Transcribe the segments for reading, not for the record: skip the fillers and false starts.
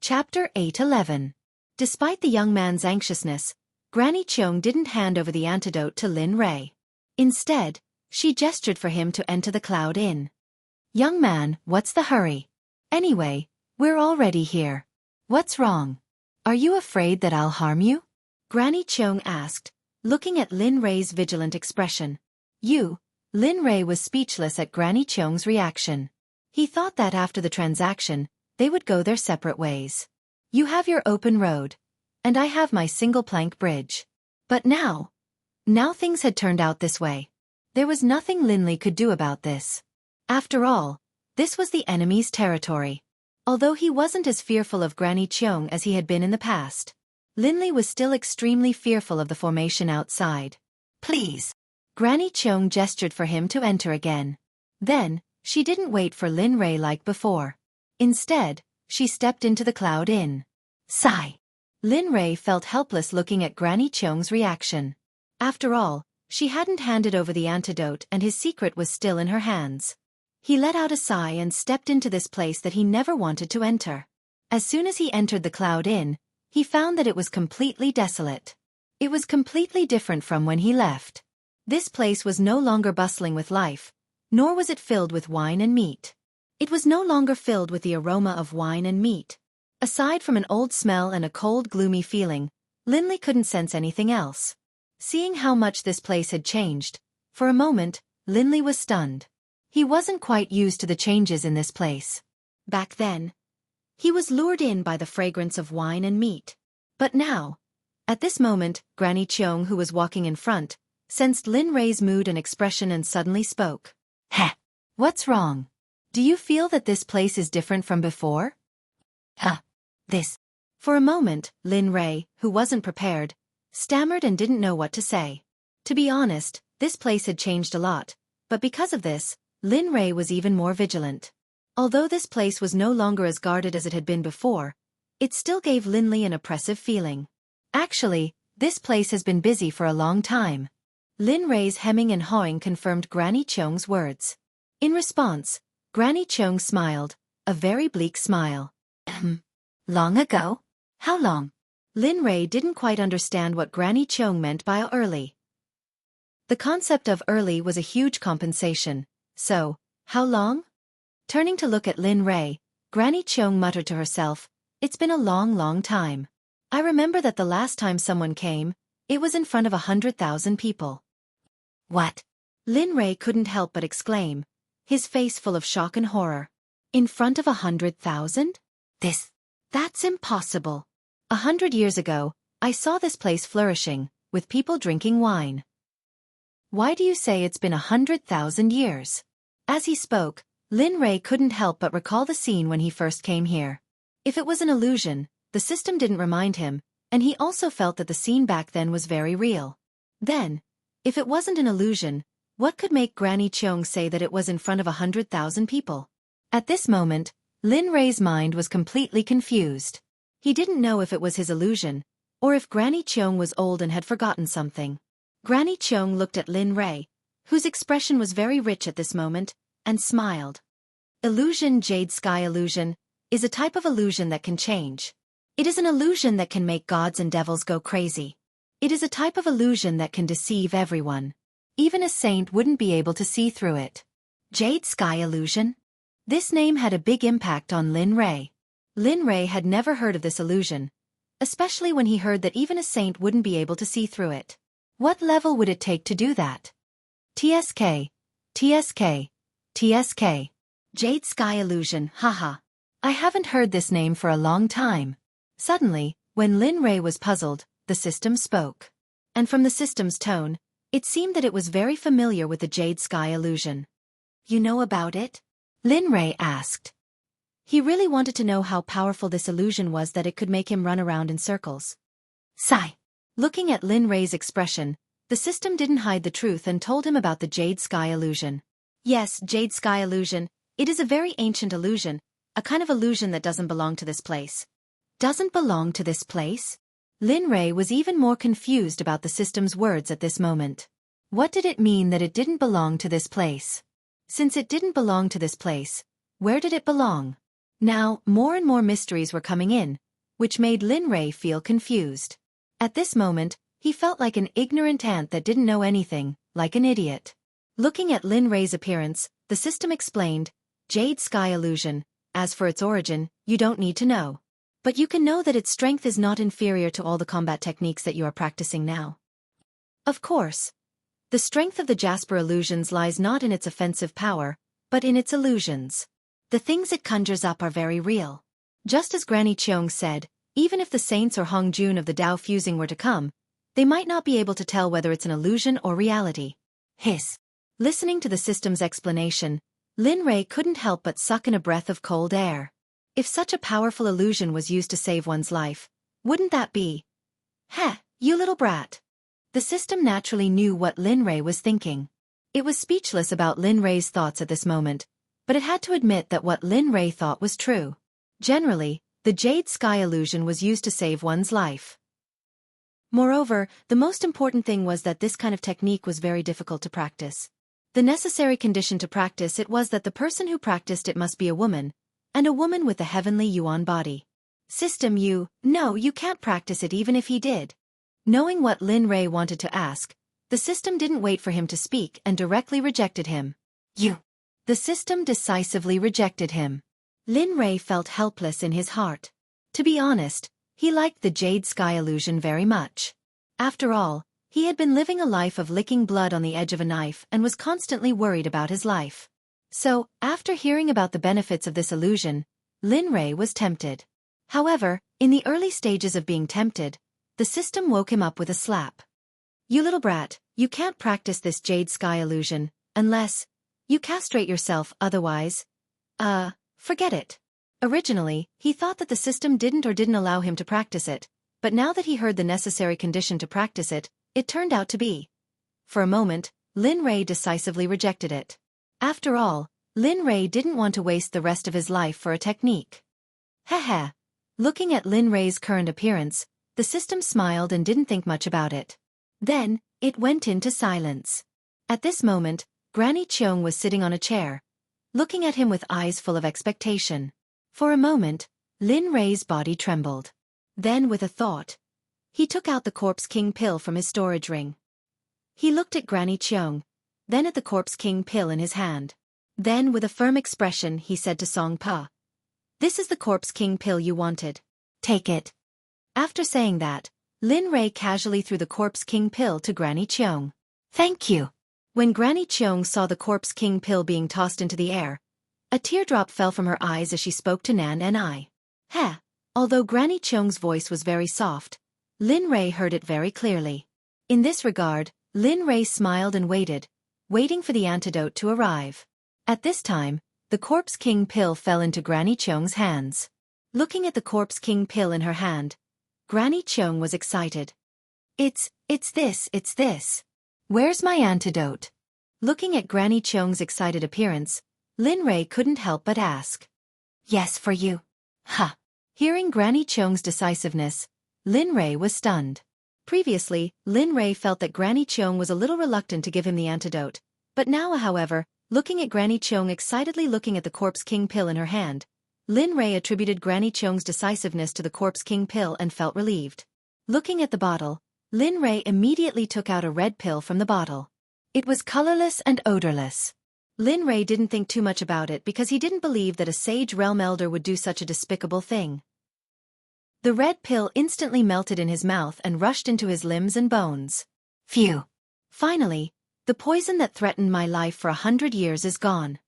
Chapter 8:11. Despite the young man's anxiousness, Granny Cheung didn't hand over the antidote to Lin Ray. Instead, she gestured for him to enter the Cloud Inn. "Young man, what's the hurry? Anyway, we're already here. What's wrong? Are you afraid that I'll harm you?" Granny Cheung asked, looking at Lin Ray's vigilant expression. Lin Ray was speechless at Granny Cheung's reaction. He thought that after the transaction, they would go their separate ways. You have your open road, and I have my single-plank bridge. But now things had turned out this way. There was nothing Linley could do about this. After all, this was the enemy's territory. Although he wasn't as fearful of Granny Cheung as he had been in the past, Linley was still extremely fearful of the formation outside. "Please." Granny Cheung gestured for him to enter again. Then, she didn't wait for Lin Ray like before. Instead, she stepped into the Cloud Inn. Sigh. Lin Ray felt helpless looking at Granny Cheung's reaction. After all, she hadn't handed over the antidote and his secret was still in her hands. He let out a sigh and stepped into this place that he never wanted to enter. As soon as he entered the Cloud Inn, he found that it was completely desolate. It was completely different from when he left. This place was no longer bustling with life, nor was it filled with wine and meat. It was no longer filled with the aroma of wine and meat. Aside from an old smell and a cold, gloomy feeling, Linley couldn't sense anything else. Seeing how much this place had changed, for a moment, Linley was stunned. He wasn't quite used to the changes in this place. Back then, he was lured in by the fragrance of wine and meat. But now, at this moment, Granny Cheung, who was walking in front, sensed Lin Ray's mood and expression and suddenly spoke. "Heh! What's wrong? Do you feel that this place is different from before?" This. For a moment, Lin Ray, who wasn't prepared, stammered and didn't know what to say. To be honest, this place had changed a lot, but because of this, Lin Ray was even more vigilant. Although this place was no longer as guarded as it had been before, it still gave Linley an oppressive feeling. Actually, this place has been busy for a long time. Lin Ray's hemming and hawing confirmed Granny Cheung's words. In response, Granny Cheung smiled, a very bleak smile. Long ago? How long? Lin Ray didn't quite understand what Granny Cheung meant by early. The concept of early was a huge compensation, so, how long? Turning to look at Lin Ray, Granny Cheung muttered to herself, "It's been a long time. I remember that the last time someone came, it was in front of 100,000 people." "What?" Lin Ray couldn't help but exclaim, his face full of shock and horror. "In front of 100,000? That's impossible. 100 years ago, I saw this place flourishing, with people drinking wine. Why do you say it's been 100,000 years?" As he spoke, Lin Ray couldn't help but recall the scene when he first came here. If it was an illusion, the system didn't remind him, and he also felt that the scene back then was very real. Then, if it wasn't an illusion, what could make Granny Cheung say that it was in front of 100,000 people? At this moment, Lin Ray's mind was completely confused. He didn't know if it was his illusion, or if Granny Cheung was old and had forgotten something. Granny Cheung looked at Lin Ray, whose expression was very rich at this moment, and smiled. Illusion, Jade Sky illusion, is a type of illusion that can change. It is an illusion that can make gods and devils go crazy. It is a type of illusion that can deceive everyone. Even a saint wouldn't be able to see through it. Jade Sky illusion? This name had a big impact on Lin Ray. Lin Ray had never heard of this illusion, especially when he heard that even a saint wouldn't be able to see through it. What level would it take to do that? TSK. Jade Sky illusion, haha. I haven't heard this name for a long time. Suddenly, when Lin Ray was puzzled, the system spoke. And from the system's tone, it seemed that it was very familiar with the Jade Sky illusion. "You know about it?" Lin Ray asked. He really wanted to know how powerful this illusion was that it could make him run around in circles. Sigh. Looking at Lin Ray's expression, the system didn't hide the truth and told him about the Jade Sky illusion. Yes, Jade Sky illusion. It is a very ancient illusion, a kind of illusion that doesn't belong to this place. Doesn't belong to this place? Lin Ray was even more confused about the system's words at this moment. What did it mean that it didn't belong to this place? Since it didn't belong to this place, where did it belong? Now, more and more mysteries were coming in, which made Lin Rei feel confused. At this moment, he felt like an ignorant ant that didn't know anything, like an idiot. Looking at Lin Rei's appearance, the system explained, "Jade Sky Illusion. As for its origin, you don't need to know. But you can know that its strength is not inferior to all the combat techniques that you are practicing now." Of course. The strength of the Jasper illusions lies not in its offensive power, but in its illusions. The things it conjures up are very real. Just as Granny Cheong said, even if the saints or Hong Jun of the Tao fusing were to come, they might not be able to tell whether it's an illusion or reality. Hiss. Listening to the system's explanation, Lin Rei couldn't help but suck in a breath of cold air. If such a powerful illusion was used to save one's life, wouldn't that be? Heh, you little brat. The system naturally knew what Lin Rei was thinking. It was speechless about Lin Rei's thoughts at this moment, but it had to admit that what Lin Rei thought was true. Generally, the Jade Sky illusion was used to save one's life. Moreover, the most important thing was that this kind of technique was very difficult to practice. The necessary condition to practice it was that the person who practiced it must be a woman, and a woman with a heavenly Yuan body. System, no, you can't practice it even if he did. Knowing what Lin Rei wanted to ask, the system didn't wait for him to speak and directly rejected him. The system decisively rejected him. Lin Rei felt helpless in his heart. To be honest, he liked the Jade Sky illusion very much. After all, he had been living a life of licking blood on the edge of a knife and was constantly worried about his life. So, after hearing about the benefits of this illusion, Lin Rei was tempted. However, in the early stages of being tempted, the system woke him up with a slap. "You little brat, you can't practice this Jade Sky illusion, unless you castrate yourself, otherwise, forget it." Originally, he thought that the system didn't allow him to practice it, but now that he heard the necessary condition to practice it, it turned out to be. For a moment, Lin Rei decisively rejected it. After all, Lin Rei didn't want to waste the rest of his life for a technique. Heh. Looking at Lin Rei's current appearance, the system smiled and didn't think much about it. Then, it went into silence. At this moment, Granny Cheong was sitting on a chair, looking at him with eyes full of expectation. For a moment, Lin Rei's body trembled. Then with a thought, he took out the Corpse King pill from his storage ring. He looked at Granny Cheong, then at the Corpse King pill in his hand. Then with a firm expression he said to Song Pa, "This is the Corpse King pill you wanted. Take it." After saying that, Lin Rei casually threw the Corpse King pill to Granny Cheong. "Thank you." When Granny Cheong saw the Corpse King pill being tossed into the air, a teardrop fell from her eyes as she spoke to Nan and I. Although Granny Cheong's voice was very soft, Lin Rei heard it very clearly. In this regard, Lin Rei smiled and waiting for the antidote to arrive. At this time, the Corpse King pill fell into Granny Cheong's hands. Looking at the Corpse King pill in her hand, Granny Cheong was excited. It's this. Where's my antidote?" Looking at Granny Cheong's excited appearance, Lin Rei couldn't help but ask. "Yes, for you." Ha! Hearing Granny Cheong's decisiveness, Lin Rei was stunned. Previously, Lin Rei felt that Granny Cheong was a little reluctant to give him the antidote, but now, however, looking at Granny Cheong excitedly looking at the Corpse King pill in her hand, Lin Rei attributed Granny Cheong's decisiveness to the Corpse King pill and felt relieved. Looking at the bottle, Lin Rei immediately took out a red pill from the bottle. It was colorless and odorless. Lin Rei didn't think too much about it because he didn't believe that a Sage Realm Elder would do such a despicable thing. The red pill instantly melted in his mouth and rushed into his limbs and bones. Phew! Finally, the poison that threatened my life for 100 years is gone.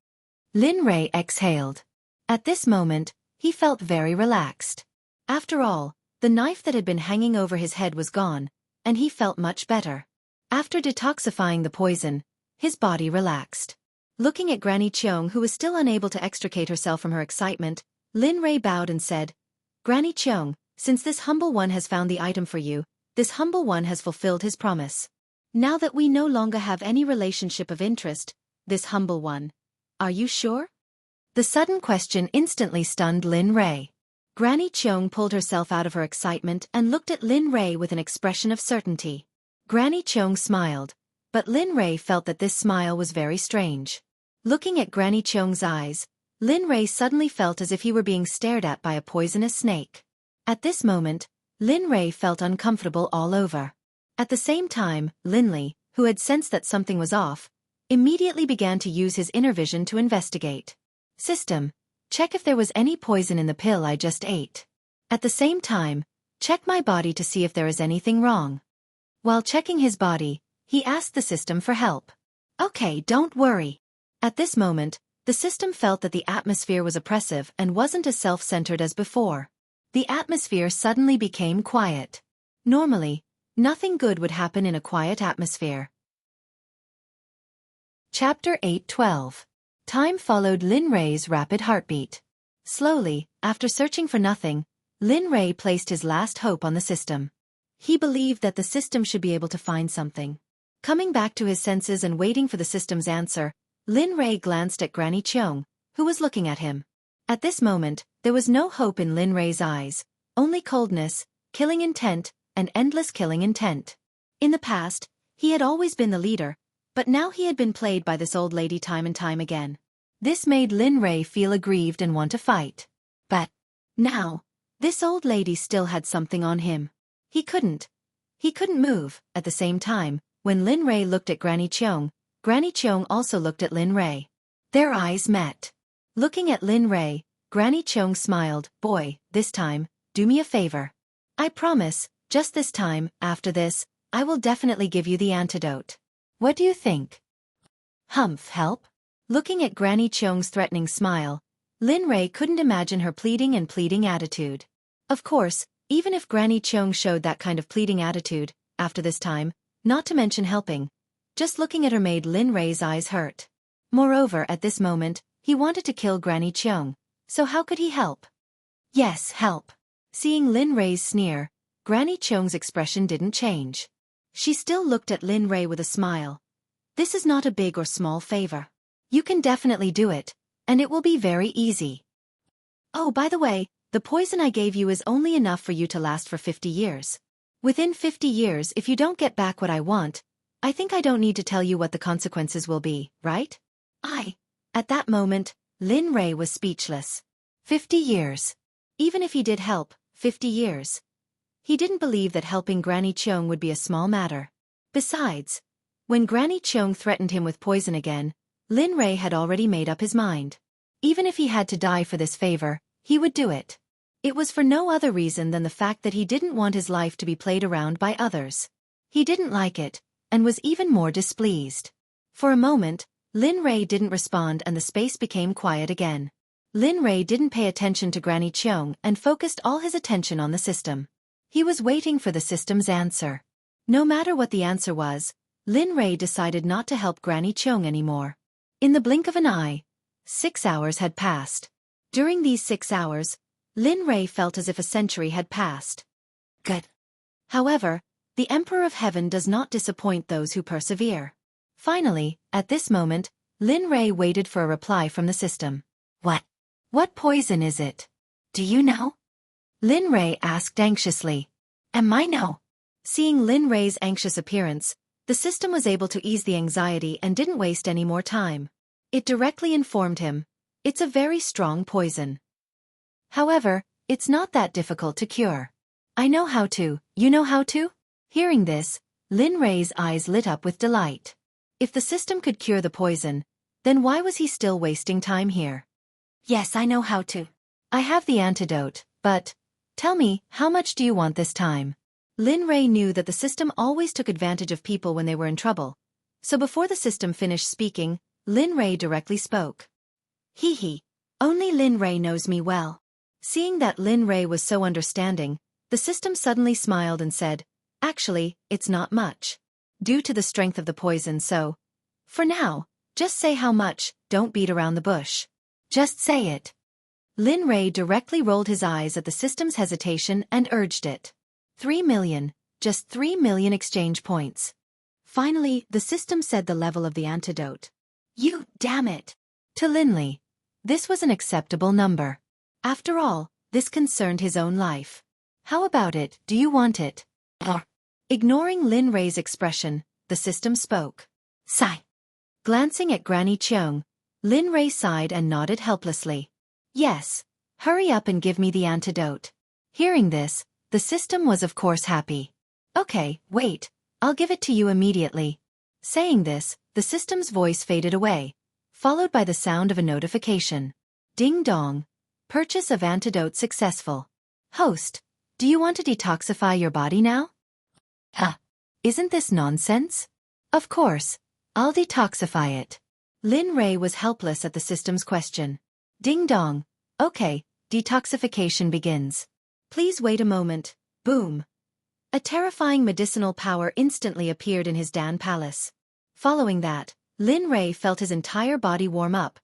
Lin Rei exhaled. At this moment, he felt very relaxed. After all, the knife that had been hanging over his head was gone, and he felt much better. After detoxifying the poison, his body relaxed. Looking at Granny Cheong, who was still unable to extricate herself from her excitement, Lin Rei bowed and said, "Granny Cheong, since this humble one has found the item for you, this humble one has fulfilled his promise. Now that we no longer have any relationship of interest, this humble one, are you sure?" The sudden question instantly stunned Lin Rei. Granny Cheong pulled herself out of her excitement and looked at Lin Rei with an expression of certainty. Granny Cheong smiled, but Lin Rei felt that this smile was very strange. Looking at Granny Cheong's eyes, Lin Rei suddenly felt as if he were being stared at by a poisonous snake. At this moment, Lin Rei felt uncomfortable all over. At the same time, Linley, who had sensed that something was off, immediately began to use his inner vision to investigate. System, check if there was any poison in the pill I just ate. At the same time, check my body to see if there is anything wrong. While checking his body, he asked the system for help. Okay, don't worry. At this moment, the system felt that the atmosphere was oppressive and wasn't as self-centered as before. The atmosphere suddenly became quiet. Normally, nothing good would happen in a quiet atmosphere. Chapter 8:12. Time followed Lin Rei's rapid heartbeat. Slowly, after searching for nothing, Lin Rei placed his last hope on the system. He believed that the system should be able to find something. Coming back to his senses and waiting for the system's answer, Lin Rei glanced at Granny Cheung, who was looking at him. At this moment, there was no hope in Lin Rei's eyes, only coldness, killing intent, and endless killing intent. In the past, he had always been the leader, but now he had been played by this old lady time and time again. This made Lin Rei feel aggrieved and want to fight. But now, this old lady still had something on him. He couldn't move. At the same time, when Lin Rei looked at Granny Cheung also looked at Lin Rei. Their eyes met. Looking at Lin Rei, Granny Cheung smiled. Boy, this time, do me a favor. I promise, just this time, after this, I will definitely give you the antidote. What do you think? Humph, help? Looking at Granny Cheung's threatening smile, Lin Rei couldn't imagine her pleading attitude. Of course, even if Granny Cheung showed that kind of pleading attitude, after this time, not to mention helping, just looking at her made Lin Rei's eyes hurt. Moreover, at this moment, he wanted to kill Granny Cheung, so how could he help? Yes, help. Seeing Lin Rei's sneer, Granny Cheung's expression didn't change. She still looked at Lin Rei with a smile. This is not a big or small favor. You can definitely do it, and it will be very easy. Oh, by the way, the poison I gave you is only enough for you to last for 50 years. Within 50 years, if you don't get back what I want, I think I don't need to tell you what the consequences will be, right? At that moment, Lin Rei was speechless. 50 years. Even if he did help, 50 years. He didn't believe that helping Granny Cheung would be a small matter. Besides, when Granny Cheung threatened him with poison again, Lin Rei had already made up his mind. Even if he had to die for this favor, he would do it. It was for no other reason than the fact that he didn't want his life to be played around by others. He didn't like it, and was even more displeased. For a moment, Lin Rei didn't respond and the space became quiet again. Lin Rei didn't pay attention to Granny Cheung and focused all his attention on the system. He was waiting for the system's answer. No matter what the answer was, Lin Rei decided not to help Granny Cheung anymore. In the blink of an eye, 6 hours had passed. During these 6 hours, Lin Rei felt as if a century had passed. Good. However, the Emperor of Heaven does not disappoint those who persevere. Finally, at this moment, Lin Rei waited for a reply from the system. What poison is it? Do you know? Lin Rei asked anxiously. No. Seeing Lin Rei's anxious appearance, the system was able to ease the anxiety and didn't waste any more time. It directly informed him, it's a very strong poison. However, it's not that difficult to cure. I know how to, you know how to? Hearing this, Lin Rei's eyes lit up with delight. If the system could cure the poison, then why was he still wasting time here? Yes, I know how to. I have the antidote, but tell me, how much do you want this time? Lin Rei knew that the system always took advantage of people when they were in trouble. So before the system finished speaking, Lin Rei directly spoke. Only Lin Rei knows me well. Seeing that Lin Rei was so understanding, the system suddenly smiled and said, actually, it's not much. Due to the strength of the poison, so, for now, just say how much, don't beat around the bush. Just say it. Lin Rei directly rolled his eyes at the system's hesitation and urged it. 3 million, just 3 million exchange points. Finally, the system said the level of the antidote. You damn it. To Linley, this was an acceptable number. After all, this concerned his own life. How about it, do you want it? Ignoring Lin Rei's expression, the system spoke. Sigh. Glancing at Granny Cheung, Lin Rei sighed and nodded helplessly. Yes. Hurry up and give me the antidote. Hearing this, the system was of course happy. Okay, wait. I'll give it to you immediately. Saying this, the system's voice faded away, followed by the sound of a notification. Ding dong. Purchase of antidote successful. Host, do you want to detoxify your body now? Huh. Isn't this nonsense? Of course. I'll detoxify it. Lin Rei was helpless at the system's question. Ding dong. Okay, detoxification begins. Please wait a moment. Boom. A terrifying medicinal power instantly appeared in his Dan palace. Following that, Lin Rei felt his entire body warm up,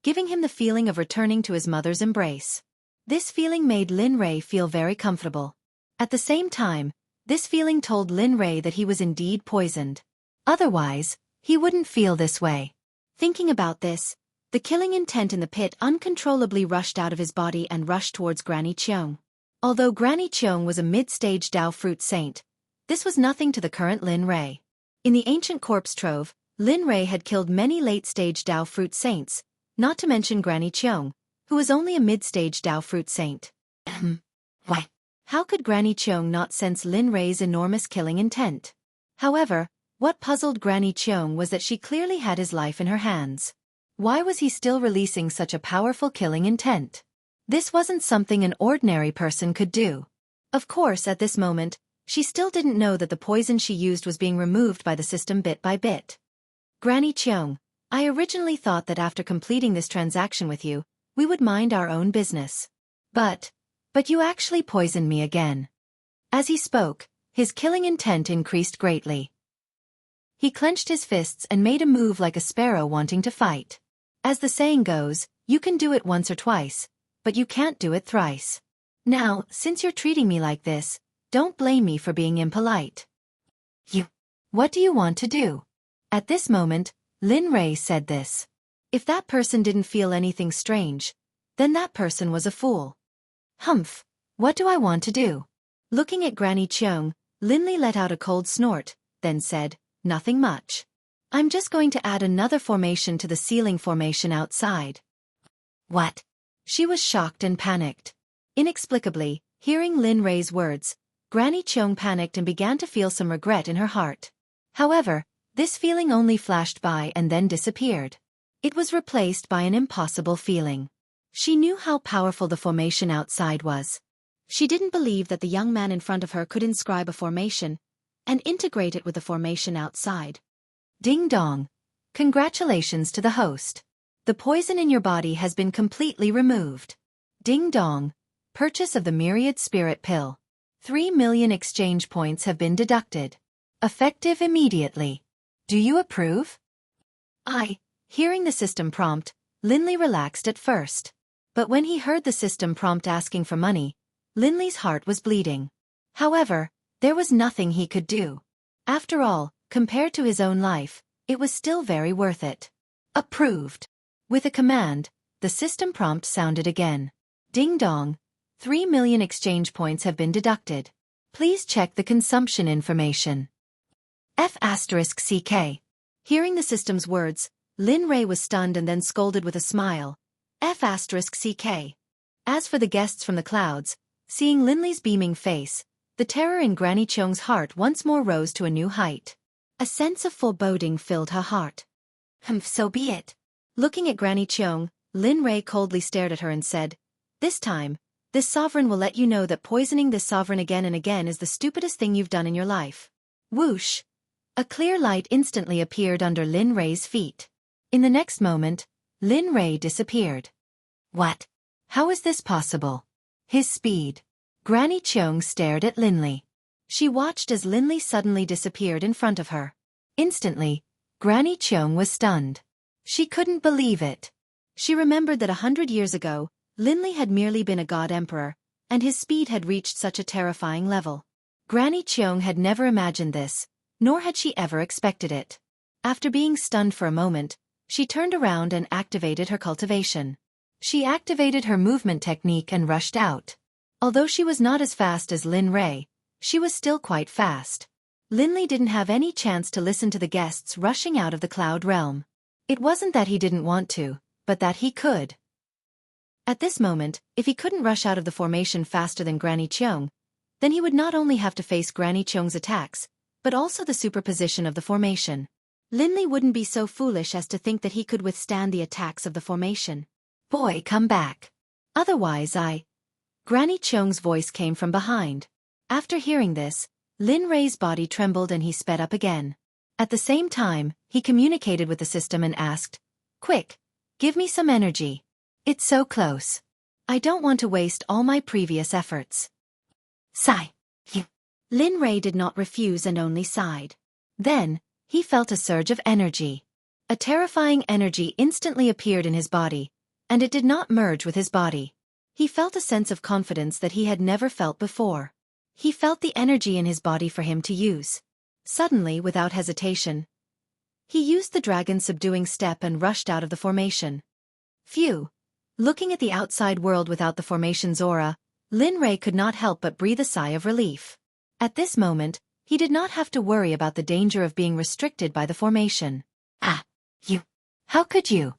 giving him the feeling of returning to his mother's embrace. This feeling made Lin Rei feel very comfortable. At the same time, this feeling told Lin Rei that he was indeed poisoned. Otherwise, he wouldn't feel this way. Thinking about this, the killing intent in the pit uncontrollably rushed out of his body and rushed towards Granny Cheung. Although Granny Cheung was a mid-stage Dao fruit saint, this was nothing to the current Lin Rei. In the ancient corpse trove, Lin Rei had killed many late-stage Dao fruit saints, not to mention Granny Cheung, who was only a mid-stage Dao fruit saint. Why? How could Granny Cheung not sense Lin Rei's enormous killing intent? However, what puzzled Granny Cheung was that she clearly had his life in her hands. Why was he still releasing such a powerful killing intent? This wasn't something an ordinary person could do. Of course, at this moment, she still didn't know that the poison she used was being removed by the system bit by bit. Granny Cheung, I originally thought that after completing this transaction with you, we would mind our own business. But you actually poisoned me again. As he spoke, his killing intent increased greatly. He clenched his fists and made a move like a sparrow wanting to fight. As the saying goes, you can do it once or twice, but you can't do it thrice. Now, since you're treating me like this, don't blame me for being impolite. What do you want to do? At this moment, Lin Rei said this. If that person didn't feel anything strange, then that person was a fool. Humph, what do I want to do? Looking at Granny Cheung, Lin Li let out a cold snort, then said, nothing much. I'm just going to add another formation to the ceiling formation outside. What? She was shocked and panicked. Inexplicably, hearing Lin Rei's words, Granny Cheung panicked and began to feel some regret in her heart. However, this feeling only flashed by and then disappeared. It was replaced by an impossible feeling. She knew how powerful the formation outside was. She didn't believe that the young man in front of her could inscribe a formation and integrate it with the formation outside. Ding dong. Congratulations to the host. The poison in your body has been completely removed. Ding dong. Purchase of the Myriad Spirit Pill. 3 million exchange points have been deducted. Effective immediately. Do you approve? Hearing the system prompt, Lin Li relaxed at first. But when he heard the system prompt asking for money, Lin Li's heart was bleeding. However, there was nothing he could do. After all, compared to his own life, it was still very worth it. Approved. With a command, the system prompt sounded again. Ding dong. 3 million exchange points have been deducted. Please check the consumption information. F***CK. Hearing the system's words, Lin Rei was stunned and then scolded with a smile. F***CK. As for the guests from the clouds, seeing Lin Li's beaming face, the terror in Granny Cheung's heart once more rose to a new height. A sense of foreboding filled her heart. So be it. Looking at Granny Cheung, Lin Rei coldly stared at her and said, this time, this sovereign will let you know that poisoning this sovereign again and again is the stupidest thing you've done in your life. Whoosh! A clear light instantly appeared under Lin Rei's feet. In the next moment, Lin Rei disappeared. What? How is this possible? His speed. Granny Cheung stared at Lin Li. She watched as Lin Li suddenly disappeared in front of her. Instantly, Granny Cheung was stunned. She couldn't believe it. She remembered that 100 years ago, Lin Li had merely been a god emperor, and his speed had reached such a terrifying level. Granny Cheung had never imagined this, nor had she ever expected it. After being stunned for a moment, she turned around and activated her cultivation. She activated her movement technique and rushed out. Although she was not as fast as Lin Rei, she was still quite fast. Lin Li didn't have any chance to listen to the guests rushing out of the cloud realm. It wasn't that he didn't want to, but that he could. At this moment, if he couldn't rush out of the formation faster than Granny Cheong, then he would not only have to face Granny Cheong's attacks, but also the superposition of the formation. Linley wouldn't be so foolish as to think that he could withstand the attacks of the formation. Boy, come back. Otherwise Granny Cheong's voice came from behind. After hearing this, Lin Rei's body trembled and he sped up again. At the same time, he communicated with the system and asked, "Quick, give me some energy. It's so close. I don't want to waste all my previous efforts." Sigh. Lin Rei did not refuse and only sighed. Then, he felt a surge of energy. A terrifying energy instantly appeared in his body, and it did not merge with his body. He felt a sense of confidence that he had never felt before. He felt the energy in his body for him to use. Suddenly, without hesitation, he used the dragon subduing step and rushed out of the formation. Phew! Looking at the outside world without the formation's aura, Lin Rei could not help but breathe a sigh of relief. At this moment, he did not have to worry about the danger of being restricted by the formation. You! How could you?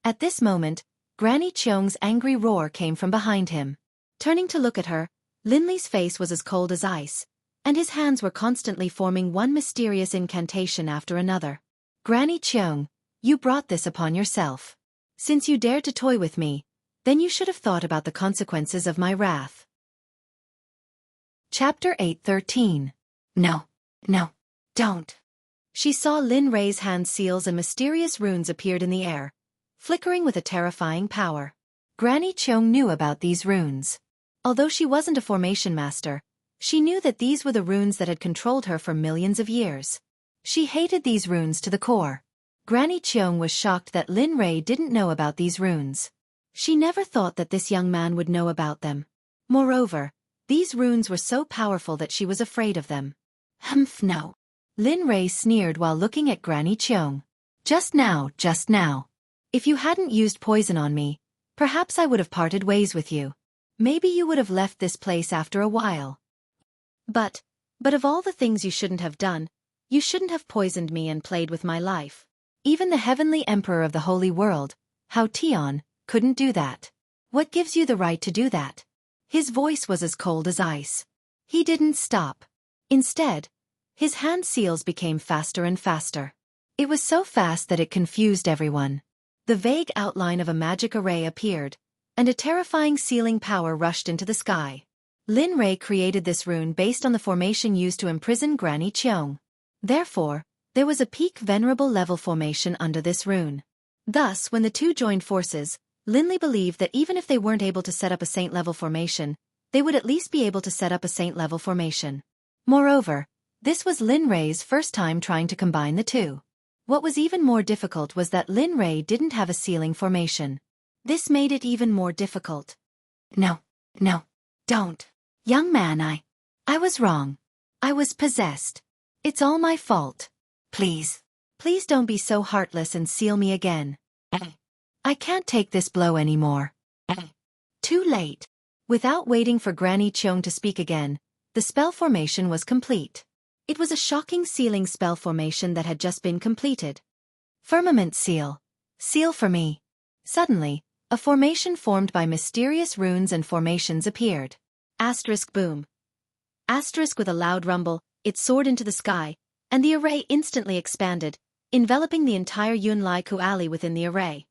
At this moment, Granny Cheong's angry roar came from behind him. Turning to look at her, Linley's face was as cold as ice, and his hands were constantly forming one mysterious incantation after another. "Granny Cheong, you brought this upon yourself. Since you dared to toy with me, then you should have thought about the consequences of my wrath." Chapter 8:13. No, don't. She saw Lin Rei's hand seals and mysterious runes appeared in the air, flickering with a terrifying power. Granny Cheong knew about these runes. Although she wasn't a formation master, she knew that these were the runes that had controlled her for millions of years. She hated these runes to the core. Granny Cheong was shocked that Lin Rei didn't know about these runes. She never thought that this young man would know about them. Moreover, these runes were so powerful that she was afraid of them. No. Lin Rei sneered while looking at Granny Cheong. Just now. If you hadn't used poison on me, perhaps I would have parted ways with you. Maybe you would have left this place after a while. But of all the things you shouldn't have done, you shouldn't have poisoned me and played with my life. Even the heavenly emperor of the holy world, Hao Tian, couldn't do that. What gives you the right to do that? His voice was as cold as ice. He didn't stop. Instead, his hand seals became faster and faster. It was so fast that it confused everyone. The vague outline of a magic array appeared, and a terrifying sealing power rushed into the sky. Lin Rei created this rune based on the formation used to imprison Granny Cheong. Therefore, there was a peak venerable level formation under this rune. Thus, when the two joined forces, Linley believed that even if they weren't able to set up a saint-level formation, they would at least be able to set up a saint-level formation. Moreover, this was Lin Rei's first time trying to combine the two. What was even more difficult was that Lin Rei didn't have a sealing formation. This made it even more difficult. No, don't. Young man, I was wrong. I was possessed. It's all my fault. Please don't be so heartless and seal me again. I can't take this blow anymore. Too late. Without waiting for Granny Cheong to speak again, the spell formation was complete. It was a shocking sealing spell formation that had just been completed. Firmament seal. Seal for me. Suddenly, a formation formed by mysterious runes and formations appeared. Asterisk boom. Asterisk with a loud rumble, it soared into the sky, and the array instantly expanded, enveloping the entire Yunlai Kuali within the array.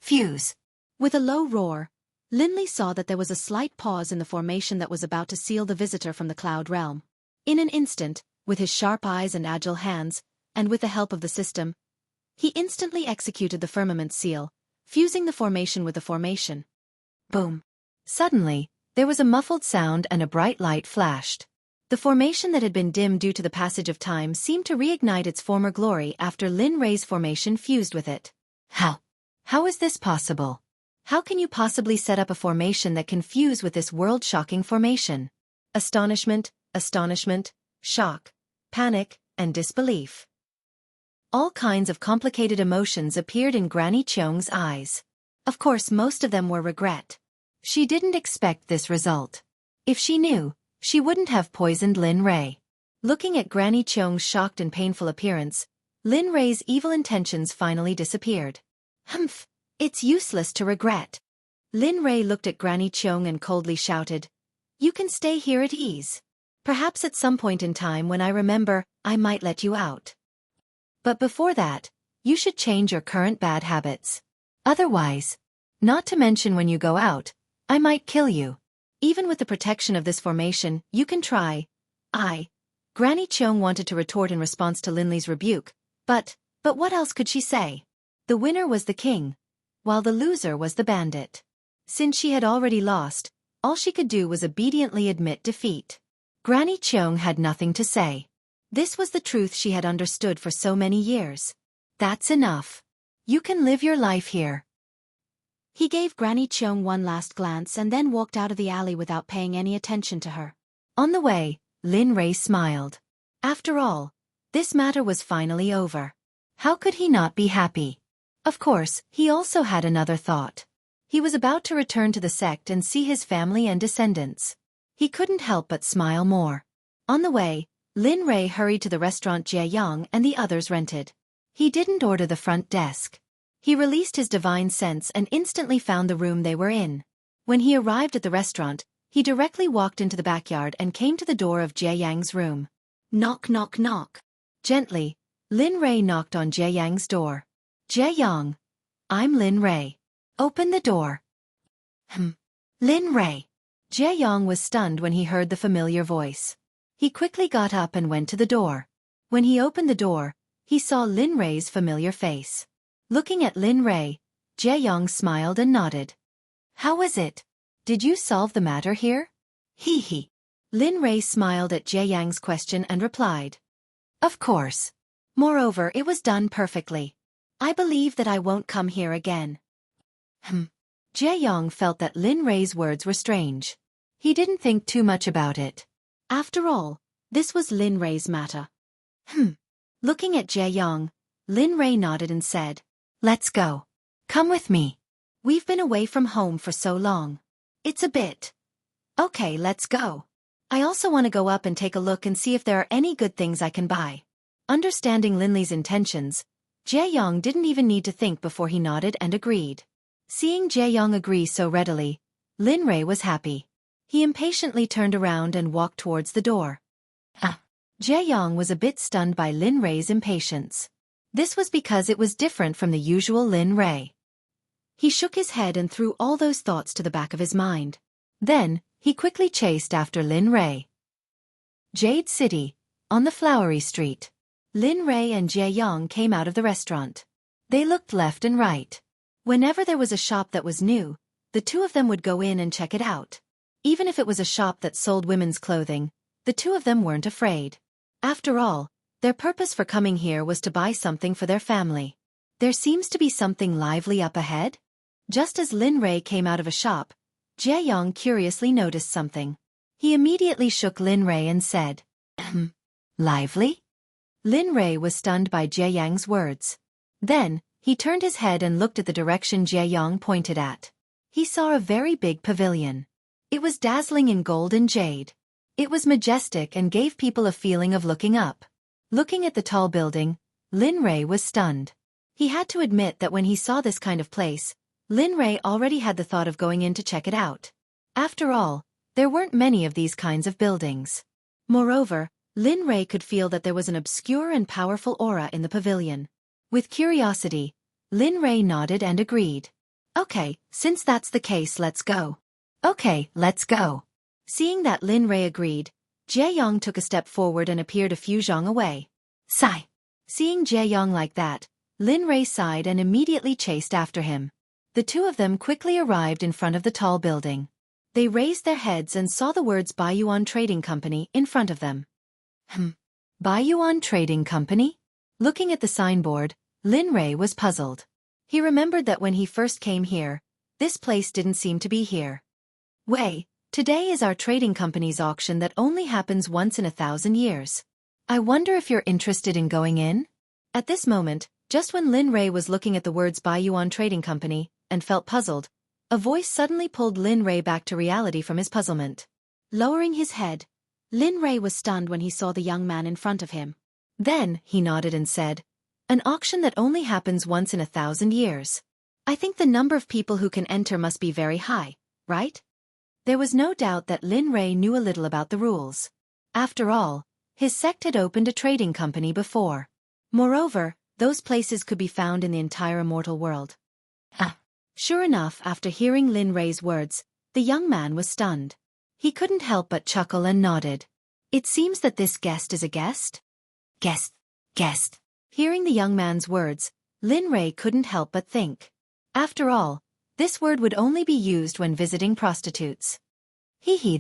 Fuse. With a low roar, Linley saw that there was a slight pause in the formation that was about to seal the visitor from the cloud realm. In an instant, with his sharp eyes and agile hands, and with the help of the system, he instantly executed the firmament seal, fusing the formation with the formation. Boom. Suddenly, there was a muffled sound and a bright light flashed. The formation that had been dim due to the passage of time seemed to reignite its former glory after Lin Rei's formation fused with it. How is this possible? How can you possibly set up a formation that can fuse with this world-shocking formation? Astonishment, shock, panic, and disbelief. All kinds of complicated emotions appeared in Granny Cheong's eyes. Of course, most of them were regret. She didn't expect this result. If she knew, she wouldn't have poisoned Lin Rei. Looking at Granny Cheong's shocked and painful appearance, Lin Rei's evil intentions finally disappeared. Humph, it's useless to regret. Lin Rei looked at Granny Cheung and coldly shouted, "You can stay here at ease. Perhaps at some point in time when I remember, I might let you out. But before that, you should change your current bad habits. Otherwise, not to mention when you go out, I might kill you. Even with the protection of this formation, you can try." Granny Cheung wanted to retort in response to Lin Li's rebuke, but what else could she say? The winner was the king, while the loser was the bandit. Since she had already lost, all she could do was obediently admit defeat. Granny Cheung had nothing to say. This was the truth she had understood for so many years. That's enough. You can live your life here. He gave Granny Cheung one last glance and then walked out of the alley without paying any attention to her. On the way, Lin Rei smiled. After all, this matter was finally over. How could he not be happy? Of course, he also had another thought. He was about to return to the sect and see his family and descendants. He couldn't help but smile more. On the way, Lin Rei hurried to the restaurant Jie Yang and the others rented. He didn't order the front desk. He released his divine sense and instantly found the room they were in. When he arrived at the restaurant, he directly walked into the backyard and came to the door of Jie Yang's room. Knock, knock, knock. Gently, Lin Rei knocked on Jie Yang's door. "Jie Yang, I'm Lin Rei. Open the door." Lin Rei. Jie Yang was stunned when he heard the familiar voice. He quickly got up and went to the door. When he opened the door, he saw Lin Rei's familiar face. Looking at Lin Rei, Jie Yang smiled and nodded. "How was it? Did you solve the matter here?" "Hee hee." Lin Rei smiled at Jie Yang's question and replied, "Of course. Moreover, it was done perfectly. I believe that I won't come here again." Jie Yang felt that Lin Rei's words were strange. He didn't think too much about it. After all, this was Lin Rei's matter. Looking at Jie Yang, Lin Rei nodded and said, "Let's go. Come with me. We've been away from home for so long. It's a bit. Okay, let's go. I also want to go up and take a look and see if there are any good things I can buy." Understanding Lin Li's intentions, Jie Yang didn't even need to think before he nodded and agreed. Seeing Jie Yang agree so readily, Lin Rei was happy. He impatiently turned around and walked towards the door. Jie Yang was a bit stunned by Lin Rei's impatience. This was because it was different from the usual Lin Rei. He shook his head and threw all those thoughts to the back of his mind. Then, he quickly chased after Lin Rei. Jade City, on the flowery street. Lin Rei and Jie Yang came out of the restaurant. They looked left and right. Whenever there was a shop that was new, the two of them would go in and check it out. Even if it was a shop that sold women's clothing, the two of them weren't afraid. After all, their purpose for coming here was to buy something for their family. There seems to be something lively up ahead. Just as Lin Rei came out of a shop, Jie Yang curiously noticed something. He immediately shook Lin Rei and said, "Lively?" Lin Rei was stunned by Jie Yang's words. Then, he turned his head and looked at the direction Jie Yang pointed at. He saw a very big pavilion. It was dazzling in gold and jade. It was majestic and gave people a feeling of looking up. Looking at the tall building, Lin Rei was stunned. He had to admit that when he saw this kind of place, Lin Rei already had the thought of going in to check it out. After all, there weren't many of these kinds of buildings. Moreover, Lin Rei could feel that there was an obscure and powerful aura in the pavilion. With curiosity, Lin Rei nodded and agreed. "Okay, since that's the case, let's go." "Okay, let's go." Seeing that Lin Rei agreed, Jie Yang took a step forward and appeared a few zhang away. Sigh. Seeing Jie Yang like that, Lin Rei sighed and immediately chased after him. The two of them quickly arrived in front of the tall building. They raised their heads and saw the words Baiyuan Trading Company in front of them. Baiyuan Trading Company? Looking at the signboard, Lin Rei was puzzled. He remembered that when he first came here, this place didn't seem to be here. Wei, today is our trading company's auction that only happens once in 1,000 years. I wonder if you're interested in going in? At this moment, just when Lin Rei was looking at the words Baiyuan Trading Company, and felt puzzled, a voice suddenly pulled Lin Rei back to reality from his puzzlement. Lowering his head, Lin Rei was stunned when he saw the young man in front of him. Then, he nodded and said, An auction that only happens once in 1,000 years. I think the number of people who can enter must be very high, right? There was no doubt that Lin Rei knew a little about the rules. After all, his sect had opened a trading company before. Moreover, those places could be found in the entire immortal world. Sure enough, after hearing Lin Rei's words, the young man was stunned. He couldn't help but chuckle and nodded. It seems that this guest is a guest? Guest. Hearing the young man's words, Lin Rei couldn't help but think. After all, this word would only be used when visiting prostitutes.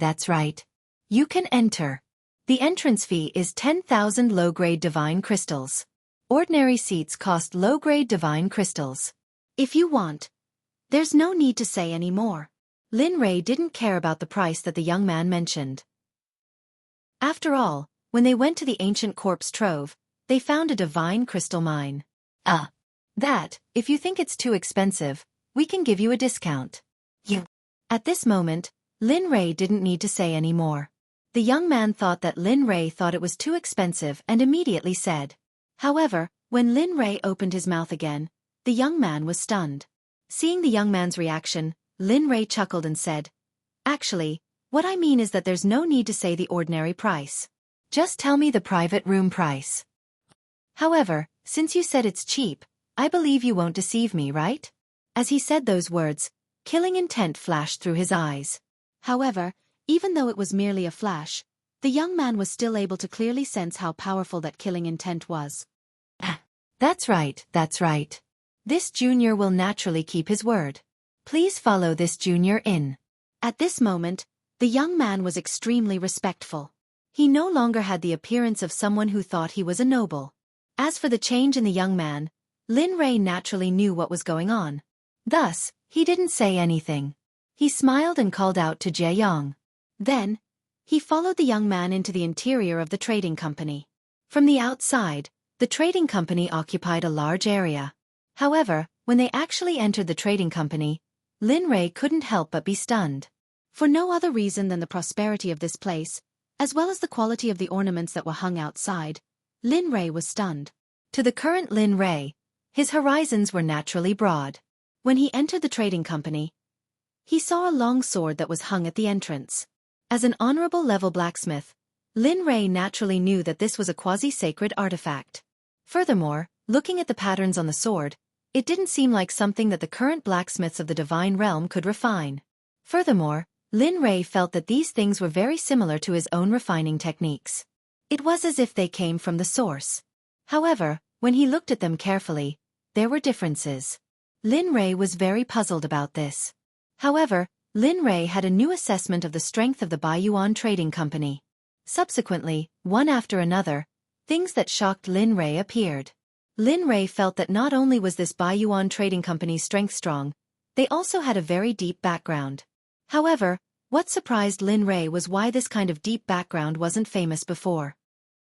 That's right. You can enter. The entrance fee is 10,000 low-grade divine crystals. Ordinary seats cost low-grade divine crystals. If you want. There's no need to say any more. Lin Rei didn't care about the price that the young man mentioned. After all, when they went to the ancient corpse trove, they found a divine crystal mine. That, if you think it's too expensive, we can give you a discount. At this moment, Lin Rei didn't need to say any more. The young man thought that Lin Rei thought it was too expensive and immediately said. However, when Lin Rei opened his mouth again, the young man was stunned. Seeing the young man's reaction, Lin Rei chuckled and said, "Actually, what I mean is that there's no need to say the ordinary price. Just tell me the private room price. However, since you said it's cheap, I believe you won't deceive me, right?" As he said those words, killing intent flashed through his eyes. However, even though it was merely a flash, the young man was still able to clearly sense how powerful that killing intent was. That's right. This junior will naturally keep his word. Please follow this junior in. At this moment, the young man was extremely respectful. He no longer had the appearance of someone who thought he was a noble. As for the change in the young man, Lin Rei naturally knew what was going on. Thus, he didn't say anything. He smiled and called out to Jie Yang. Then, he followed the young man into the interior of the trading company. From the outside, the trading company occupied a large area. However, when they actually entered the trading company, Lin Rei couldn't help but be stunned. For no other reason than the prosperity of this place, as well as the quality of the ornaments that were hung outside, Lin Rei was stunned. To the current Lin Rei, his horizons were naturally broad. When he entered the trading company, he saw a long sword that was hung at the entrance. As an honorable level blacksmith, Lin Rei naturally knew that this was a quasi-sacred artifact. Furthermore, looking at the patterns on the sword, it didn't seem like something that the current blacksmiths of the divine realm could refine. Furthermore, Lin Rei felt that these things were very similar to his own refining techniques. It was as if they came from the source. However, when he looked at them carefully, there were differences. Lin Rei was very puzzled about this. However, Lin Rei had a new assessment of the strength of the Baiyuan Trading Company. Subsequently, one after another, things that shocked Lin Rei appeared. Lin Rei felt that not only was this Baiyuan Trading Company's strength strong, they also had a very deep background. However, what surprised Lin Rei was why this kind of deep background wasn't famous before.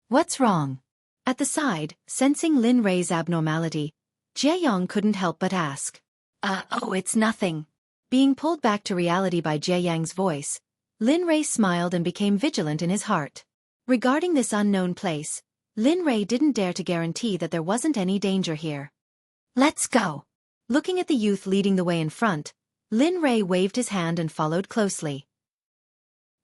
What's wrong? At the side, sensing Lin Rei's abnormality, Jie Yang couldn't help but ask. Oh, it's nothing. Being pulled back to reality by Jie Yang's voice, Lin Rei smiled and became vigilant in his heart. Regarding this unknown place, Lin Rei didn't dare to guarantee that there wasn't any danger here. Let's go. Looking at the youth leading the way in front, Lin Rei waved his hand and followed closely.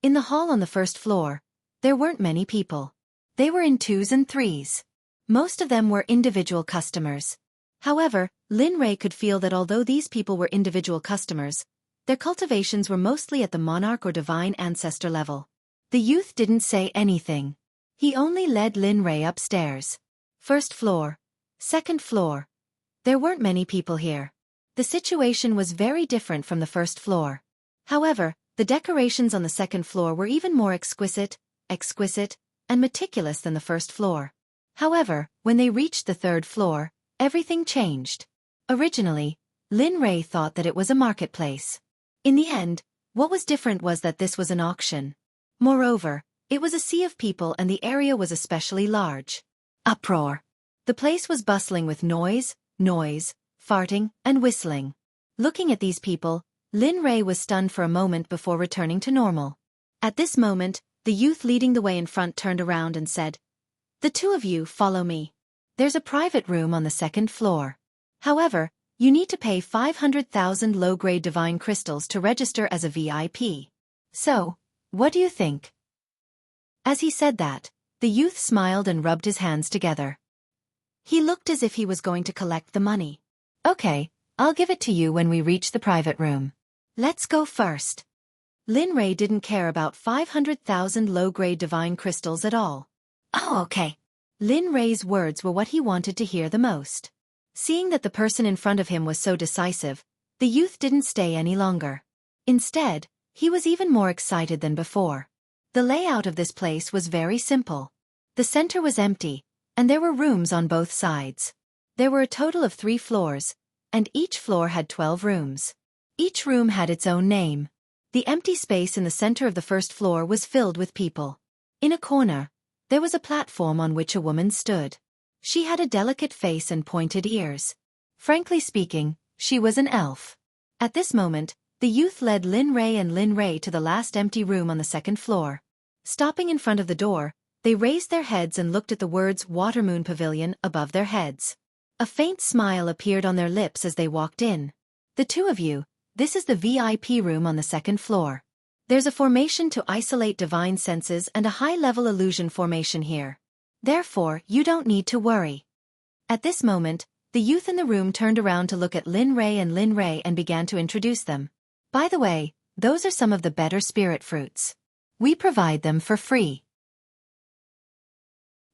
In the hall on the first floor, there weren't many people. They were in twos and threes. Most of them were individual customers. However, Lin Rei could feel that although these people were individual customers, their cultivations were mostly at the monarch or divine ancestor level. The youth didn't say anything. He only led Lin Rei upstairs. First floor. Second floor. There weren't many people here. The situation was very different from the first floor. However, the decorations on the second floor were even more exquisite, and meticulous than the first floor. However, when they reached the third floor, everything changed. Originally, Lin Rei thought that it was a marketplace. In the end, what was different was that this was an auction. Moreover, it was a sea of people and the area was especially large. Uproar. The place was bustling with noise, farting, and whistling. Looking at these people, Lin Rei was stunned for a moment before returning to normal. At this moment, the youth leading the way in front turned around and said, "The two of you follow me." There's a private room on the second floor. However, you need to pay 500,000 low-grade divine crystals to register as a VIP. So, what do you think? As he said that, the youth smiled and rubbed his hands together. He looked as if he was going to collect the money. Okay, I'll give it to you when we reach the private room. Let's go first. Lin Rei didn't care about 500,000 low-grade divine crystals at all. Oh, okay. Lin Rei's words were what he wanted to hear the most. Seeing that the person in front of him was so decisive, the youth didn't stay any longer. Instead, he was even more excited than before. The layout of this place was very simple. The center was empty, and there were rooms on both sides. There were a total of 3 floors, and each floor had 12 rooms. Each room had its own name. The empty space in the center of the first floor was filled with people. In a corner, there was a platform on which a woman stood. She had a delicate face and pointed ears. Frankly speaking, she was an elf. At this moment, the youth led Lin Rei to the last empty room on the second floor. Stopping in front of the door, they raised their heads and looked at the words Watermoon Pavilion above their heads. A faint smile appeared on their lips as they walked in. The two of you, this is the VIP room on the second floor. There's a formation to isolate divine senses and a high-level illusion formation here. Therefore, you don't need to worry. At this moment, the youth in the room turned around to look at Lin Rei and began to introduce them. By the way, those are some of the better spirit fruits. We provide them for free.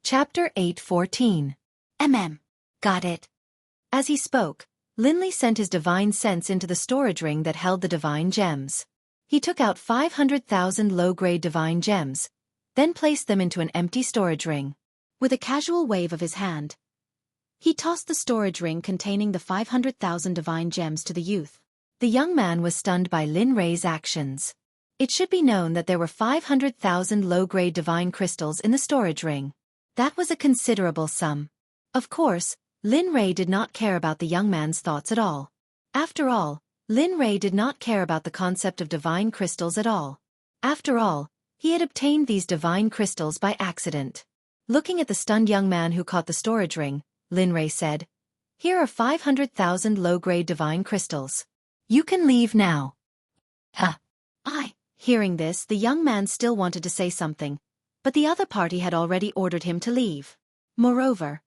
Chapter 8:14. Got it. As he spoke, Linley sent his divine sense into the storage ring that held the divine gems. He took out 500,000 low-grade divine gems, then placed them into an empty storage ring. With a casual wave of his hand, he tossed the storage ring containing the 500,000 divine gems to the youth. The young man was stunned by Lin Rei's actions. It should be known that there were 500,000 low-grade divine crystals in the storage ring. That was a considerable sum. Of course, Lin Rei did not care about the young man's thoughts at all. After all, Lin Rei did not care about the concept of divine crystals at all. After all, he had obtained these divine crystals by accident. Looking at the stunned young man who caught the storage ring, Lin Rei said, "Here are 500,000 low-grade divine crystals. You can leave now." Hearing this, the young man still wanted to say something, but the other party had already ordered him to leave. Moreover,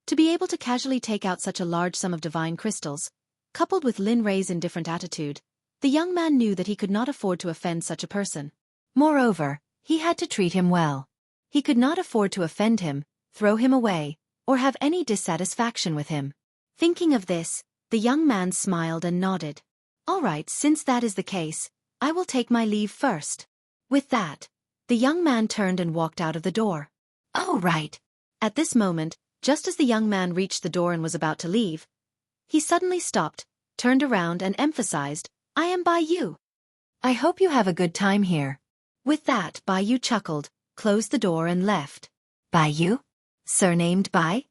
to be able to casually take out such a large sum of divine crystals, coupled with Lin Rei's indifferent attitude, the young man knew that he could not afford to offend such a person. Moreover, he had to treat him well. He could not afford to offend him, throw him away, or have any dissatisfaction with him. Thinking of this, the young man smiled and nodded. "All right, since that is the case, I will take my leave first." With that, the young man turned and walked out of the door. "Oh, right." At this moment, just as the young man reached the door and was about to leave, he suddenly stopped, turned around and emphasized, "I am Bai Yu. I hope you have a good time here." With that, Bai Yu chuckled, closed the door and left. "Bai Yu? Surnamed Bai?"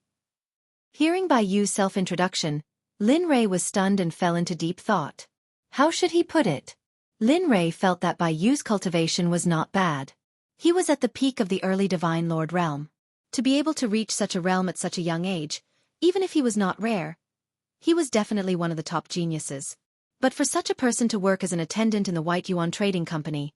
Hearing Bai Yu's self-introduction, Lin Rei was stunned and fell into deep thought. How should he put it? Lin Rei felt that Bai Yu's cultivation was not bad. He was at the peak of the early Divine Lord realm. To be able to reach such a realm at such a young age, even if he was not rare, he was definitely one of the top geniuses. But for such a person to work as an attendant in the White Yuan Trading Company,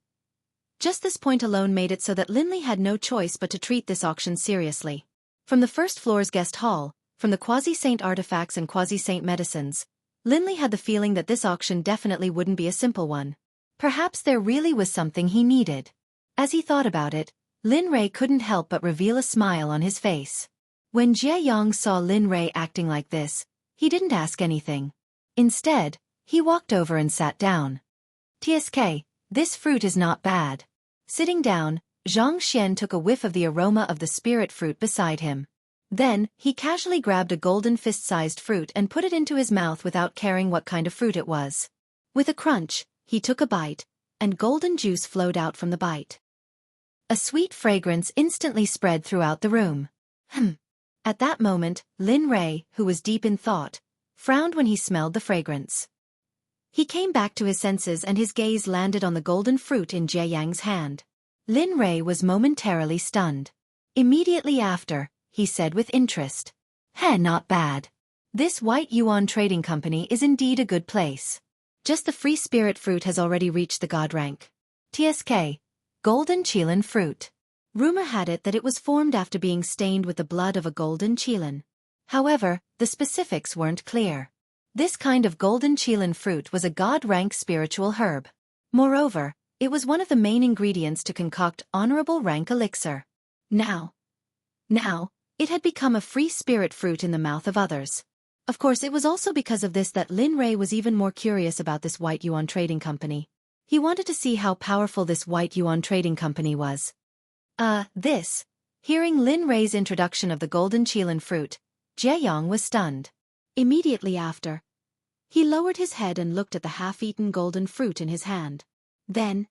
just this point alone made it so that Linley had no choice but to treat this auction seriously. From the first floor's guest hall, from the quasi-saint artifacts and quasi-saint medicines, Linley had the feeling that this auction definitely wouldn't be a simple one. Perhaps there really was something he needed. As he thought about it, Lin Rei couldn't help but reveal a smile on his face. When Jie Yong saw Lin Rei acting like this, he didn't ask anything. Instead, he walked over and sat down. "TSK, this fruit is not bad." Sitting down, Zhang Xian took a whiff of the aroma of the spirit fruit beside him. Then, he casually grabbed a golden fist-sized fruit and put it into his mouth without caring what kind of fruit it was. With a crunch, he took a bite, and golden juice flowed out from the bite. A sweet fragrance instantly spread throughout the room. At that moment, Lin Rei, who was deep in thought, frowned when he smelled the fragrance. He came back to his senses and his gaze landed on the golden fruit in Jie Yang's hand. Lin Rei was momentarily stunned. Immediately after, he said with interest, Heh, not bad. This White Yuan Trading Company is indeed a good place. Just the free spirit fruit has already reached the god rank. TSK. Golden Qilin fruit. Rumor had it that it was formed after being stained with the blood of a golden Qilin. However, the specifics weren't clear. This kind of golden Qilin fruit was a god-rank spiritual herb. Moreover, it was one of the main ingredients to concoct honorable rank elixir. Now, it had become a free spirit fruit in the mouth of others. Of course, it was also because of this that Lin Rei was even more curious about this White Yuan Trading Company. He wanted to see how powerful this White Yuan Trading Company was. Hearing Lin Rei's introduction of the golden Qilin fruit, Jie Yong was stunned. Immediately after, he lowered his head and looked at the half-eaten golden fruit in his hand. Then,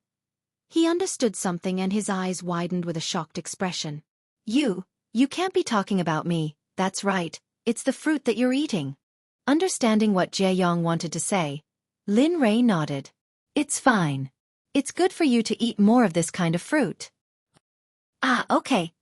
he understood something and his eyes widened with a shocked expression. You can't be talking about me, that's right, it's the fruit that you're eating. Understanding what Jie Yong wanted to say, Lin Rei nodded. It's fine. It's good for you to eat more of this kind of fruit.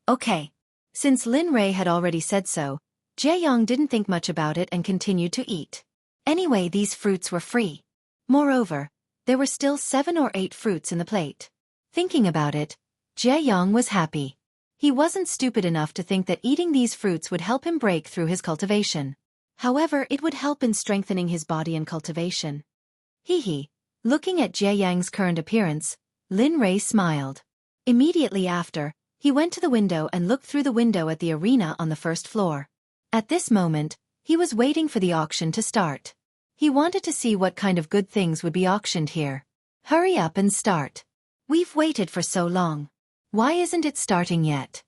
Okay. Since Lin Rei had already said so, Jie Yong didn't think much about it and continued to eat. Anyway, these fruits were free. Moreover, there were still 7 or 8 fruits in the plate. Thinking about it, Jie Yong was happy. He wasn't stupid enough to think that eating these fruits would help him break through his cultivation. However, it would help in strengthening his body and cultivation. Looking at Jie Yang's current appearance, Lin Rei smiled. Immediately after, he went to the window and looked through the window at the arena on the first floor. At this moment, he was waiting for the auction to start. He wanted to see what kind of good things would be auctioned here. Hurry up and start. We've waited for so long. Why isn't it starting yet?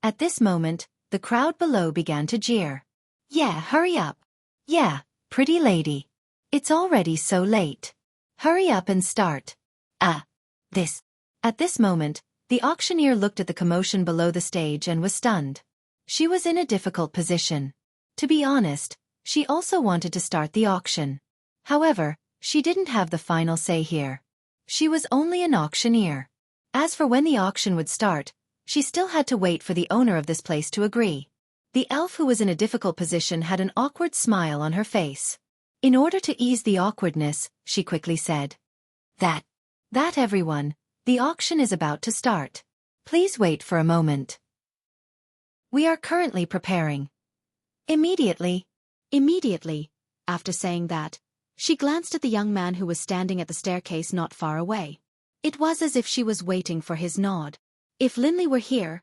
At this moment, the crowd below began to jeer. Yeah, hurry up. Yeah, pretty lady. It's already so late. Hurry up and start. At this moment, the auctioneer looked at the commotion below the stage and was stunned. She was in a difficult position. To be honest, she also wanted to start the auction. However, she didn't have the final say here. She was only an auctioneer. As for when the auction would start, she still had to wait for the owner of this place to agree. The elf who was in a difficult position had an awkward smile on her face. In order to ease the awkwardness, she quickly said, That everyone, the auction is about to start. Please wait for a moment. We are currently preparing. Immediately, after saying that, she glanced at the young man who was standing at the staircase not far away. It was as if she was waiting for his nod. If Linley were here,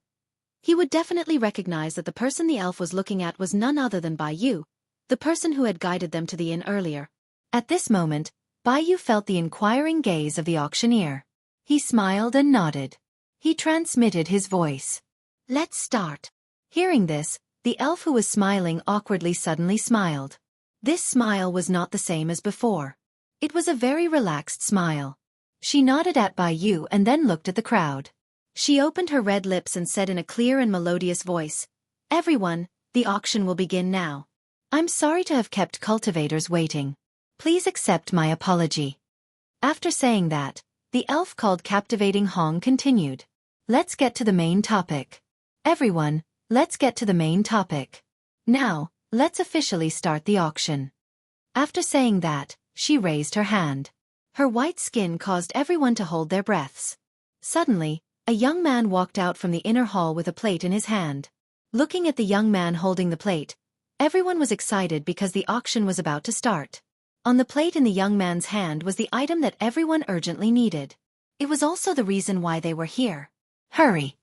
he would definitely recognize that the person the elf was looking at was none other than Bai Yu, the person who had guided them to the inn earlier. At this moment, Bai Yu felt the inquiring gaze of the auctioneer. He smiled and nodded. He transmitted his voice. Let's start. Hearing this, the elf who was smiling awkwardly suddenly smiled. This smile was not the same as before. It was a very relaxed smile. She nodded at Bai Yu and then looked at the crowd. She opened her red lips and said in a clear and melodious voice, Everyone, the auction will begin now. I'm sorry to have kept cultivators waiting. Please accept my apology. After saying that, the elf called Captivating Hong continued. Let's get to the main topic. Everyone, let's get to the main topic. Now, let's officially start the auction. After saying that, she raised her hand. Her white skin caused everyone to hold their breaths. Suddenly, a young man walked out from the inner hall with a plate in his hand. Looking at the young man holding the plate, everyone was excited because the auction was about to start. On the plate in the young man's hand was the item that everyone urgently needed. It was also the reason why they were here. Hurry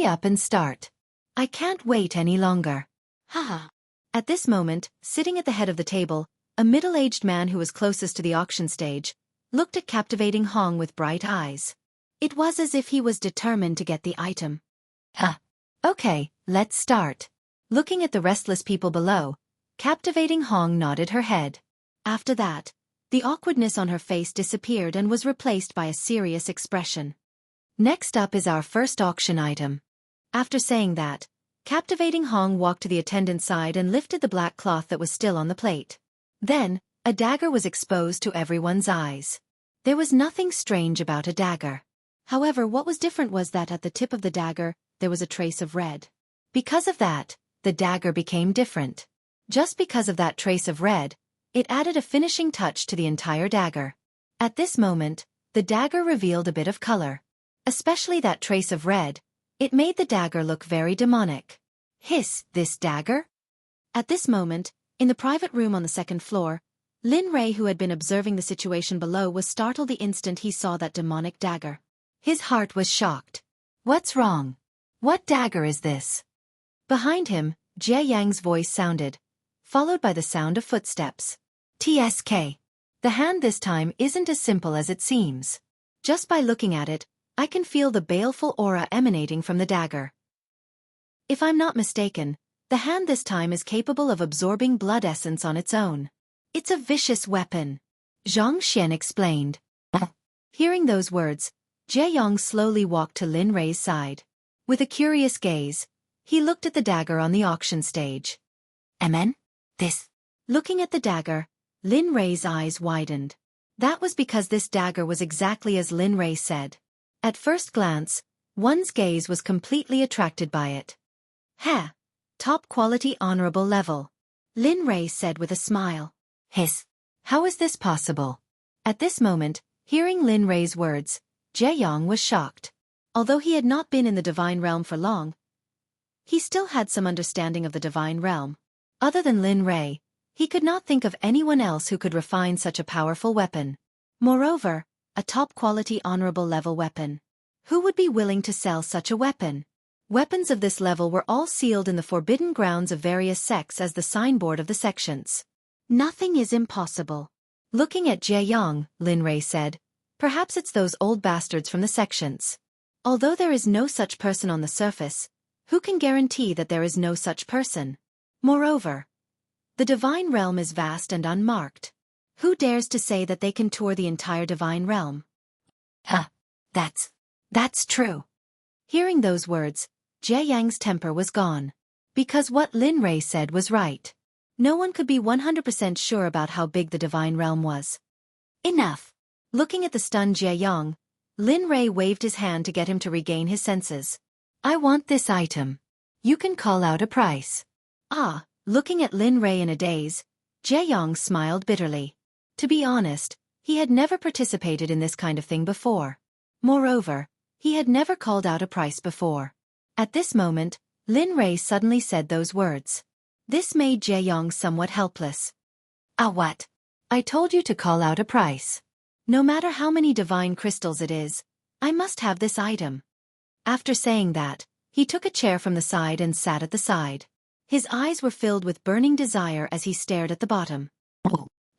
up and start. I can't wait any longer. Haha. At this moment, sitting at the head of the table, a middle-aged man who was closest to the auction stage, looked at Captivating Hong with bright eyes. It was as if he was determined to get the item. Okay, let's start. Looking at the restless people below, Captivating Hong nodded her head. After that, the awkwardness on her face disappeared and was replaced by a serious expression. Next up is our first auction item. After saying that, Captivating Hong walked to the attendant's side and lifted the black cloth that was still on the plate. Then, a dagger was exposed to everyone's eyes. There was nothing strange about a dagger. However, what was different was that at the tip of the dagger, there was a trace of red. Because of that, the dagger became different. Just because of that trace of red, it added a finishing touch to the entire dagger. At this moment, the dagger revealed a bit of color. Especially that trace of red, it made the dagger look very demonic. Hiss, this dagger? At this moment, in the private room on the second floor, Lin Rei, who had been observing the situation below, was startled the instant he saw that demonic dagger. His heart was shocked. What's wrong? What dagger is this? Behind him, Jie Yang's voice sounded, followed by the sound of footsteps. TSK. The hand this time isn't as simple as it seems. Just by looking at it, I can feel the baleful aura emanating from the dagger. If I'm not mistaken, the hand this time is capable of absorbing blood essence on its own. It's a vicious weapon. Zhang Xian explained. Hearing those words, Jie Yang slowly walked to Lin Rei's side. With a curious gaze, he looked at the dagger on the auction stage. "Amen? This." Looking at the dagger, Lin Rei's eyes widened. That was because this dagger was exactly as Lin Rei said. At first glance, one's gaze was completely attracted by it. "Ha! Top quality honorable level," Lin Rei said with a smile. "Hiss. How is this possible?" At this moment, hearing Lin Rei's words, Jie Yang was shocked. Although he had not been in the divine realm for long, he still had some understanding of the divine realm. Other than Lin Rei, he could not think of anyone else who could refine such a powerful weapon. Moreover, a top-quality honorable level weapon. Who would be willing to sell such a weapon? Weapons of this level were all sealed in the forbidden grounds of various sects as the signboard of the sections. Nothing is impossible. Looking at Jie Yang, Lin Rei said, "Perhaps it's those old bastards from the sections." Although there is no such person on the surface, who can guarantee that there is no such person? Moreover, the divine realm is vast and unmarked. Who dares to say that they can tour the entire divine realm? That's true. Hearing those words, Jie Yang's temper was gone. Because what Lin Rei said was right. No one could be 100% sure about how big the divine realm was. Enough. Looking at the stunned Jie Yang, Lin Rei waved his hand to get him to regain his senses. "I want this item. You can call out a price." Looking at Lin Rei in a daze, Jie Yang smiled bitterly. To be honest, he had never participated in this kind of thing before. Moreover, he had never called out a price before. At this moment, Lin Rei suddenly said those words. This made Jie Yang somewhat helpless. What? I told you to call out a price. No matter how many divine crystals it is, I must have this item. After saying that, he took a chair from the side and sat at the side. His eyes were filled with burning desire as he stared at the bottom.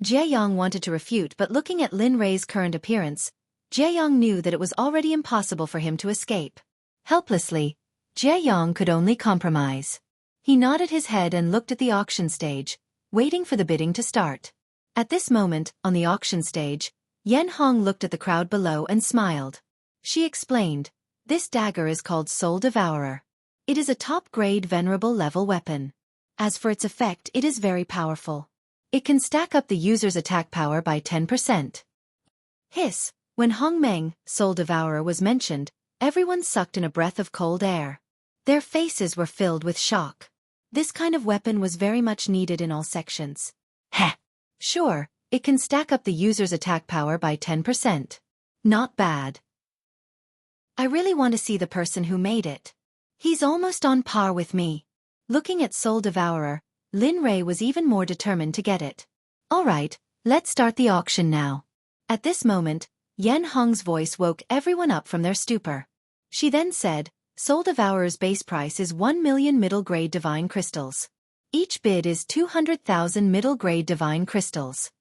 Jie Yang wanted to refute, but looking at Lin Rei's current appearance, Jie Yang knew that it was already impossible for him to escape. Helplessly, Jie Yang could only compromise. He nodded his head and looked at the auction stage, waiting for the bidding to start. At this moment, on the auction stage, Yan Hong looked at the crowd below and smiled. She explained, "This dagger is called Soul Devourer. It is a top-grade venerable level weapon. As for its effect, it is very powerful. It can stack up the user's attack power by 10%. Hiss. When Hong Meng, Soul Devourer, was mentioned, everyone sucked in a breath of cold air. Their faces were filled with shock. This kind of weapon was very much needed in all sections. Sure, it can stack up the user's attack power by 10%. Not bad. I really want to see the person who made it. He's almost on par with me." Looking at Soul Devourer, Lin Rei was even more determined to get it. "Alright, let's start the auction now." At this moment, Yan Hong's voice woke everyone up from their stupor. She then said, "Soul Devourer's base price is 1 million middle-grade divine crystals. Each bid is 200,000 middle-grade divine crystals."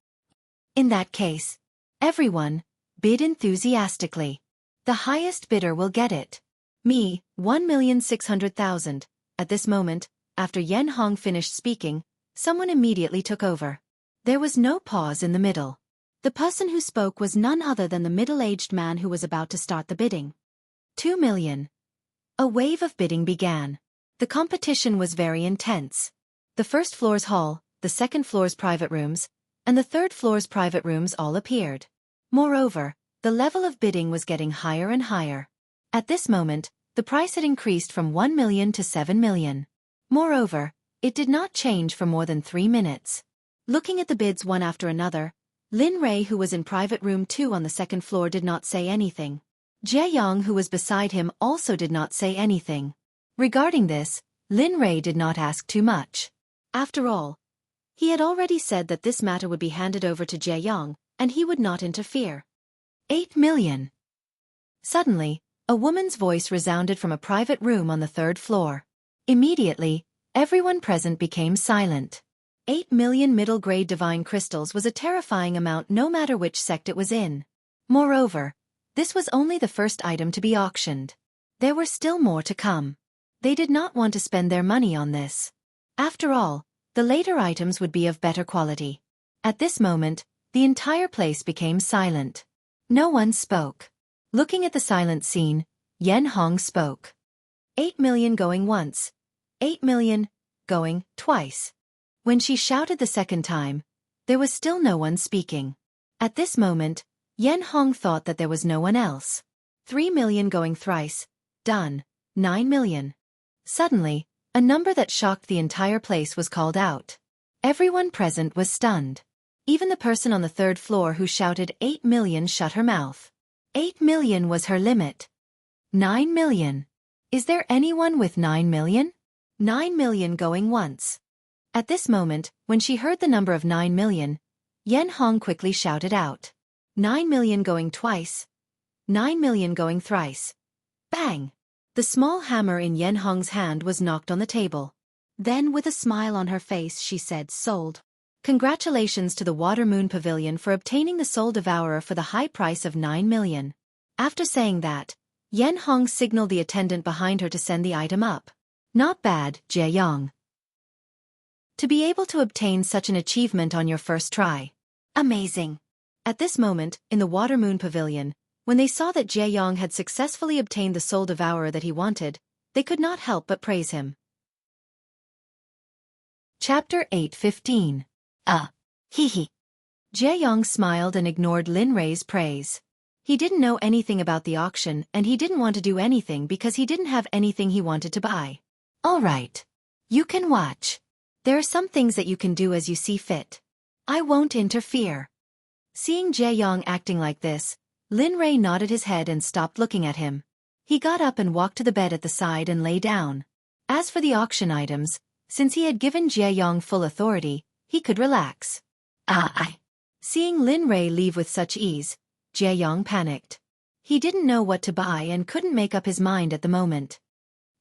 In that case, everyone, bid enthusiastically. The highest bidder will get it. Me, 1,600,000. At this moment, after Yan Hong finished speaking, someone immediately took over. There was no pause in the middle. The person who spoke was none other than the middle-aged man who was about to start the bidding. 2 million. A wave of bidding began. The competition was very intense. The first floor's hall, the second floor's private rooms, and the third floor's private rooms all appeared. Moreover, the level of bidding was getting higher and higher. At this moment, the price had increased from 1 million to 7 million. Moreover, it did not change for more than 3 minutes. Looking at the bids one after another, Lin Rei, who was in private room 2 on the second floor, did not say anything. Jie Yang, who was beside him, also did not say anything. Regarding this, Lin Rei did not ask too much. After all, he had already said that this matter would be handed over to Jie Yang, and he would not interfere. 8 million. Suddenly, a woman's voice resounded from a private room on the 3rd floor. Immediately, everyone present became silent. 8 million middle-grade divine crystals was a terrifying amount no matter which sect it was in. Moreover, this was only the first item to be auctioned. There were still more to come. They did not want to spend their money on this. After all, the later items would be of better quality. At this moment, the entire place became silent. No one spoke. Looking at the silent scene, Yen Hong spoke. 8 million going once. 8 million going twice. When she shouted the second time, there was still no one speaking. At this moment, Yen Hong thought that there was no one else. 3 million going thrice. Done. 9 million. Suddenly, a number that shocked the entire place was called out. Everyone present was stunned. Even the person on the 3rd floor who shouted 8 million shut her mouth. 8 million was her limit. 9 million. Is there anyone with 9 million? 9 million going once. At this moment, when she heard the number of 9 million, Yen Hong quickly shouted out. 9 million going twice. 9 million going thrice. Bang! The small hammer in Yen Hong's hand was knocked on the table. Then, with a smile on her face, she said, "Sold. Congratulations to the Water Moon Pavilion for obtaining the Soul Devourer for the high price of 9 million. After saying that, Yen Hong signaled the attendant behind her to send the item up. Not bad, Jie Yang. To be able to obtain such an achievement on your first try. Amazing. At this moment, in the Water Moon Pavilion, when they saw that Jie Yang had successfully obtained the Soul Devourer that he wanted, they could not help but praise him. Chapter 8:15. Hee. Jie Yang smiled and ignored Lin Rei's praise. He didn't know anything about the auction and he didn't want to do anything because he didn't have anything he wanted to buy. All right. You can watch. There are some things that you can do as you see fit. I won't interfere. Seeing Jie Yang acting like this, Lin Rei nodded his head and stopped looking at him. He got up and walked to the bed at the side and lay down. As for the auction items, since he had given Jie Yang full authority, he could relax. Seeing Lin Rei leave with such ease, Jie Yang panicked. He didn't know what to buy and couldn't make up his mind at the moment.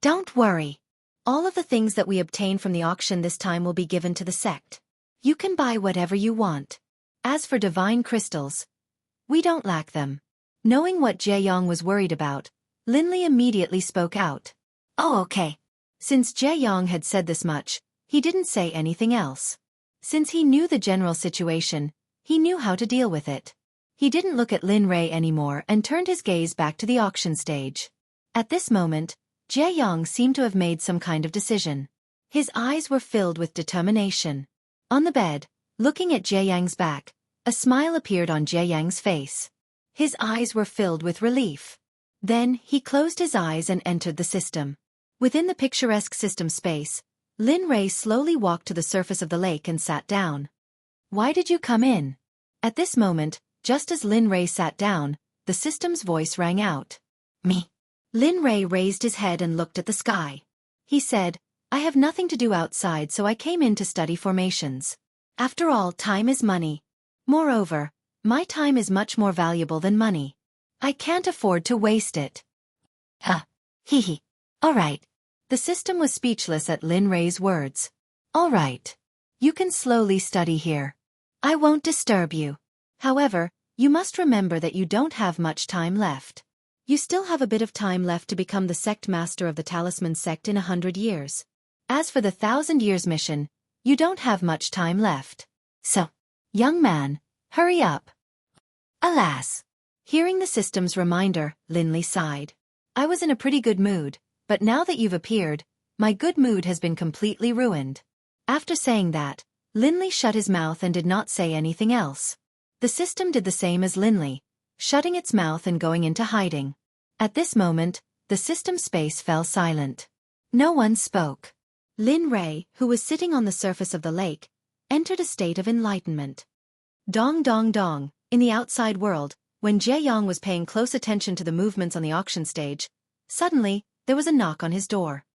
Don't worry. All of the things that we obtain from the auction this time will be given to the sect. You can buy whatever you want. As for divine crystals, we don't lack them. Knowing what Jie Yang was worried about, Lin Li immediately spoke out. Oh, okay. Since Jie Yang had said this much, he didn't say anything else. Since he knew the general situation, he knew how to deal with it. He didn't look at Lin Rei anymore and turned his gaze back to the auction stage. At this moment, Jie Yang seemed to have made some kind of decision. His eyes were filled with determination. On the bed, looking at Jie Yang's back, a smile appeared on Jie Yang's face. His eyes were filled with relief. Then, he closed his eyes and entered the system. Within the picturesque system space, Lin Rei slowly walked to the surface of the lake and sat down. Why did you come in? At this moment, just as Lin Rei sat down, the system's voice rang out. Me. Lin Rei raised his head and looked at the sky. He said, I have nothing to do outside, so I came in to study formations. After all, time is money. Moreover, my time is much more valuable than money. I can't afford to waste it. Hee. All right. The system was speechless at Lin Rei's words. All right. You can slowly study here. I won't disturb you. However, you must remember that you don't have much time left. You still have a bit of time left to become the sect master of the Talisman sect in 100 years. As for the 1,000 years mission, you don't have much time left. So, young man, hurry up. Alas. Hearing the system's reminder, Lin Li sighed. I was in a pretty good mood, but now that you've appeared, my good mood has been completely ruined. After saying that, Lin Li shut his mouth and did not say anything else. The system did the same as Lin Li, shutting its mouth and going into hiding. At this moment, the system space fell silent. No one spoke. Lin Rei, who was sitting on the surface of the lake, entered a state of enlightenment. Dong dong dong, in the outside world, when Jie Yong was paying close attention to the movements on the auction stage, suddenly, there was a knock on his door.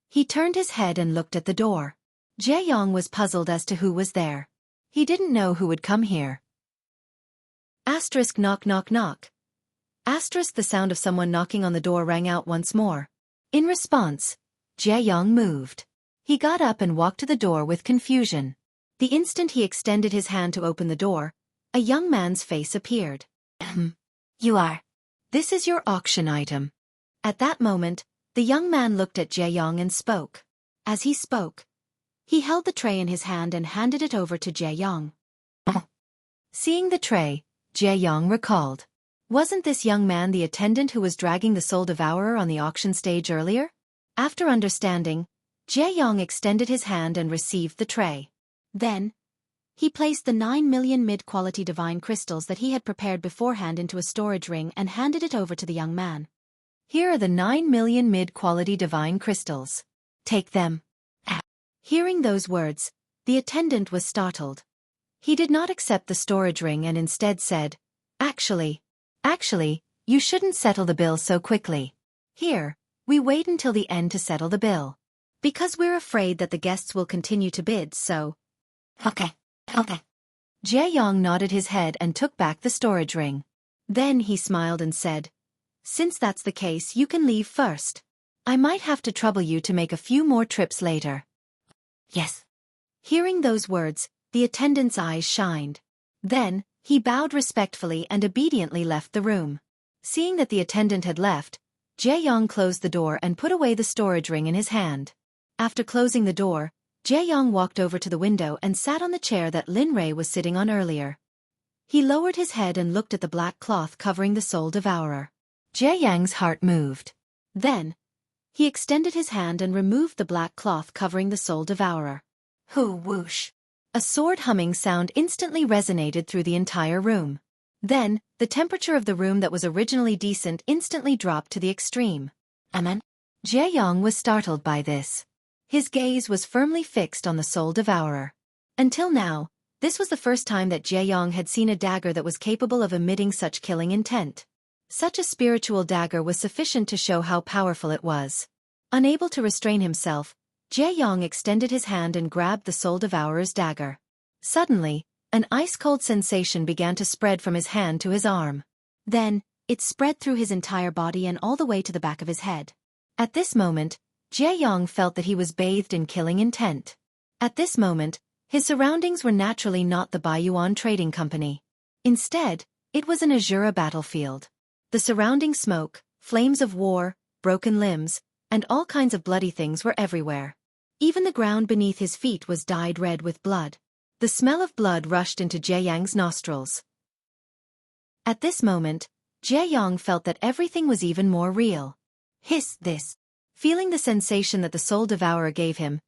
He turned his head and looked at the door. Jie Yong was puzzled as to who was there. He didn't know who would come here. Asterisk knock knock knock. Asterisk the sound of someone knocking on the door rang out once more. In response, Jie Yong moved. He got up and walked to the door with confusion. The instant he extended his hand to open the door, a young man's face appeared. You are. This is your auction item. At that moment, the young man looked at Jie Yong and spoke. As he spoke, he held the tray in his hand and handed it over to Jie Yong. Seeing the tray, Jie Yong recalled. Wasn't this young man the attendant who was dragging the soul devourer on the auction stage earlier? After understanding, Jie Yong extended his hand and received the tray. Then, he placed the 9 million mid-quality divine crystals that he had prepared beforehand into a storage ring and handed it over to the young man. Here are the 9 million mid-quality divine crystals. Take them. Hearing those words, the attendant was startled. He did not accept the storage ring and instead said, Actually, you shouldn't settle the bill so quickly. Here, we wait until the end to settle the bill. Because we're afraid that the guests will continue to bid, so... Okay. Jie Yong nodded his head and took back the storage ring. Then he smiled and said, Since that's the case, you can leave first. I might have to trouble you to make a few more trips later. Yes. Hearing those words, the attendant's eyes shined. Then, he bowed respectfully and obediently left the room. Seeing that the attendant had left, Jie Yong closed the door and put away the storage ring in his hand. After closing the door, Jie Yong walked over to the window and sat on the chair that Lin Rei was sitting on earlier. He lowered his head and looked at the black cloth covering the soul devourer. Jie Yang's heart moved. Then, he extended his hand and removed the black cloth covering the soul devourer. Hoo whoosh. A sword humming sound instantly resonated through the entire room. Then, the temperature of the room that was originally decent instantly dropped to the extreme. Amen. Jie Yong was startled by this. His gaze was firmly fixed on the soul devourer. Until now, this was the first time that Jie Yong had seen a dagger that was capable of emitting such killing intent. Such a spiritual dagger was sufficient to show how powerful it was. Unable to restrain himself, Jie Yong extended his hand and grabbed the soul devourer's dagger. Suddenly, an ice-cold sensation began to spread from his hand to his arm. Then, it spread through his entire body and all the way to the back of his head. At this moment, Jie Yong felt that he was bathed in killing intent. At this moment, his surroundings were naturally not the Baiyuan Trading Company. Instead, it was an Azura battlefield. The surrounding smoke, flames of war, broken limbs, and all kinds of bloody things were everywhere. Even the ground beneath his feet was dyed red with blood. The smell of blood rushed into Jie Yang's nostrils. At this moment, Jie Yong felt that everything was even more real. This. Feeling the sensation that the soul devourer gave him,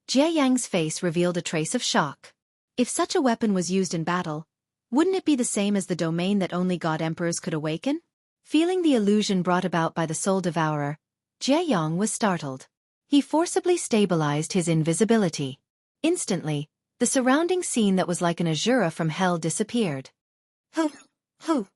Jie Yang's face revealed a trace of shock. If such a weapon was used in battle, wouldn't it be the same as the domain that only god emperors could awaken? Feeling the illusion brought about by the soul devourer, Jie Yong was startled. He forcibly stabilized his invisibility. Instantly, the surrounding scene that was like an Azura from hell disappeared. Hoo.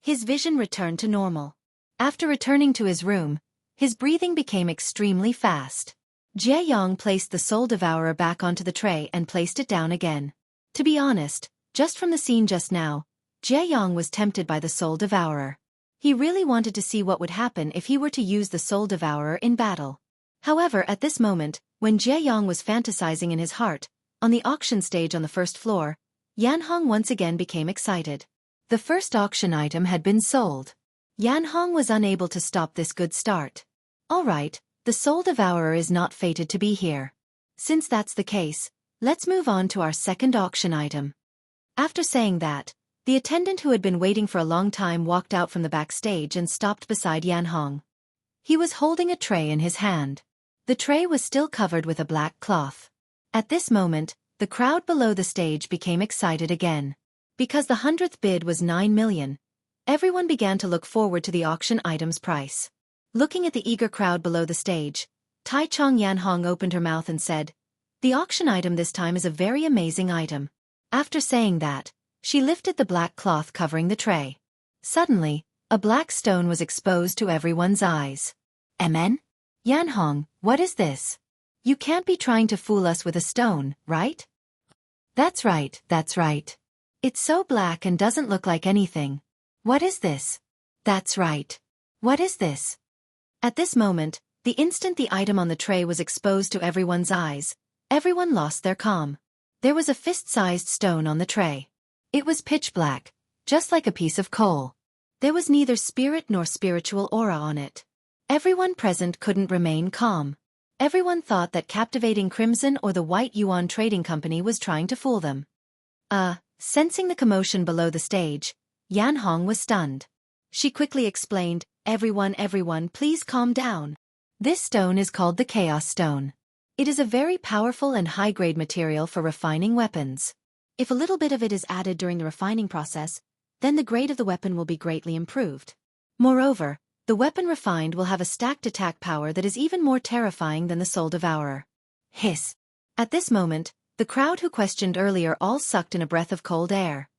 His vision returned to normal. After returning to his room, his breathing became extremely fast. Jie Yong placed the soul devourer back onto the tray and placed it down again. To be honest, just from the scene just now, Jie Yong was tempted by the soul devourer. He really wanted to see what would happen if he were to use the soul devourer in battle. However, at this moment, when Jie Yong was fantasizing in his heart, on the auction stage on the first floor, Yan Hong once again became excited. The first auction item had been sold. Yan Hong was unable to stop this good start. Alright, the soul devourer is not fated to be here. Since that's the case, let's move on to our second auction item. After saying that, the attendant who had been waiting for a long time walked out from the backstage and stopped beside Yan Hong. He was holding a tray in his hand. The tray was still covered with a black cloth. At this moment, the crowd below the stage became excited again. Because the 100th bid was 9 million, everyone began to look forward to the auction item's price. Looking at the eager crowd below the stage, Tai Chong Yanhong opened her mouth and said, "The auction item this time is a very amazing item." After saying that, she lifted the black cloth covering the tray. Suddenly, a black stone was exposed to everyone's eyes. "Amen? Yanhong, what is this? You can't be trying to fool us with a stone, right?" That's right, that's right. It's so black and doesn't look like anything. What is this?" "That's right. What is this?" At this moment, the instant the item on the tray was exposed to everyone's eyes, everyone lost their calm. There was a fist-sized stone on the tray. It was pitch black, just like a piece of coal. There was neither spirit nor spiritual aura on it. Everyone present couldn't remain calm. Everyone thought that Captivating Crimson or the White Yuan Trading Company was trying to fool them. Sensing the commotion below the stage, Yan Hong was stunned. She quickly explained, Everyone, please calm down. This stone is called the Chaos Stone. It is a very powerful and high-grade material for refining weapons. If a little bit of it is added during the refining process, then the grade of the weapon will be greatly improved. Moreover, the weapon refined will have a stacked attack power that is even more terrifying than the Soul Devourer. Hiss. At this moment, the crowd who questioned earlier all sucked in a breath of cold air.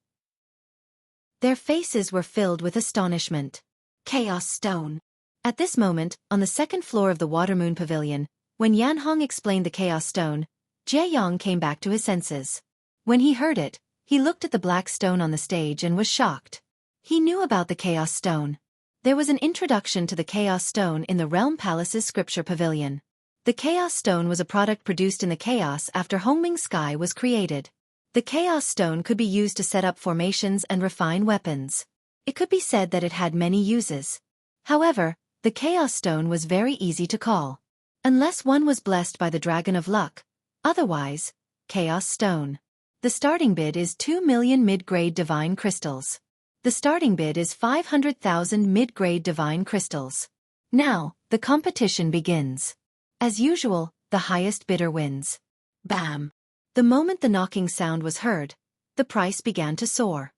Their faces were filled with astonishment. Chaos Stone. At this moment, on the second floor of the Watermoon Pavilion, when Yan Hong explained the Chaos Stone, Jie Yong came back to his senses. When he heard it, he looked at the black stone on the stage and was shocked. He knew about the Chaos Stone. There was an introduction to the Chaos Stone in the Realm Palace's Scripture Pavilion. The Chaos Stone was a product produced in the chaos after Hongming Sky was created. The Chaos Stone could be used to set up formations and refine weapons. It could be said that it had many uses. However, the Chaos Stone was very easy to call. Unless one was blessed by the Dragon of Luck. Otherwise, Chaos Stone. The starting bid is 2 million mid-grade divine crystals. The starting bid is 500,000 mid-grade divine crystals. Now, the competition begins. As usual, the highest bidder wins. Bam! The moment the knocking sound was heard, the price began to soar.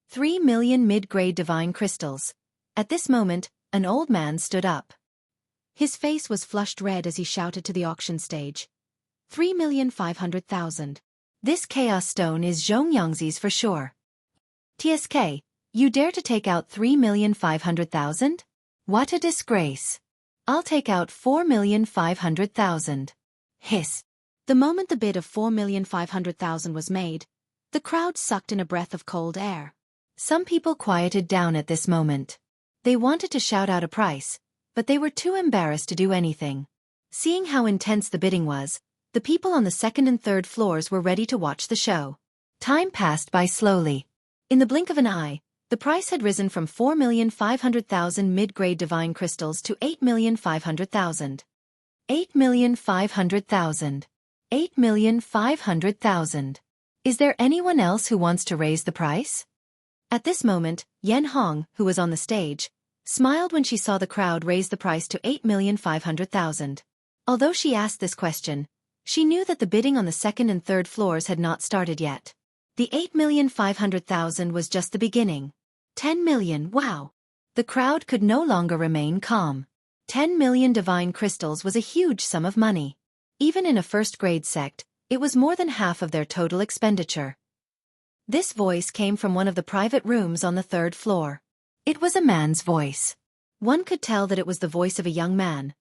3 million mid-grade divine crystals. At this moment, an old man stood up. His face was flushed red as he shouted to the auction stage. 3,500,000. This Chaos Stone is Zhong Yangzi's for sure. TSK, you dare to take out 3,500,000? What a disgrace. I'll take out 4,500,000. Hiss. The moment the bid of 4,500,000 was made, the crowd sucked in a breath of cold air. Some people quieted down at this moment. They wanted to shout out a price, but they were too embarrassed to do anything. Seeing how intense the bidding was, the people on the second and third floors were ready to watch the show. Time passed by slowly. In the blink of an eye, the price had risen from 4,500,000 mid-grade divine crystals to 8,500,000. 8,500,000. 8,500,000. Is there anyone else who wants to raise the price? At this moment, Yan Hong, who was on the stage, smiled when she saw the crowd raise the price to 8,500,000. Although she asked this question, she knew that the bidding on the second and third floors had not started yet. The 8,500,000 was just the beginning. 10 million, wow! The crowd could no longer remain calm. 10 million divine crystals was a huge sum of money. Even in a first-grade sect, it was more than half of their total expenditure. This voice came from one of the private rooms on the third floor. It was a man's voice. One could tell that it was the voice of a young man.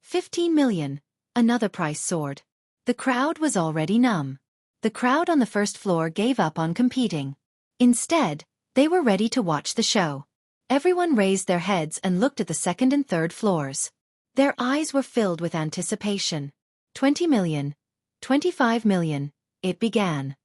15 million, another price soared. The crowd was already numb. The crowd on the first floor gave up on competing. Instead, they were ready to watch the show. Everyone raised their heads and looked at the second and third floors. Their eyes were filled with anticipation. 20 million. 25 million. It began.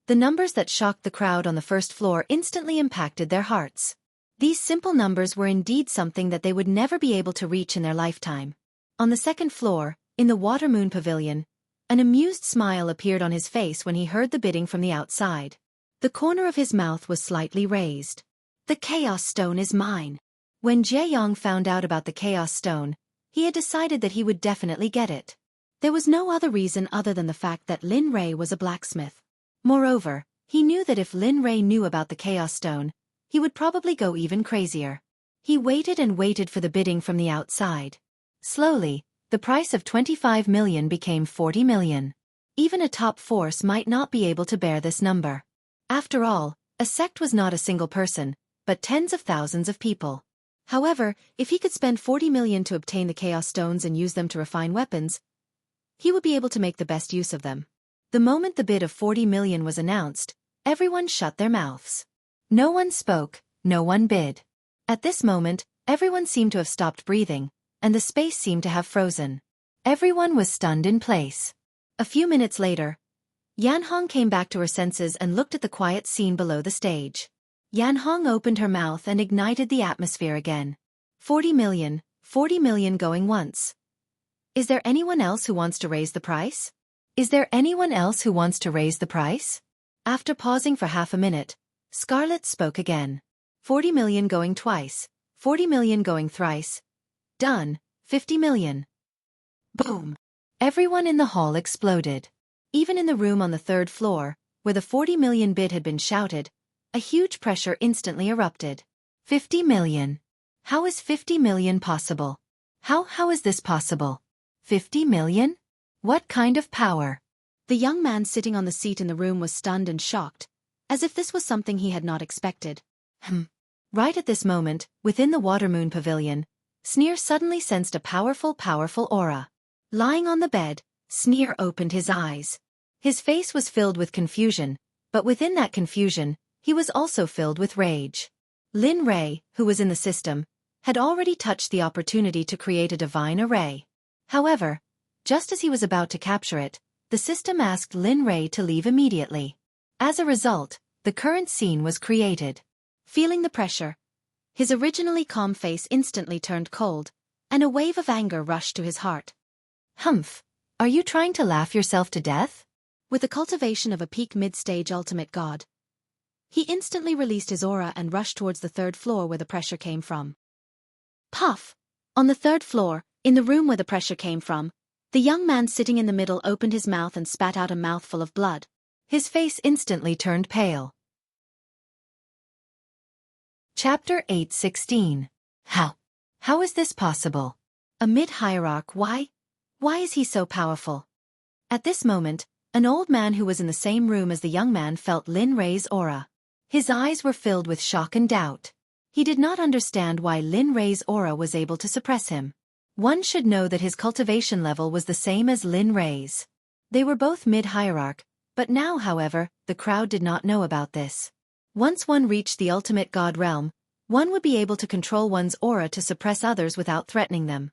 The numbers that shocked the crowd on the first floor instantly impacted their hearts. These simple numbers were indeed something that they would never be able to reach in their lifetime. On the second floor, in the Watermoon Pavilion, an amused smile appeared on his face when he heard the bidding from the outside. The corner of his mouth was slightly raised. The Chaos Stone is mine. When Jie Yong found out about the Chaos Stone, he had decided that he would definitely get it. There was no other reason other than the fact that Lin Rei was a blacksmith. Moreover, he knew that if Lin Rei knew about the Chaos Stone, he would probably go even crazier. He waited and waited for the bidding from the outside. Slowly, the price of 25 million became 40 million. Even a top force might not be able to bear this number. After all, a sect was not a single person, but tens of thousands of people. However, if he could spend 40 million to obtain the Chaos Stones and use them to refine weapons, he would be able to make the best use of them. The moment the bid of 40 million was announced, everyone shut their mouths. No one spoke, no one bid. At this moment, everyone seemed to have stopped breathing, and the space seemed to have frozen. Everyone was stunned in place. A few minutes later, Yanhong came back to her senses and looked at the quiet scene below the stage. Yanhong opened her mouth and ignited the atmosphere again. 40 million going once. Is there anyone else who wants to raise the price? Is there anyone else who wants to raise the price? After pausing for half a minute, Scarlet spoke again. 40 million going twice, 40 million going thrice. Done, 50 million. Boom! Everyone in the hall exploded. Even in the room on the third floor, where the 40 million bid had been shouted, a huge pressure instantly erupted. 50 million. How is 50 million possible? How is this possible? 50 million? What kind of power? The young man sitting on the seat in the room was stunned and shocked, as if this was something he had not expected. Right at this moment, within the Watermoon Pavilion, Sneer suddenly sensed a powerful aura. Lying on the bed, Sneer opened his eyes. His face was filled with confusion, but within that confusion, he was also filled with rage. Lin Rei, who was in the system, had already touched the opportunity to create a divine array. However, just as he was about to capture it, the system asked Lin Rei to leave immediately. As a result, the current scene was created. Feeling the pressure, his originally calm face instantly turned cold, and a wave of anger rushed to his heart. Humph! Are you trying to laugh yourself to death? With the cultivation of a peak mid-stage ultimate god, he instantly released his aura and rushed towards the third floor where the pressure came from. Puff! On the third floor, in the room where the pressure came from, the young man sitting in the middle opened his mouth and spat out a mouthful of blood. His face instantly turned pale. Chapter 8:16. How is this possible? A mid-hierarch, why is he so powerful? At this moment, an old man who was in the same room as the young man felt Lin Rei's aura. His eyes were filled with shock and doubt. He did not understand why Lin Rei's aura was able to suppress him. One should know that his cultivation level was the same as Lin Rei's. They were both mid-hierarch, but now, however, the crowd did not know about this. Once one reached the ultimate god realm, one would be able to control one's aura to suppress others without threatening them.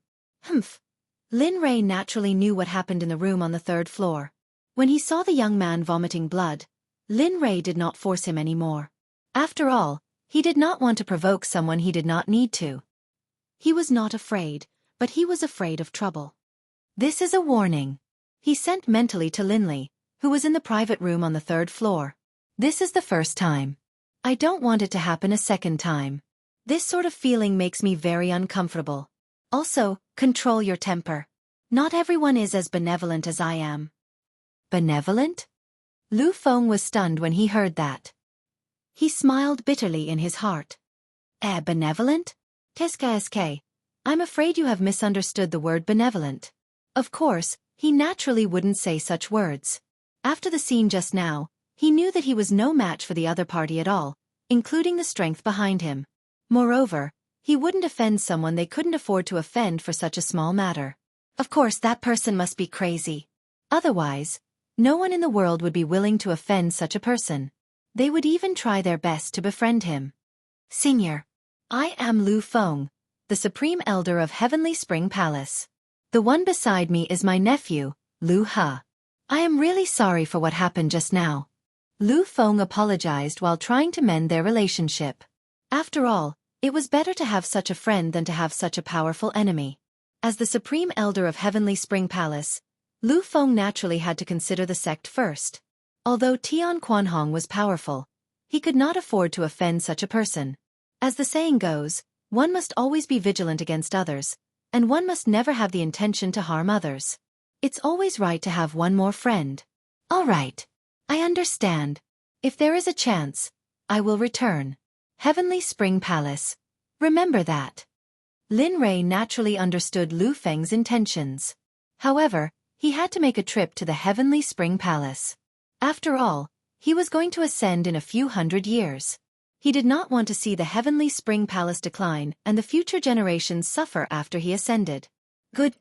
Lin Rei naturally knew what happened in the room on the third floor. When he saw the young man vomiting blood, Lin Rei did not force him anymore. After all, he did not want to provoke someone he did not need to. He was not afraid, but he was afraid of trouble. This is a warning. He sent mentally to Linley, who was in the private room on the third floor. This is the first time. I don't want it to happen a second time. This sort of feeling makes me very uncomfortable. Also, control your temper. Not everyone is as benevolent as I am. Benevolent? Lu Feng was stunned when he heard that. He smiled bitterly in his heart. Benevolent? Qu'est-ce? I'm afraid you have misunderstood the word benevolent. Of course, he naturally wouldn't say such words. After the scene just now, he knew that he was no match for the other party at all, including the strength behind him. Moreover, he wouldn't offend someone they couldn't afford to offend for such a small matter. Of course, that person must be crazy. Otherwise, no one in the world would be willing to offend such a person. They would even try their best to befriend him. Senior. I am Lu Feng, the Supreme Elder of Heavenly Spring Palace. The one beside me is my nephew, Lu He. I am really sorry for what happened just now. Lu Feng apologized while trying to mend their relationship. After all, it was better to have such a friend than to have such a powerful enemy. As the Supreme Elder of Heavenly Spring Palace, Lu Feng naturally had to consider the sect first. Although Tian Quanhong was powerful, he could not afford to offend such a person. As the saying goes, one must always be vigilant against others, and one must never have the intention to harm others. It's always right to have one more friend. All right. I understand. If there is a chance, I will return. Heavenly Spring Palace. Remember that. Lin Rei naturally understood Lu Feng's intentions. However, he had to make a trip to the Heavenly Spring Palace. After all, he was going to ascend in a few hundred years. He did not want to see the Heavenly Spring Palace decline and the future generations suffer after he ascended. Good.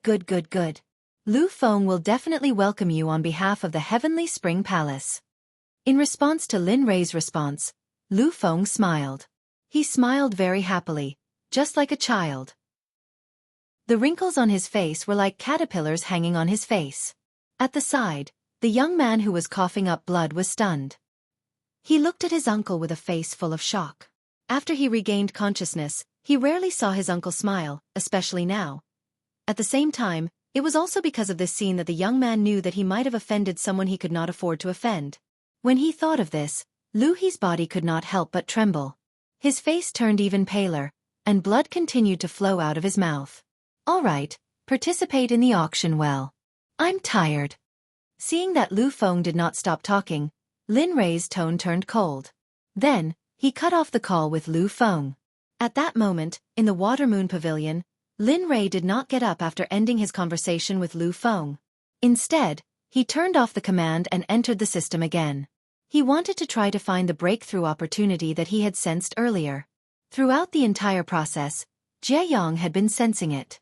Lu Feng will definitely welcome you on behalf of the Heavenly Spring Palace. In response to Lin Rei's response, Lu Feng smiled. He smiled very happily, just like a child. The wrinkles on his face were like caterpillars hanging on his face. At the side, the young man who was coughing up blood was stunned. He looked at his uncle with a face full of shock. After he regained consciousness, he rarely saw his uncle smile, especially now. At the same time, it was also because of this scene that the young man knew that he might have offended someone he could not afford to offend. When he thought of this, Lu He's body could not help but tremble. His face turned even paler, and blood continued to flow out of his mouth. All right, participate in the auction well. I'm tired. Seeing that Lu Feng did not stop talking, Lin Rei's tone turned cold. Then, he cut off the call with Lu Feng. At that moment, in the Water Moon Pavilion, Lin Rei did not get up after ending his conversation with Lu Feng. Instead, he turned off the command and entered the system again. He wanted to try to find the breakthrough opportunity that he had sensed earlier. Throughout the entire process, Jie Yang had been sensing it.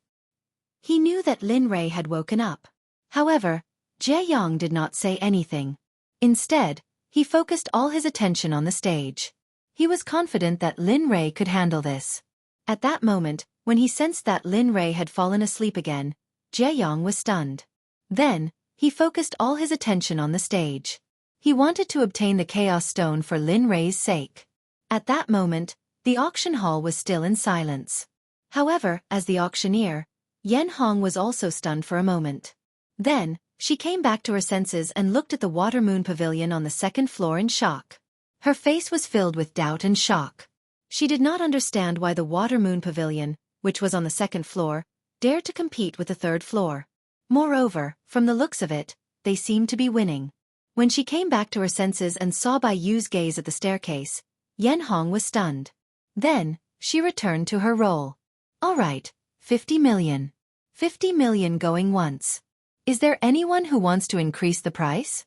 He knew that Lin Rei had woken up. However, Jie Yang did not say anything. Instead, he focused all his attention on the stage. He was confident that Lin Rei could handle this. At that moment, when he sensed that Lin Rei had fallen asleep again, Jie Yang was stunned. Then, he focused all his attention on the stage. He wanted to obtain the Chaos Stone for Lin Rei's sake. At that moment, the auction hall was still in silence. However, as the auctioneer, Yan Hong was also stunned for a moment. Then, she came back to her senses and looked at the Water Moon Pavilion on the second floor in shock. Her face was filled with doubt and shock. She did not understand why the Water Moon Pavilion, which was on the second floor, dared to compete with the third floor. Moreover, from the looks of it, they seemed to be winning. When she came back to her senses and saw Bai Yu's gaze at the staircase, Yan Hong was stunned. Then, she returned to her role. All right, 50 million. 50 million going once. Is there anyone who wants to increase the price?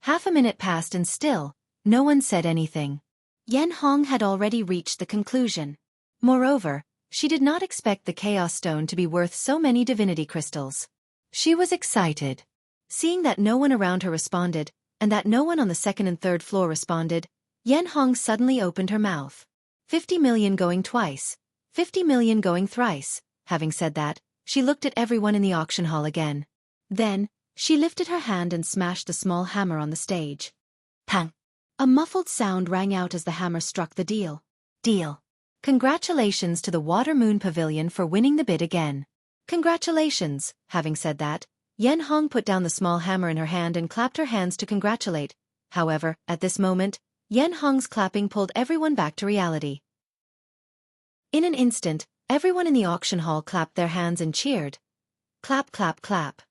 Half a minute passed and still, no one said anything. Yan Hong had already reached the conclusion. Moreover, she did not expect the Chaos Stone to be worth so many divinity crystals. She was excited. Seeing that no one around her responded, and that no one on the second and third floor responded, Yan Hong suddenly opened her mouth. 50 million going twice. 50 million going thrice. Having said that, she looked at everyone in the auction hall again. Then, she lifted her hand and smashed the small hammer on the stage. Pang! A muffled sound rang out as the hammer struck the deal. Deal. Congratulations to the Water Moon Pavilion for winning the bid again. Congratulations. Having said that, Yan Hong put down the small hammer in her hand and clapped her hands to congratulate. However, at this moment, Yan Hong's clapping pulled everyone back to reality. In an instant, everyone in the auction hall clapped their hands and cheered. Clap, clap, clap.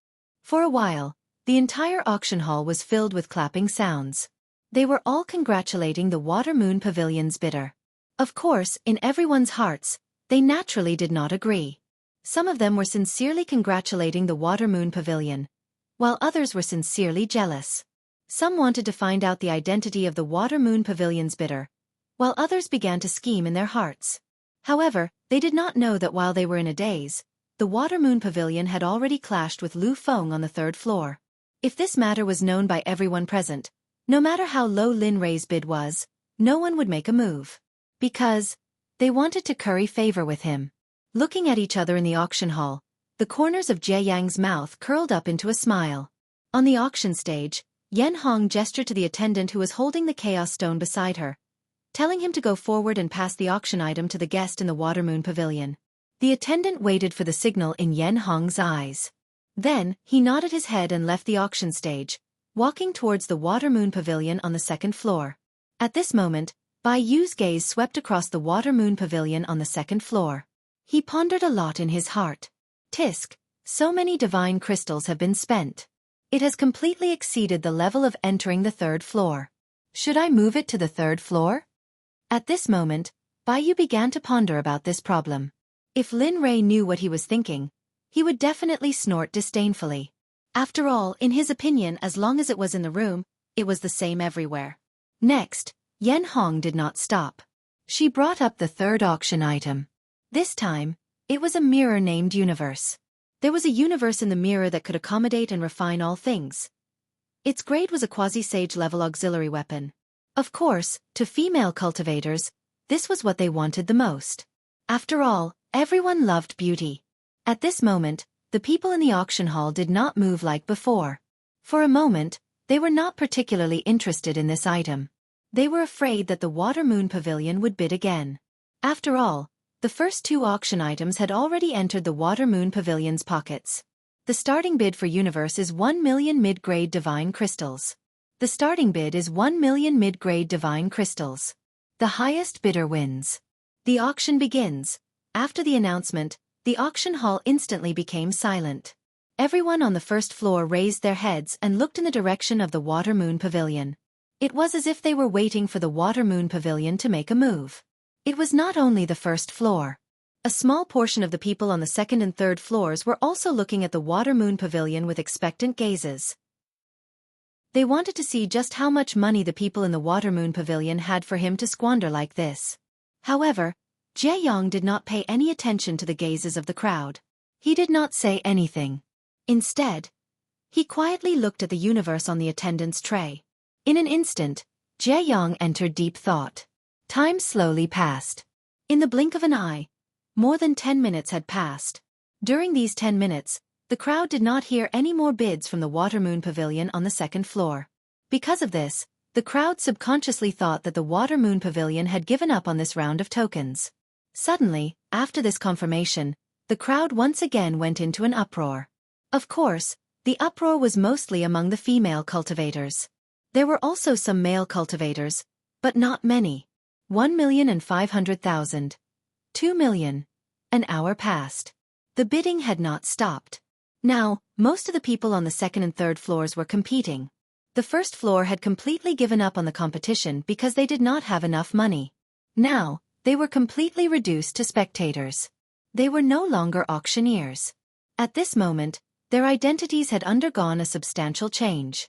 For a while, the entire auction hall was filled with clapping sounds. They were all congratulating the Water Moon Pavilion's bidder. Of course, in everyone's hearts, they naturally did not agree. Some of them were sincerely congratulating the Water Moon Pavilion, while others were sincerely jealous. Some wanted to find out the identity of the Water Moon Pavilion's bidder, while others began to scheme in their hearts. However, they did not know that while they were in a daze, the Water Moon Pavilion had already clashed with Lu Feng on the third floor. If this matter was known by everyone present, no matter how low Lin Rei's bid was, no one would make a move. Because they wanted to curry favor with him. Looking at each other in the auction hall, the corners of Jie Yang's mouth curled up into a smile. On the auction stage, Yan Hong gestured to the attendant who was holding the Chaos Stone beside her, telling him to go forward and pass the auction item to the guest in the Water Moon Pavilion. The attendant waited for the signal in Yan Hong's eyes. Then, he nodded his head and left the auction stage, walking towards the Water Moon Pavilion on the second floor. At this moment, Bai Yu's gaze swept across the Water Moon Pavilion on the second floor. He pondered a lot in his heart. Tisk, so many divine crystals have been spent. It has completely exceeded the level of entering the third floor. Should I move it to the third floor? At this moment, Bai Yu began to ponder about this problem. Lin Ray knew what he was thinking, he would definitely snort disdainfully. After all, in his opinion, as long as it was in the room, it was the same everywhere. Next, Yen Hong did not stop. She brought up the third auction item. This time, it was a mirror named Universe. There was a universe in the mirror that could accommodate and refine all things. Its grade was a quasi-sage level auxiliary weapon. Of course, to female cultivators, this was what they wanted the most. After all, everyone loved beauty. At this moment, the people in the auction hall did not move like before. For a moment, they were not particularly interested in this item. They were afraid that the Water Moon Pavilion would bid again. After all, the first two auction items had already entered the Water Moon Pavilion's pockets. The starting bid for Universe is 1 million mid-grade divine crystals. The starting bid is 1 million mid-grade divine crystals. The highest bidder wins. The auction begins. After the announcement, the auction hall instantly became silent. Everyone on the first floor raised their heads and looked in the direction of the Water Moon Pavilion. It was as if they were waiting for the Water Moon Pavilion to make a move. It was not only the first floor. A small portion of the people on the second and third floors were also looking at the Water Moon Pavilion with expectant gazes. They wanted to see just how much money the people in the Water Moon Pavilion had for him to squander like this. However, Jie Yong did not pay any attention to the gazes of the crowd. He did not say anything. Instead, he quietly looked at the universe on the attendance tray. In an instant, Jie Yong entered deep thought. Time slowly passed. In the blink of an eye, more than 10 minutes had passed. During these 10 minutes, the crowd did not hear any more bids from the Water Moon Pavilion on the second floor. Because of this, the crowd subconsciously thought that the Water Moon Pavilion had given up on this round of tokens. Suddenly, after this confirmation, the crowd once again went into an uproar. Of course, the uproar was mostly among the female cultivators. There were also some male cultivators, but not many. 1,500,000. 2 million. An hour passed. The bidding had not stopped. Now, most of the people on the second and third floors were competing. The first floor had completely given up on the competition because they did not have enough money. Now, they were completely reduced to spectators. They were no longer auctioneers. At this moment, their identities had undergone a substantial change.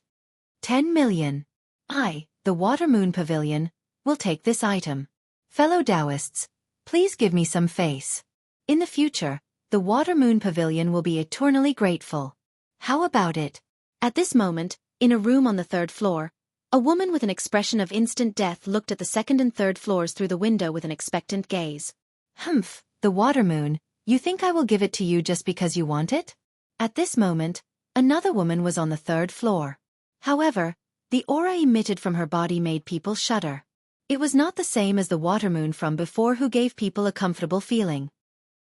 10 million. I, the Water Moon Pavilion, will take this item. Fellow Taoists, please give me some face. In the future, the Water Moon Pavilion will be eternally grateful. How about it? At this moment, in a room on the third floor, a woman with an expression of instant death looked at the second and third floors through the window with an expectant gaze. Humph, the Water Moon, you think I will give it to you just because you want it? At this moment, another woman was on the third floor. However, the aura emitted from her body made people shudder. It was not the same as the Water Moon from before who gave people a comfortable feeling.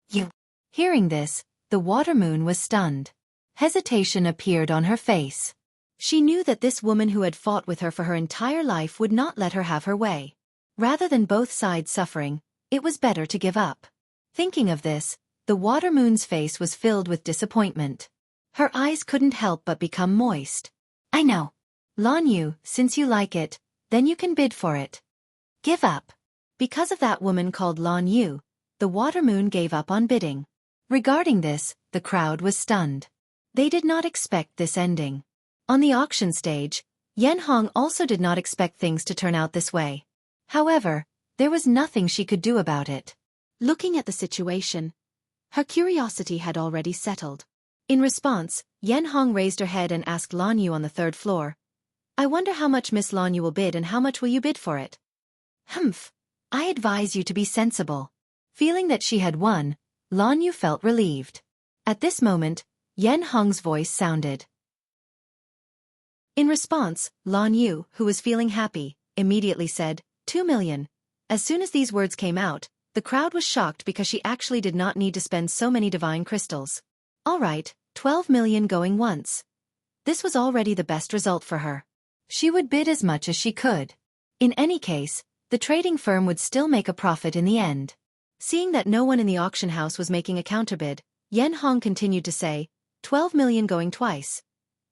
You. Hearing this, the Water Moon was stunned. Hesitation appeared on her face. She knew that this woman who had fought with her for her entire life would not let her have her way. Rather than both sides suffering, it was better to give up. Thinking of this, the Water Moon's face was filled with disappointment. Her eyes couldn't help but become moist. I know. Lan Yu, since you like it, then you can bid for it. Give up. Because of that woman called Lan Yu, the Water Moon gave up on bidding. Regarding this, the crowd was stunned. They did not expect this ending. On the auction stage, Yen Hong also did not expect things to turn out this way. However, there was nothing she could do about it. Looking at the situation, her curiosity had already settled. In response, Yen Hong raised her head and asked Lan Yu on the third floor, I wonder how much Miss Lan Yu will bid and how much will you bid for it? Humph. I advise you to be sensible. Feeling that she had won, Lan Yu felt relieved. At this moment, Yen Hong's voice sounded. In response, Lan Yu, who was feeling happy, immediately said, 2 million. As soon as these words came out, the crowd was shocked because she actually did not need to spend so many divine crystals. Alright, 12 million going once. This was already the best result for her. She would bid as much as she could. In any case, the trading firm would still make a profit in the end. Seeing that no one in the auction house was making a counterbid, Yen Hong continued to say, 12 million going twice.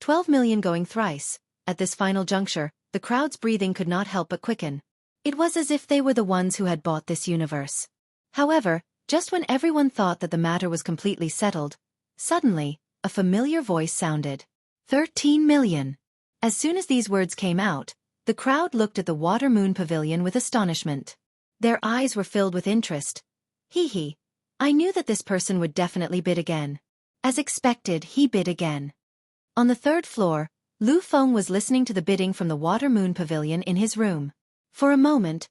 12 million going thrice. At this final juncture, the crowd's breathing could not help but quicken. It was as if they were the ones who had bought this universe. However, Just when everyone thought that the matter was completely settled, suddenly, a familiar voice sounded. 13 million. As soon as these words came out, the crowd looked at the Water Moon Pavilion with astonishment. Their eyes were filled with interest. Hee. I knew that this person would definitely bid again. As expected, he bid again. On the third floor, Lu Feng was listening to the bidding from the Water Moon Pavilion in his room. For a moment,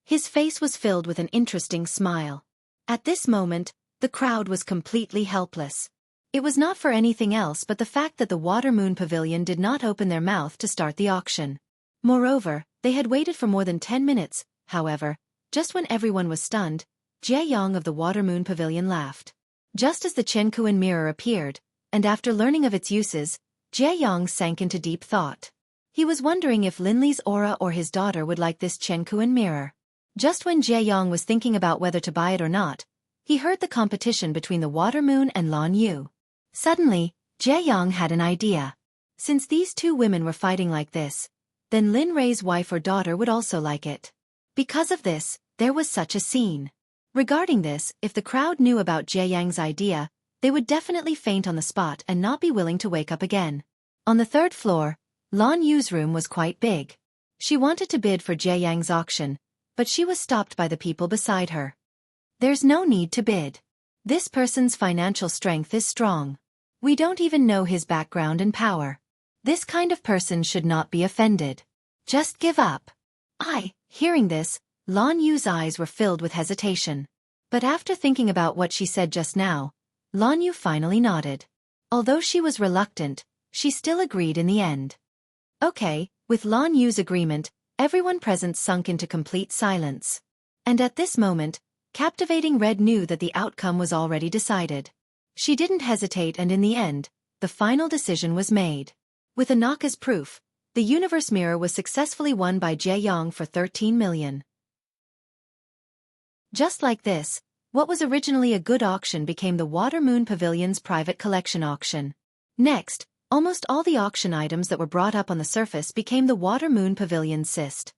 his face was filled with an interesting smile. At this moment, the crowd was completely helpless. It was not for anything else but the fact that the Water Moon Pavilion did not open their mouth to start the auction. Moreover, they had waited for more than 10 minutes, however, just when everyone was stunned, Jie Yang of the Water Moon Pavilion laughed. Just as the Xueqi mirror appeared, and after learning of its uses, Jie Yang sank into deep thought. He was wondering if Linli's aura or his daughter would like this Xueqi mirror. Just when Jie Yang was thinking about whether to buy it or not, he heard the competition between the Water Moon and Lan Yu. Suddenly, Jie Yang had an idea. Since these two women were fighting like this, then Lin Rei's wife or daughter would also like it. Because of this, there was such a scene. Regarding this, if the crowd knew about Jie Yang's idea, they would definitely faint on the spot and not be willing to wake up again. On the third floor, Lan Yu's room was quite big. She wanted to bid for Jie Yang's auction, but she was stopped by the people beside her. There's no need to bid. This person's financial strength is strong. We don't even know his background and power. This kind of person should not be offended. Just give up. Hearing this, Lan Yu's eyes were filled with hesitation. But after thinking about what she said just now, Lan Yu finally nodded. Although she was reluctant, she still agreed in the end. Okay, with Lan Yu's agreement, everyone present sunk into complete silence. And at this moment, Captivating Red knew that the outcome was already decided. She didn't hesitate and in the end, the final decision was made. With a knock as proof, the universe mirror was successfully won by Jie Yang for 13 million. Just like this, what was originally a good auction became the Water Moon Pavilion's private collection auction. Next, almost all the auction items that were brought up on the surface became the Water Moon Pavilion's cyst.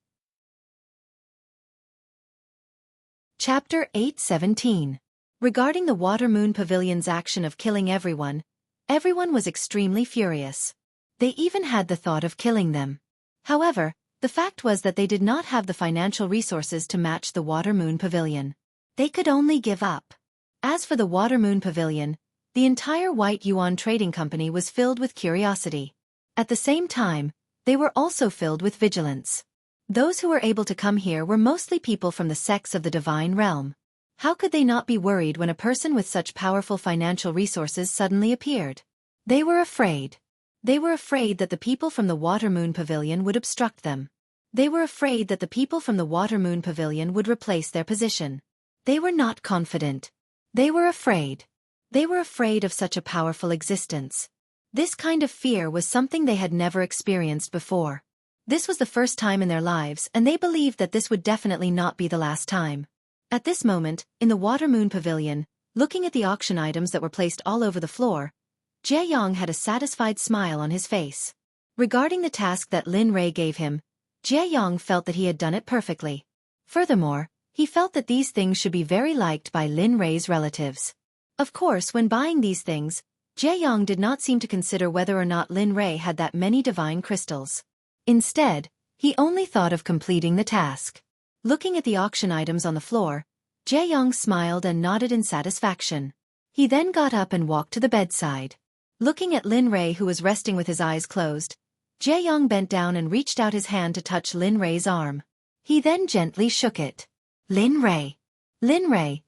Chapter 8:17. Regarding the Water Moon Pavilion's action of killing everyone was extremely furious. They even had the thought of killing them. However, the fact was that they did not have the financial resources to match the Water Moon Pavilion. They could only give up. As for the Water Moon Pavilion, the entire White Yuan Trading Company was filled with curiosity. At the same time, they were also filled with vigilance. Those who were able to come here were mostly people from the sects of the Divine Realm. How could they not be worried when a person with such powerful financial resources suddenly appeared? They were afraid. They were afraid that the people from the Water Moon Pavilion would obstruct them. They were afraid that the people from the Water Moon Pavilion would replace their position. They were not confident. They were afraid. They were afraid of such a powerful existence. This kind of fear was something they had never experienced before. This was the first time in their lives and they believed that this would definitely not be the last time. At this moment, in the Water Moon Pavilion, looking at the auction items that were placed all over the floor, Jie Yang had a satisfied smile on his face. Regarding the task that Lin Rei gave him, Jie Yang felt that he had done it perfectly. Furthermore, he felt that these things should be very liked by Lin Rei's relatives. Of course, when buying these things, Jie Yang did not seem to consider whether or not Lin Rei had that many divine crystals. Instead, he only thought of completing the task. Looking at the auction items on the floor, Jie Yang smiled and nodded in satisfaction. He then got up and walked to the bedside. Looking at Lin Rei who was resting with his eyes closed, Jie Yang bent down and reached out his hand to touch Lin Rei's arm. He then gently shook it. Lin Rei,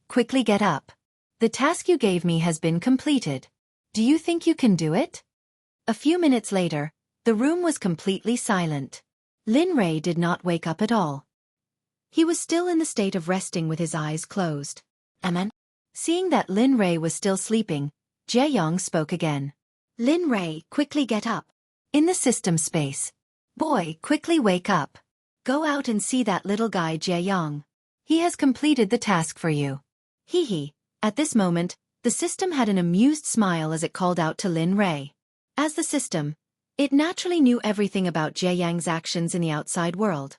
quickly get up. The task you gave me has been completed. Do you think you can do it? A few minutes later, the room was completely silent. Lin Rei did not wake up at all. He was still in the state of resting with his eyes closed. Amen. Seeing that Lin Rei was still sleeping, Jie Yang spoke again. Lin Rei, quickly get up. In the system space. Boy, quickly wake up. Go out and see that little guy Jie Yang. He has completed the task for you. Hee. At this moment, the system had an amused smile as it called out to Lin Rei. As the system, it naturally knew everything about Jie Yang's actions in the outside world.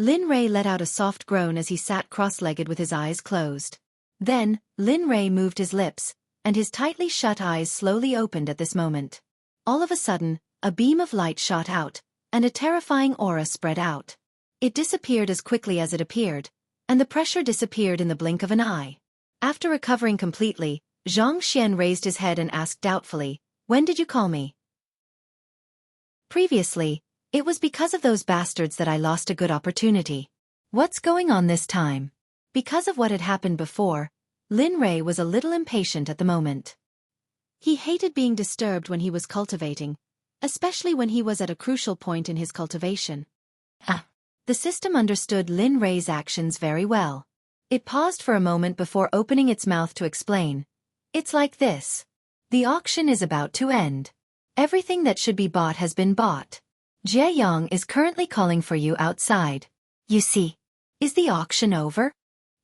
Lin Rei let out a soft groan as he sat cross-legged with his eyes closed. Then, Lin Rei moved his lips, and his tightly shut eyes slowly opened at this moment. All of a sudden, a beam of light shot out, and a terrifying aura spread out. It disappeared as quickly as it appeared, and the pressure disappeared in the blink of an eye. After recovering completely, Zhang Xian raised his head and asked doubtfully, "When did you call me?" "Previously, it was because of those bastards that I lost a good opportunity." "What's going on this time?" Because of what had happened before, Lin Rei was a little impatient at the moment. He hated being disturbed when he was cultivating, especially when he was at a crucial point in his cultivation. The system understood Lin Rei's actions very well. It paused for a moment before opening its mouth to explain. "It's like this. The auction is about to end. Everything that should be bought has been bought. Jie Yang is currently calling for you outside. You see. Is the auction over?"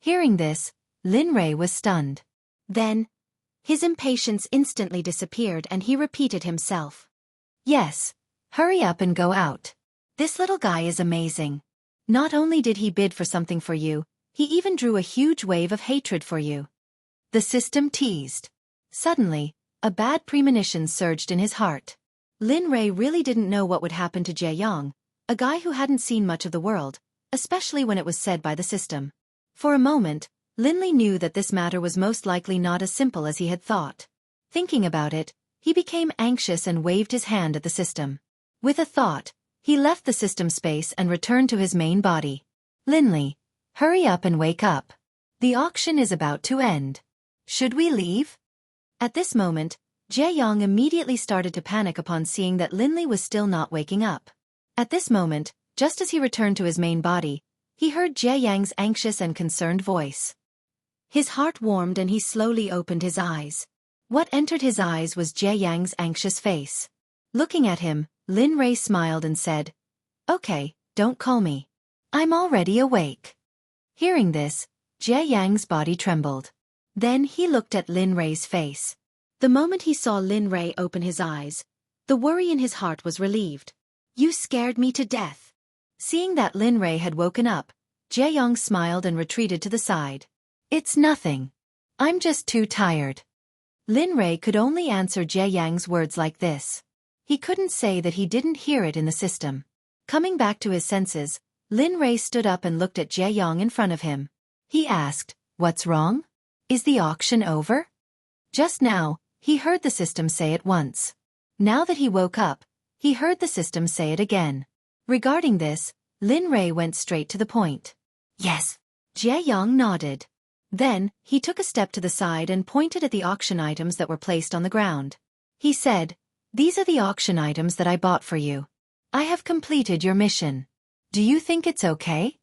Hearing this, Lin Rei was stunned. Then, his impatience instantly disappeared and he repeated himself. "Yes. Hurry up and go out. This little guy is amazing. Not only did he bid for something for you, he even drew a huge wave of hatred for you." The system teased. Suddenly, a bad premonition surged in his heart. Lin Rei really didn't know what would happen to Jie Yang, a guy who hadn't seen much of the world, especially when it was said by the system. For a moment, Lin Li knew that this matter was most likely not as simple as he had thought. Thinking about it, he became anxious and waved his hand at the system. With a thought, he left the system space and returned to his main body. "Lin Li, hurry up and wake up. The auction is about to end. Should we leave?" At this moment, Jie Yang immediately started to panic upon seeing that Lin Li was still not waking up. At this moment, just as he returned to his main body, he heard Jie Yang's anxious and concerned voice. His heart warmed and he slowly opened his eyes. What entered his eyes was Jie Yang's anxious face. Looking at him, Lin Rei smiled and said, "Okay, don't call me. I'm already awake." Hearing this, Jie Yang's body trembled. Then he looked at Lin Rei's face. The moment he saw Lin Rei open his eyes, the worry in his heart was relieved. "You scared me to death." Seeing that Lin Rei had woken up, Jie Yang smiled and retreated to the side. "It's nothing. I'm just too tired." Lin Rei could only answer Jie Yang's words like this. He couldn't say that he didn't hear it in the system. Coming back to his senses, Lin Rei stood up and looked at Jie Yang in front of him. He asked, "What's wrong? Is the auction over?" Just now, he heard the system say it once. Now that he woke up, he heard the system say it again. Regarding this, Lin Rei went straight to the point. "Yes." Jie Yang nodded. Then, he took a step to the side and pointed at the auction items that were placed on the ground. He said, "These are the auction items that I bought for you. I have completed your mission. Do you think it's okay?"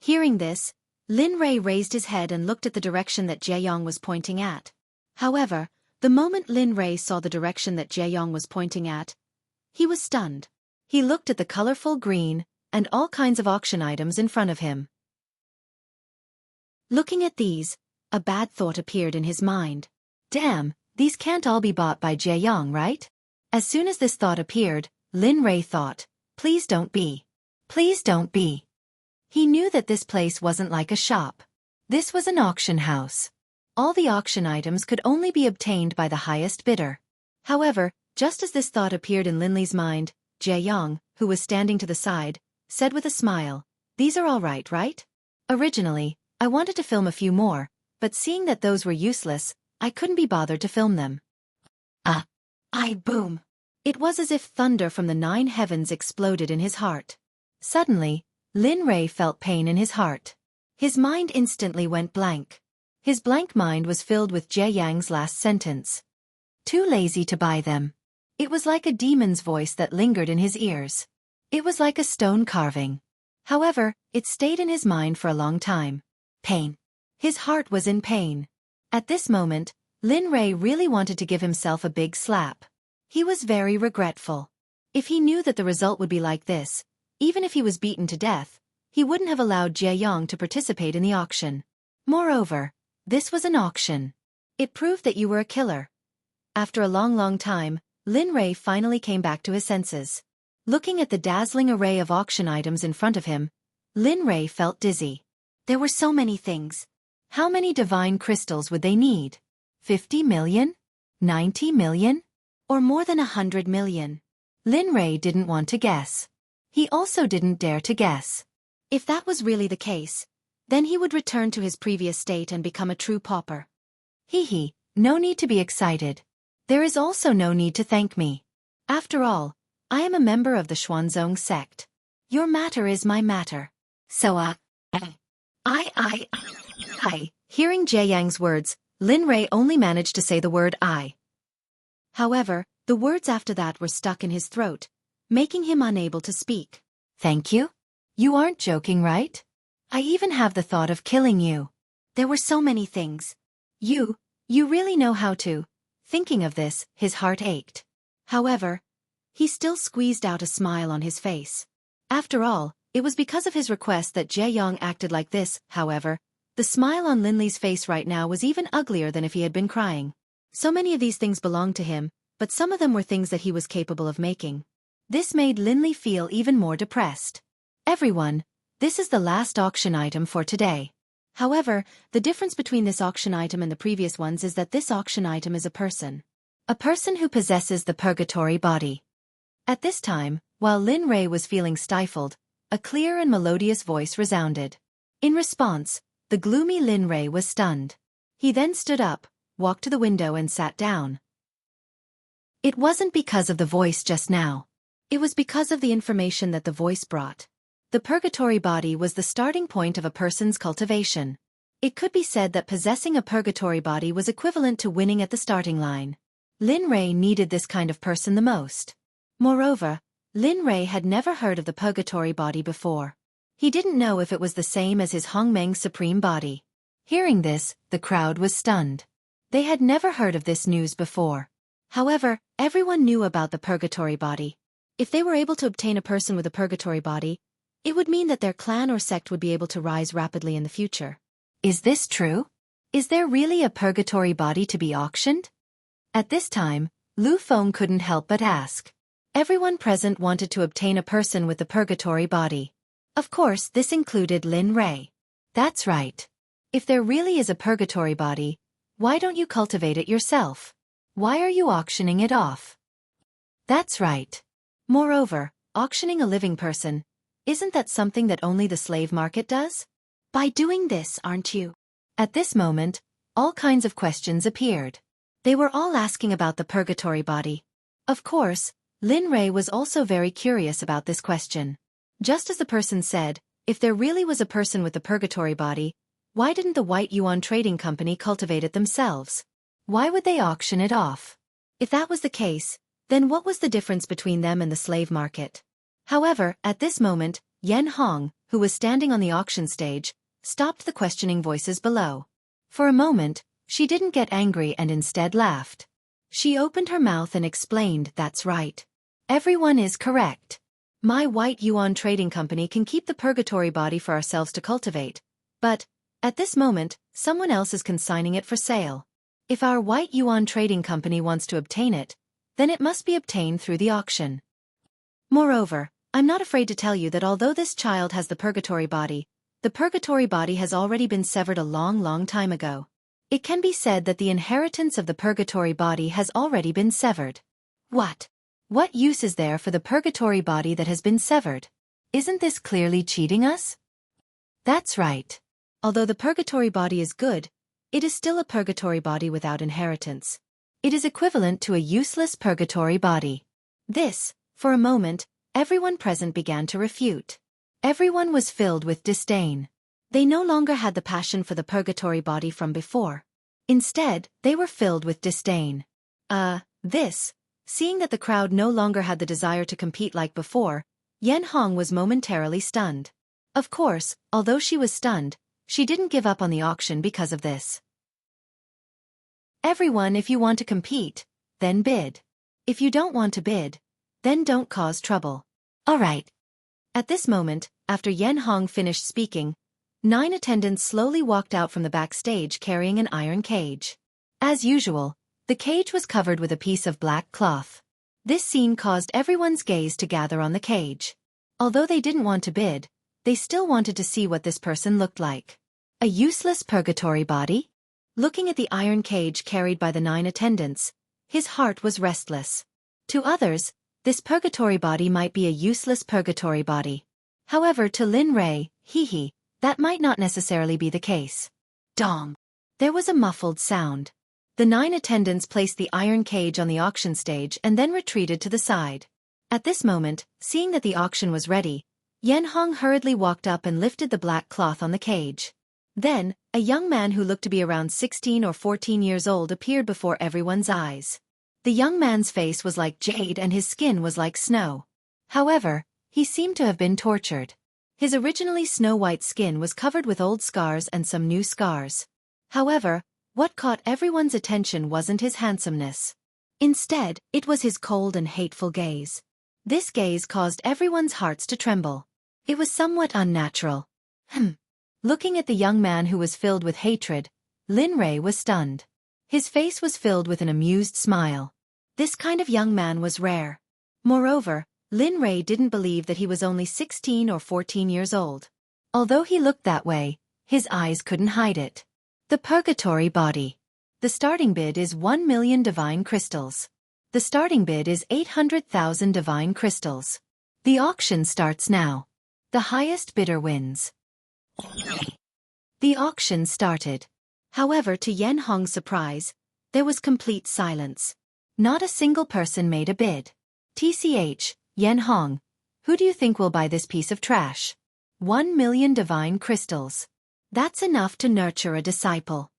Hearing this, Lin Rei raised his head and looked at the direction that Jie Yang was pointing at. However, the moment Lin Rei saw the direction that Jie Yang was pointing at, he was stunned. He looked at the colorful green and all kinds of auction items in front of him. Looking at these, a bad thought appeared in his mind. Damn, these can't all be bought by Jie Yang, right? As soon as this thought appeared, Lin Rei thought, "Please don't be. Please don't be." He knew that this place wasn't like a shop. This was an auction house. All the auction items could only be obtained by the highest bidder. However, just as this thought appeared in Lin Li's mind, Jie Yang, who was standing to the side, said with a smile, "These are all right? Originally, I wanted to film a few more, but seeing that those were useless, I couldn't be bothered to film them." Boom! It was as if thunder from the 9 heavens exploded in his heart. Suddenly, Lin Rei felt pain in his heart. His mind instantly went blank. His blank mind was filled with Jie Yang's last sentence. "Too lazy to buy them." It was like a demon's voice that lingered in his ears. It was like a stone carving. However, it stayed in his mind for a long time. Pain. His heart was in pain. At this moment, Lin Rei really wanted to give himself a big slap. He was very regretful. If he knew that the result would be like this, even if he was beaten to death, he wouldn't have allowed Jie Yang to participate in the auction. Moreover, this was an auction. It proved that you were a killer. After a long time, Lin Rei finally came back to his senses. Looking at the dazzling array of auction items in front of him, Lin Rei felt dizzy. There were so many things. How many divine crystals would they need? 50 million? 90 million? Or more than 100 million? Lin Rei didn't want to guess. He also didn't dare to guess. If that was really the case, then he would return to his previous state and become a true pauper. Hee, no need to be excited. There is also no need to thank me. After all, I am a member of the Xuanzong Sect. Your matter is my matter. So Hearing Jie Yang's words, Lin Rei only managed to say the word I. However, the words after that were stuck in his throat, making him unable to speak. Thank you? You aren't joking, right? I even have the thought of killing you. There were so many things. You really know how to. Thinking of this, his heart ached. However, he still squeezed out a smile on his face. After all, it was because of his request that Jie Yang acted like this. However, the smile on Lin Li's face right now was even uglier than if he had been crying. So many of these things belonged to him, but some of them were things that he was capable of making. This made Lin Li feel even more depressed. Everyone, this is the last auction item for today. However, the difference between this auction item and the previous ones is that this auction item is a person. A person who possesses the purgatory body. At this time, while Lin Rei was feeling stifled, a clear and melodious voice resounded. In response, the gloomy Lin Rei was stunned. He then stood up, walked to the window and sat down. It wasn't because of the voice just now. It was because of the information that the voice brought. The purgatory body was the starting point of a person's cultivation. It could be said that possessing a purgatory body was equivalent to winning at the starting line. Lin Rei needed this kind of person the most. Moreover, Lin Rei had never heard of the purgatory body before. He didn't know if it was the same as his Hongmeng supreme body. Hearing this, the crowd was stunned. They had never heard of this news before. However, everyone knew about the purgatory body. If they were able to obtain a person with a purgatory body, it would mean that their clan or sect would be able to rise rapidly in the future. Is this true? Is there really a purgatory body to be auctioned? At this time, Lu Feng couldn't help but ask. Everyone present wanted to obtain a person with the purgatory body. Of course, this included Lin Rei. That's right. If there really is a purgatory body, why don't you cultivate it yourself? Why are you auctioning it off? That's right. Moreover, auctioning a living person, isn't that something that only the slave market does? By doing this, aren't you? At this moment, all kinds of questions appeared. They were all asking about the purgatory body. Of course, Lin Rei was also very curious about this question. Just as the person said, if there really was a person with the purgatory body, why didn't the White Yuan Trading Company cultivate it themselves? Why would they auction it off? If that was the case, then what was the difference between them and the slave market? However, at this moment, Yan Hong, who was standing on the auction stage, stopped the questioning voices below. For a moment, she didn't get angry and instead laughed. She opened her mouth and explained, that's right. Everyone is correct. My White Yuan Trading Company can keep the purgatory body for ourselves to cultivate. But, at this moment, someone else is consigning it for sale. If our White Yuan Trading Company wants to obtain it, then it must be obtained through the auction. Moreover, I'm not afraid to tell you that although this child has the purgatory body has already been severed a long time ago. It can be said that the inheritance of the purgatory body has already been severed. What? What use is there for the purgatory body that has been severed? Isn't this clearly cheating us? That's right. Although the purgatory body is good, it is still a purgatory body without inheritance. It is equivalent to a useless purgatory body. This, for a moment, everyone present began to refute. Everyone was filled with disdain. They no longer had the passion for the purgatory body from before. Instead, they were filled with disdain. Seeing that the crowd no longer had the desire to compete like before, Yan Hong was momentarily stunned. Of course, although she was stunned, she didn't give up on the auction because of this. Everyone, if you want to compete, then bid. If you don't want to bid, then don't cause trouble. Alright. At this moment, after Yan Hong finished speaking, 9 attendants slowly walked out from the backstage carrying an iron cage. As usual, the cage was covered with a piece of black cloth. This scene caused everyone's gaze to gather on the cage. Although they didn't want to bid, they still wanted to see what this person looked like. A useless purgatory body? Looking at the iron cage carried by the 9 attendants, his heart was restless. To others, this purgatory body might be a useless purgatory body. However, to Lin Rei, that might not necessarily be the case. Dong! There was a muffled sound. The 9 attendants placed the iron cage on the auction stage and then retreated to the side. At this moment, seeing that the auction was ready, Yan Hong hurriedly walked up and lifted the black cloth on the cage. Then, a young man who looked to be around 16 or 14 years old appeared before everyone's eyes. The young man's face was like jade and his skin was like snow. However, he seemed to have been tortured. His originally snow-white skin was covered with old scars and some new scars. However, what caught everyone's attention wasn't his handsomeness. Instead, it was his cold and hateful gaze. This gaze caused everyone's hearts to tremble. It was somewhat unnatural. Looking at the young man who was filled with hatred, Lin Rei was stunned. His face was filled with an amused smile. This kind of young man was rare. Moreover, Lin Rei didn't believe that he was only 16 or 14 years old. Although he looked that way, his eyes couldn't hide it. The purgatory body. The starting bid is 1 million divine crystals. The starting bid is 800,000 divine crystals. The auction starts now. The highest bidder wins. The auction started. However, to Yan Hong's surprise, there was complete silence. Not a single person made a bid. TCH, Yan Hong, who do you think will buy this piece of trash? 1 million divine crystals. That's enough to nurture a disciple.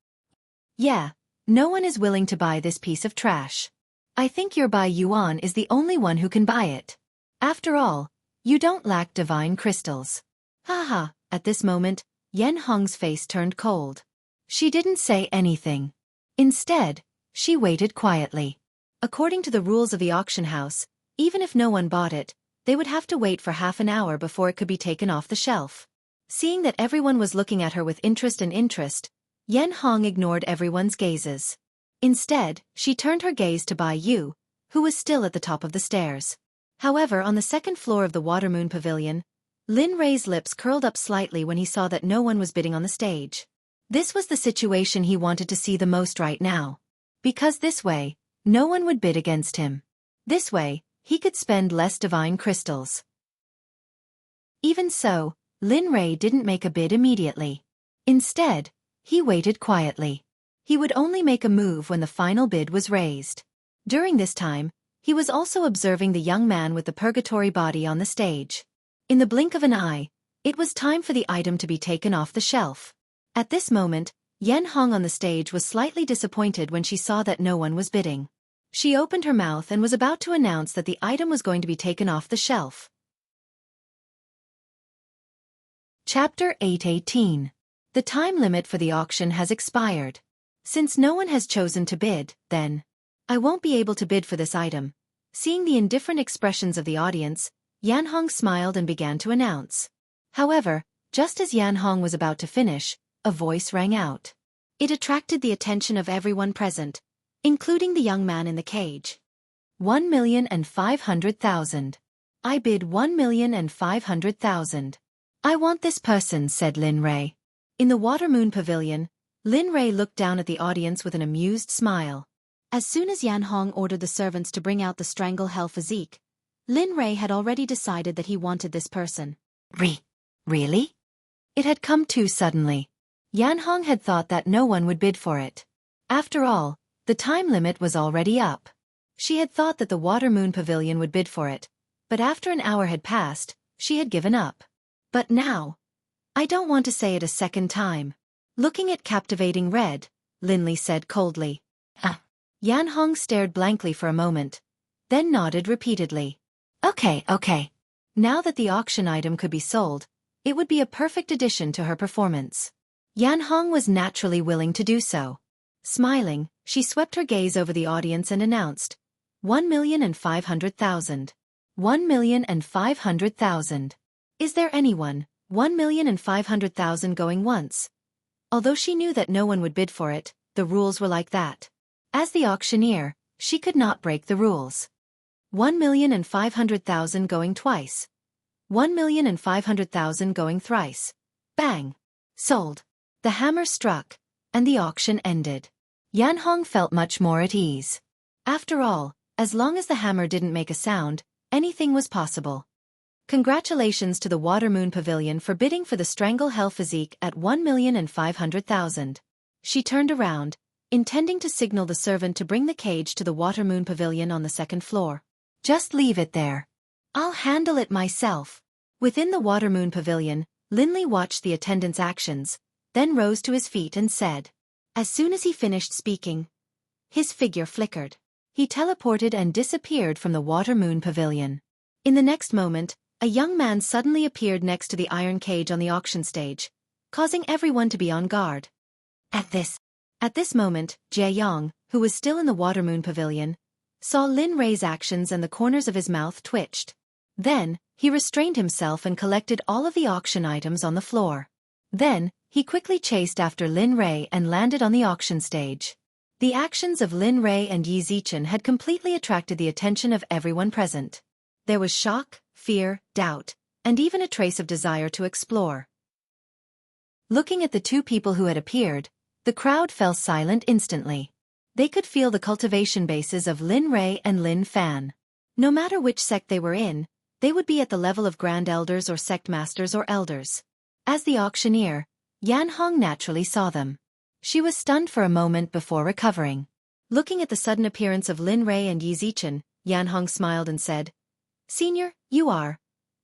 Yeah, no one is willing to buy this piece of trash. I think your Bai Yuan is the only one who can buy it. After all, you don't lack divine crystals. Haha, at this moment, Yan Hong's face turned cold. She didn't say anything. Instead, she waited quietly. According to the rules of the auction house, even if no one bought it, they would have to wait for half an hour before it could be taken off the shelf. Seeing that everyone was looking at her with interest, Yan Hong ignored everyone's gazes. Instead, she turned her gaze to Bai Yu, who was still at the top of the stairs. However, on the second floor of the Watermoon Pavilion, Lin Rei's lips curled up slightly when he saw that no one was bidding on the stage. This was the situation he wanted to see the most right now. Because this way, no one would bid against him. This way, he could spend less divine crystals. Even so, Lin Rei didn't make a bid immediately. Instead, he waited quietly. He would only make a move when the final bid was raised. During this time, he was also observing the young man with the purgatory body on the stage. In the blink of an eye, it was time for the item to be taken off the shelf. At this moment, Yan Hong on the stage was slightly disappointed when she saw that no one was bidding. She opened her mouth and was about to announce that the item was going to be taken off the shelf. Chapter 8:18. The time limit for the auction has expired. Since no one has chosen to bid, then I won't be able to bid for this item. Seeing the indifferent expressions of the audience, Yan Hong smiled and began to announce. However, just as Yan Hong was about to finish, a voice rang out. It attracted the attention of everyone present, including the young man in the cage. 1,500,000. I bid 1,500,000. I want this person, said Lin Rei. In the Watermoon Pavilion, Lin Rei looked down at the audience with an amused smile. As soon as Yan Hong ordered the servants to bring out the strangle hell physique, Lin Rei had already decided that he wanted this person. Really? It had come too suddenly. Yan Hong had thought that no one would bid for it. After all, the time limit was already up. She had thought that the Watermoon Pavilion would bid for it, but after an hour had passed, she had given up. But now, I don't want to say it a second time. Looking at captivating red, Linley said coldly. Yan Hong stared blankly for a moment, then nodded repeatedly. Okay. Now that the auction item could be sold, it would be a perfect addition to her performance. Yan Hong was naturally willing to do so. Smiling, she swept her gaze over the audience and announced, 1,500,000. 1,500,000. Is there anyone, 1,500,000 going once? Although she knew that no one would bid for it, the rules were like that. As the auctioneer, she could not break the rules. 1,500,000 going twice. 1,500,000 going thrice. Bang! Sold. The hammer struck, and the auction ended. Yan Hong felt much more at ease. After all, as long as the hammer didn't make a sound, anything was possible. Congratulations to the Water Moon Pavilion for bidding for the Strangle Hell Physique at 1,500,000. She turned around, intending to signal the servant to bring the cage to the Water Moon Pavilion on the second floor. Just leave it there. I'll handle it myself. Within the Water Moon Pavilion, Linley watched the attendant's actions, then rose to his feet and said. As soon as he finished speaking, his figure flickered. He teleported and disappeared from the Water Moon Pavilion. In the next moment, a young man suddenly appeared next to the iron cage on the auction stage, causing everyone to be on guard. At this moment, Jie Yong, who was still in the Water Moon Pavilion, saw Lin Rei's actions and the corners of his mouth twitched. Then, he restrained himself and collected all of the auction items on the floor. Then, he quickly chased after Lin Rei and landed on the auction stage. The actions of Lin Rei and Yi Zichen had completely attracted the attention of everyone present. There was shock, fear, doubt, and even a trace of desire to explore. Looking at the two people who had appeared, the crowd fell silent instantly. They could feel the cultivation bases of Lin Rei and Lin Fan. No matter which sect they were in, they would be at the level of Grand Elders or Sect Masters or Elders. As the auctioneer, Yan Hong naturally saw them. She was stunned for a moment before recovering. Looking at the sudden appearance of Lin Rei and Yi Zichen, Yan Hong smiled and said, Senior, you are.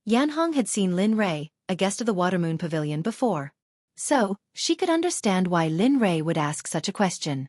Yan Hong had seen Lin Rei, a guest of the Water Moon Pavilion, before. So, she could understand why Lin Rei would ask such a question.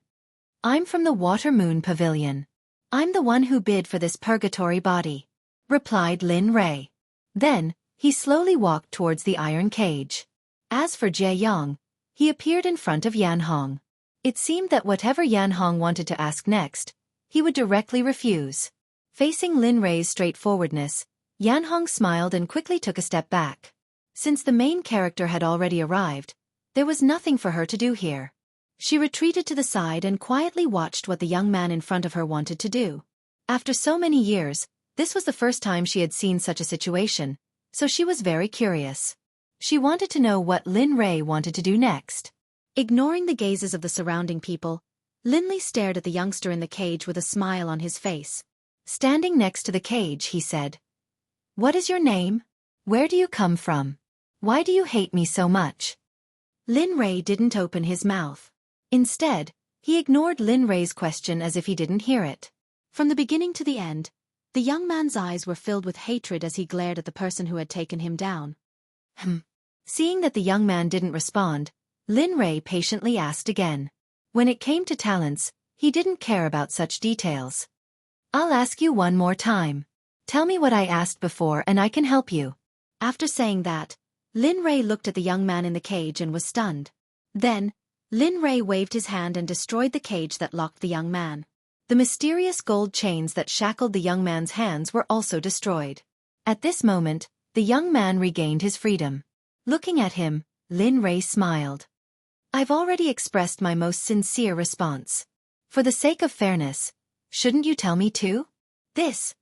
I'm from the Water Moon Pavilion. I'm the one who bid for this purgatory body, replied Lin Rei. Then, he slowly walked towards the iron cage. As for Jie Yong, he appeared in front of Yan Hong. It seemed that whatever Yan Hong wanted to ask next, he would directly refuse. Facing Lin Rei's straightforwardness, Yan Hong smiled and quickly took a step back. Since the main character had already arrived, there was nothing for her to do here. She retreated to the side and quietly watched what the young man in front of her wanted to do. After so many years, this was the first time she had seen such a situation, so she was very curious. She wanted to know what Lin Rei wanted to do next. Ignoring the gazes of the surrounding people, Linley stared at the youngster in the cage with a smile on his face. Standing next to the cage, he said, What is your name? Where do you come from? Why do you hate me so much? Lin Rei didn't open his mouth. Instead, he ignored Lin Rei's question as if he didn't hear it. From the beginning to the end, the young man's eyes were filled with hatred as he glared at the person who had taken him down. Seeing that the young man didn't respond, Lin Rei patiently asked again. When it came to talents, he didn't care about such details. I'll ask you one more time. Tell me what I asked before and I can help you. After saying that, Lin Rei looked at the young man in the cage and was stunned. Then, Lin Rei waved his hand and destroyed the cage that locked the young man. The mysterious gold chains that shackled the young man's hands were also destroyed. At this moment, the young man regained his freedom. Looking at him, Lin Rei smiled. I've already expressed my most sincere response. For the sake of fairness, shouldn't you tell me too?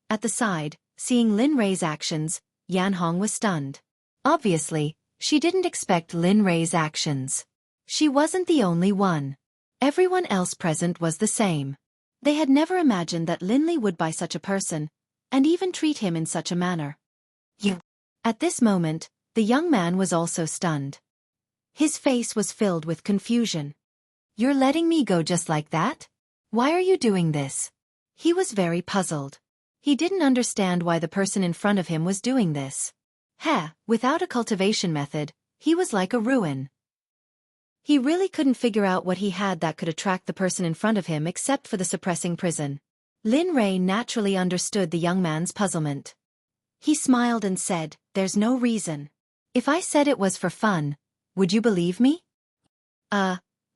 At the side, seeing Lin Rei's actions, Yan Hong was stunned. Obviously, she didn't expect Lin Rei's actions. She wasn't the only one. Everyone else present was the same. They had never imagined that Linley would buy such a person, and even treat him in such a manner. You. At this moment, the young man was also stunned. His face was filled with confusion. You're letting me go just like that? Why are you doing this? He was very puzzled. He didn't understand why the person in front of him was doing this. Without a cultivation method, he was like a ruin. He really couldn't figure out what he had that could attract the person in front of him except for the suppressing prison. Lin Rei naturally understood the young man's puzzlement. He smiled and said, There's no reason. If I said it was for fun, would you believe me?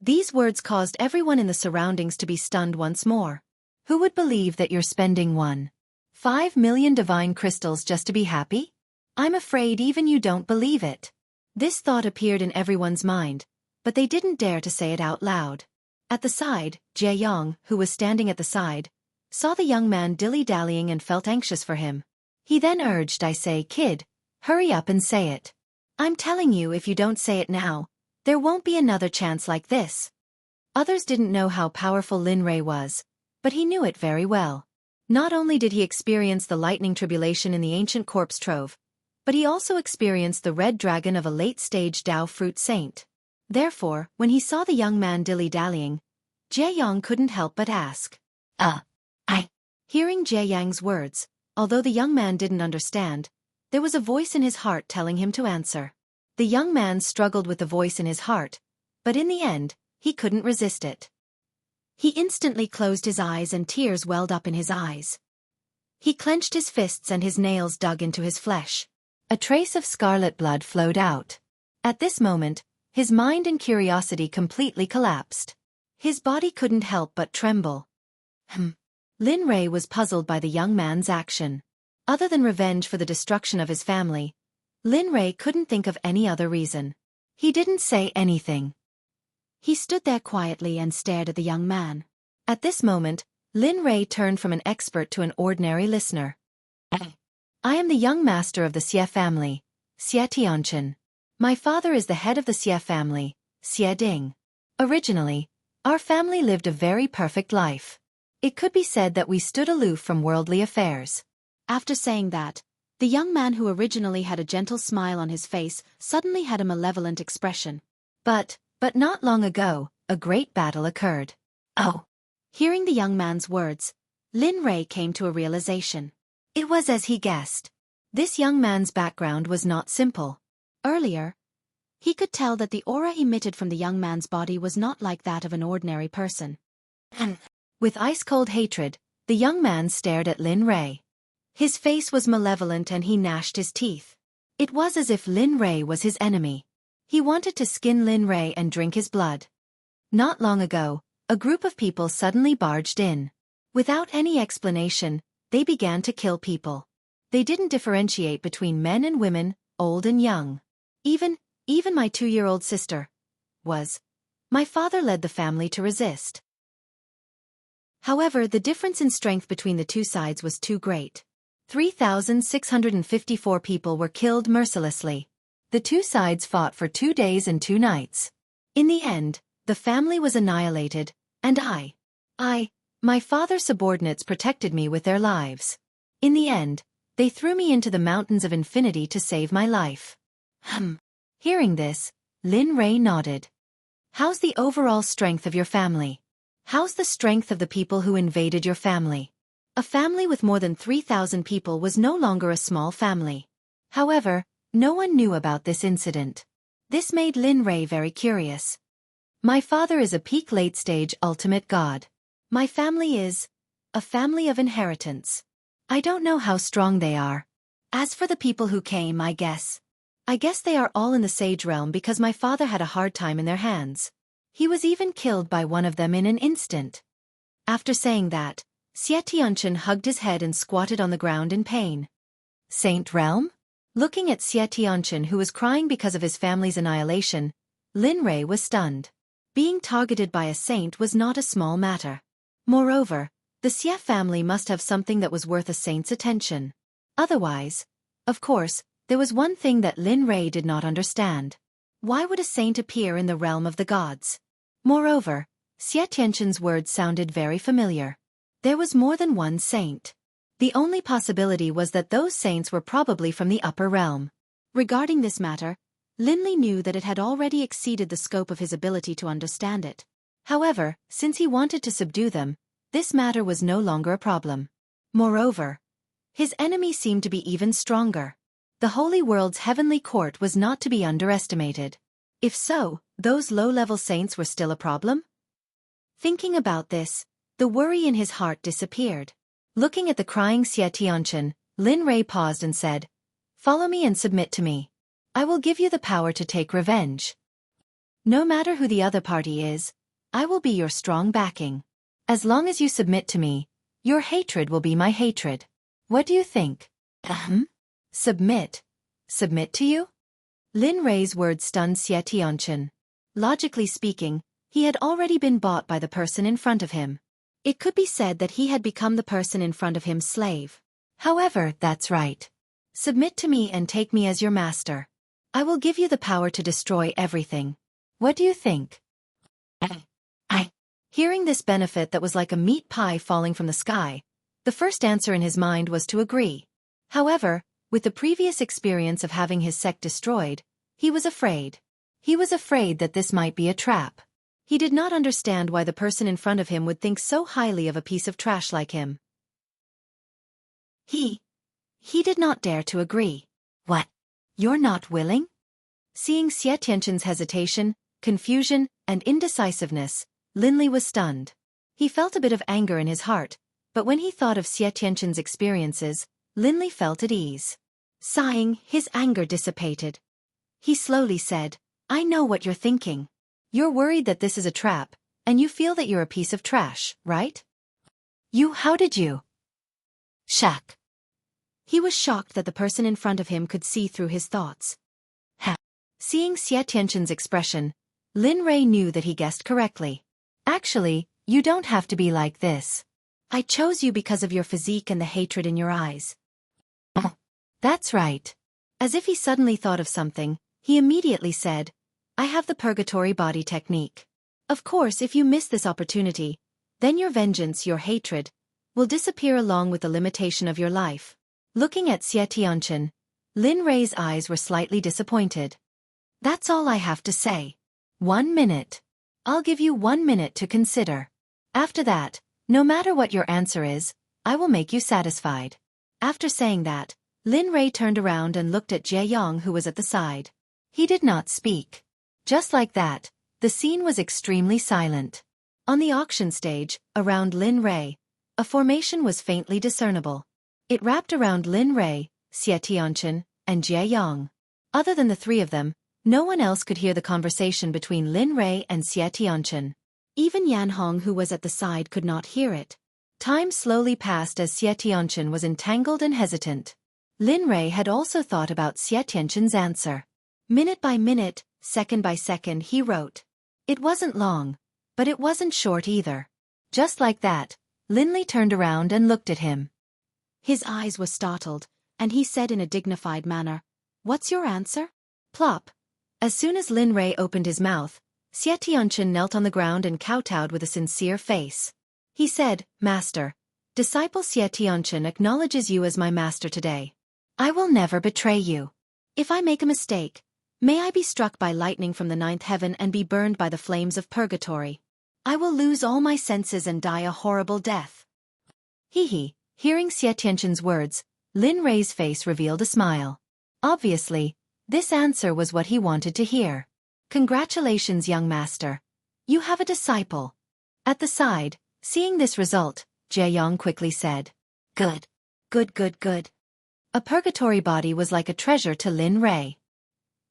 These words caused everyone in the surroundings to be stunned once more. Who would believe that you're spending 1.5 million divine crystals just to be happy? I'm afraid even you don't believe it. This thought appeared in everyone's mind, but they didn't dare to say it out loud. At the side, Jie Yong, who was standing at the side, saw the young man dilly-dallying and felt anxious for him. He then urged, "I say, kid, hurry up and say it. I'm telling you, if you don't say it now, there won't be another chance like this." Others didn't know how powerful Lin Rei was, but he knew it very well. Not only did he experience the lightning tribulation in the ancient corpse trove, but he also experienced the red dragon of a late-stage Dao fruit saint. Therefore, when he saw the young man dilly-dallying, Jie Yang couldn't help but ask, I. Hearing Jie Yang's words, although the young man didn't understand, there was a voice in his heart telling him to answer. The young man struggled with the voice in his heart, but in the end, he couldn't resist it. He instantly closed his eyes and tears welled up in his eyes. He clenched his fists and his nails dug into his flesh. A trace of scarlet blood flowed out. At this moment, his mind and curiosity completely collapsed. His body couldn't help but tremble. Lin Rei was puzzled by the young man's action. Other than revenge for the destruction of his family, Lin Rei couldn't think of any other reason. He didn't say anything. He stood there quietly and stared at the young man. At this moment, Lin Rei turned from an expert to an ordinary listener. "I am the young master of the Xie family, Xie Tianchen. My father is the head of the Xie family, Xie Ding. Originally, our family lived a very perfect life. It could be said that we stood aloof from worldly affairs." After saying that, the young man who originally had a gentle smile on his face suddenly had a malevolent expression. But not long ago, a great battle occurred. Oh! Hearing the young man's words, Lin Rei came to a realization. It was as he guessed. This young man's background was not simple. Earlier, he could tell that the aura emitted from the young man's body was not like that of an ordinary person. With ice-cold hatred, the young man stared at Lin Rei. His face was malevolent and he gnashed his teeth. It was as if Lin Rei was his enemy. He wanted to skin Lin Rei and drink his blood. Not long ago, a group of people suddenly barged in. Without any explanation, they began to kill people. They didn't differentiate between men and women, old and young. Even my 2-year-old sister was. My father led the family to resist. However, the difference in strength between the two sides was too great. 3,654 people were killed mercilessly. The two sides fought for 2 days and 2 nights. In the end, the family was annihilated, and my father's subordinates protected me with their lives. In the end, they threw me into the mountains of infinity to save my life. Hearing this, Lin Rei nodded. How's the overall strength of your family? How's the strength of the people who invaded your family? A family with more than 3,000 people was no longer a small family. However, no one knew about this incident. This made Lin Rei very curious. My father is a peak late-stage ultimate god. My family is a family of inheritance. I don't know how strong they are. As for the people who came, I guess they are all in the sage realm because my father had a hard time in their hands. He was even killed by one of them in an instant. After saying that, Xie Tianchen hugged his head and squatted on the ground in pain. Saint realm? Looking at Xie Tianchen, who was crying because of his family's annihilation, Lin Rei was stunned. Being targeted by a saint was not a small matter. Moreover, the Xie family must have something that was worth a saint's attention. Otherwise, of course, there was one thing that Lin Rei did not understand. Why would a saint appear in the realm of the gods? Moreover, Xie Tianchen's words sounded very familiar. There was more than one saint. The only possibility was that those saints were probably from the upper realm. Regarding this matter, Lin Li knew that it had already exceeded the scope of his ability to understand it. However, since he wanted to subdue them, this matter was no longer a problem. Moreover, his enemy seemed to be even stronger. The Holy World's heavenly court was not to be underestimated. If so, those low-level saints were still a problem? Thinking about this, the worry in his heart disappeared. Looking at the crying Xie Tianchen, Lin Rei paused and said, "Follow me and submit to me. I will give you the power to take revenge. No matter who the other party is, I will be your strong backing. As long as you submit to me, your hatred will be my hatred. What do you think?" Submit? Submit to you? Lin Rei's words stunned Xie Tianchen. Logically speaking, he had already been bought by the person in front of him. It could be said that he had become the person in front of him's slave. However, that's right. Submit to me and take me as your master. I will give you the power to destroy everything. What do you think? Hearing this benefit that was like a meat pie falling from the sky, the first answer in his mind was to agree. However, with the previous experience of having his sect destroyed, he was afraid. He was afraid that this might be a trap. He did not understand why the person in front of him would think so highly of a piece of trash like him. He did not dare to agree. What? You're not willing? Seeing Xie Tianqin's hesitation, confusion, and indecisiveness, Linli was stunned. He felt a bit of anger in his heart, but when he thought of Xie Tianqin's experiences, Linli felt at ease. Sighing, his anger dissipated. He slowly said, I know what you're thinking. You're worried that this is a trap, and you feel that you're a piece of trash, right? How did you? Shaq. He was shocked that the person in front of him could see through his thoughts. Seeing Xie Tianqin's expression, Lin Rei knew that he guessed correctly. Actually, you don't have to be like this. I chose you because of your physique and the hatred in your eyes. That's right. As if he suddenly thought of something, he immediately said, I have the purgatory body technique. Of course, if you miss this opportunity, then your vengeance, your hatred, will disappear along with the limitation of your life. Looking at Xie Tianqin, Lin Rei's eyes were slightly disappointed. That's all I have to say. 1 minute. I'll give you 1 minute to consider. After that, no matter what your answer is, I will make you satisfied. After saying that, Lin Rei turned around and looked at Jie Yang, who was at the side. He did not speak. Just like that, the scene was extremely silent. On the auction stage, around Lin Rei, a formation was faintly discernible. It wrapped around Lin Rei, Xie Tianqin, and Jie Yang. Other than the three of them, no one else could hear the conversation between Lin Rei and Xie Tianqin. Even Yan Hong, who was at the side, could not hear it. Time slowly passed as Xie Tianqin was entangled and hesitant. Lin Rei had also thought about Xie Tianqin's answer. Minute by minute, second by second, he wrote. It wasn't long, but it wasn't short either. Just like that, Lin Li turned around and looked at him. His eyes were startled, and he said in a dignified manner, What's your answer? Plop. As soon as Lin Rei opened his mouth, Xie Tianqin knelt on the ground and kowtowed with a sincere face. He said, Master, disciple Xie Tianqin acknowledges you as my master today. I will never betray you. If I make a mistake, may I be struck by lightning from the 9th heaven and be burned by the flames of purgatory. I will lose all my senses and die a horrible death. Hearing Xie Tianqin's words, Lin Rei's face revealed a smile. Obviously, this answer was what he wanted to hear. Congratulations, young master. You have a disciple. At the side, seeing this result, Jie Yang quickly said, Good. Good. A purgatory body was like a treasure to Lin Rei.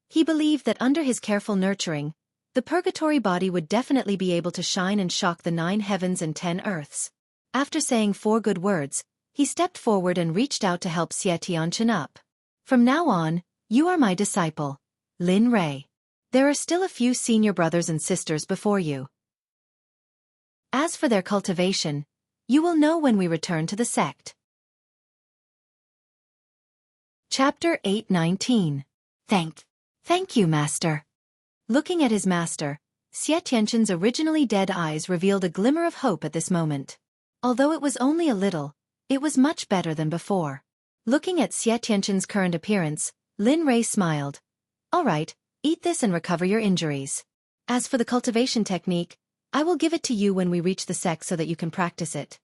He believed that under his careful nurturing, the purgatory body would definitely be able to shine and shock the 9 heavens and 10 earths. After saying 4 good words, he stepped forward and reached out to help Xie Tianqin up. From now on, you are my disciple, Lin Rei. There are still a few senior brothers and sisters before you. As for their cultivation, you will know when we return to the sect. Chapter 8:19. Thank you, Master. Looking at his master, Xie Tianqin's originally dead eyes revealed a glimmer of hope at this moment. Although it was only a little, it was much better than before. Looking at Xie Tianqin's current appearance, Lin Rei smiled. All right, eat this and recover your injuries. As for the cultivation technique, I will give it to you when we reach the sect so that you can practice it.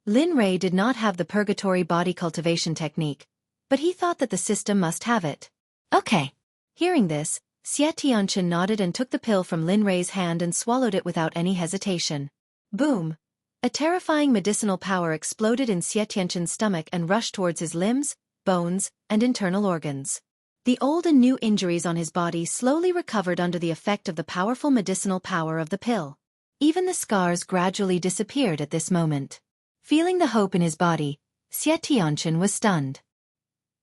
Lin Rei did not have the purgatory body cultivation technique, but he thought that the system must have it. Okay. Hearing this, Xie Tianqin nodded and took the pill from Lin Rei's hand and swallowed it without any hesitation. Boom! A terrifying medicinal power exploded in Xie Tianqin's stomach and rushed towards his limbs, bones, and internal organs. The old and new injuries on his body slowly recovered under the effect of the powerful medicinal power of the pill. Even the scars gradually disappeared at this moment. Feeling the hope in his body, Xie Tianqin was stunned.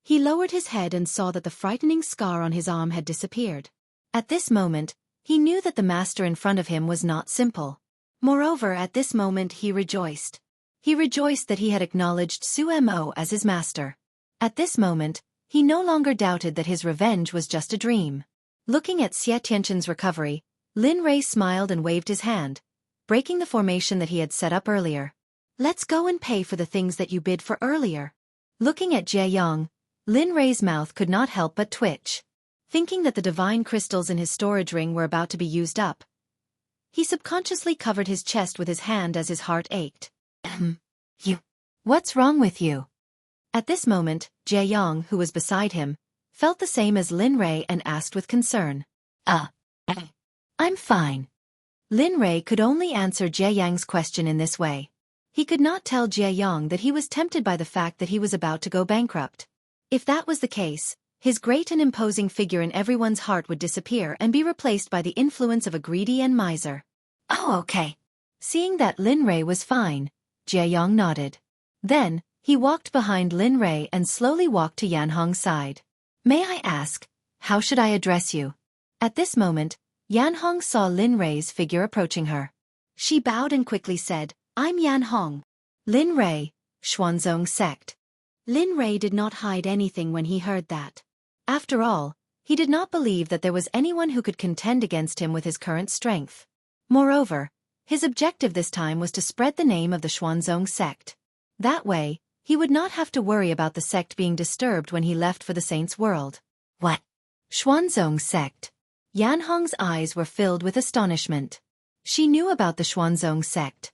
He lowered his head and saw that the frightening scar on his arm had disappeared. At this moment, he knew that the master in front of him was not simple. Moreover, at this moment he rejoiced. He rejoiced that he had acknowledged Sumo as his master. At this moment, he no longer doubted that his revenge was just a dream. Looking at Xie Tianqian's recovery, Lin Rei smiled and waved his hand, breaking the formation that he had set up earlier. Let's go and pay for the things that you bid for earlier. Looking at Jie Yang, Lin Rei's mouth could not help but twitch. Thinking that the divine crystals in his storage ring were about to be used up, he subconsciously covered his chest with his hand as his heart ached. You. What's wrong with you? At this moment, Jie Yang, who was beside him, felt the same as Lin Rei and asked with concern. I'm fine. Lin Rei could only answer Jie Yang's question in this way. He could not tell Jie Yang that he was tempted by the fact that he was about to go bankrupt. If that was the case, his great and imposing figure in everyone's heart would disappear and be replaced by the influence of a greedy and miser. Oh, okay. Seeing that Lin Rei was fine, Jie Yang nodded. Then, he walked behind Lin Rei and slowly walked to Yan Hong's side. May I ask, how should I address you? At this moment, Yan Hong saw Lin Rei's figure approaching her. She bowed and quickly said, I'm Yan Hong. Lin Rei, Xuanzong Sect. Lin Rei did not hide anything when he heard that. After all, he did not believe that there was anyone who could contend against him with his current strength. Moreover, his objective this time was to spread the name of the Xuanzong Sect. That way, he would not have to worry about the sect being disturbed when he left for the Saints' world. What? Xuanzong Sect? Yan Hong's eyes were filled with astonishment. She knew about the Xuanzong Sect.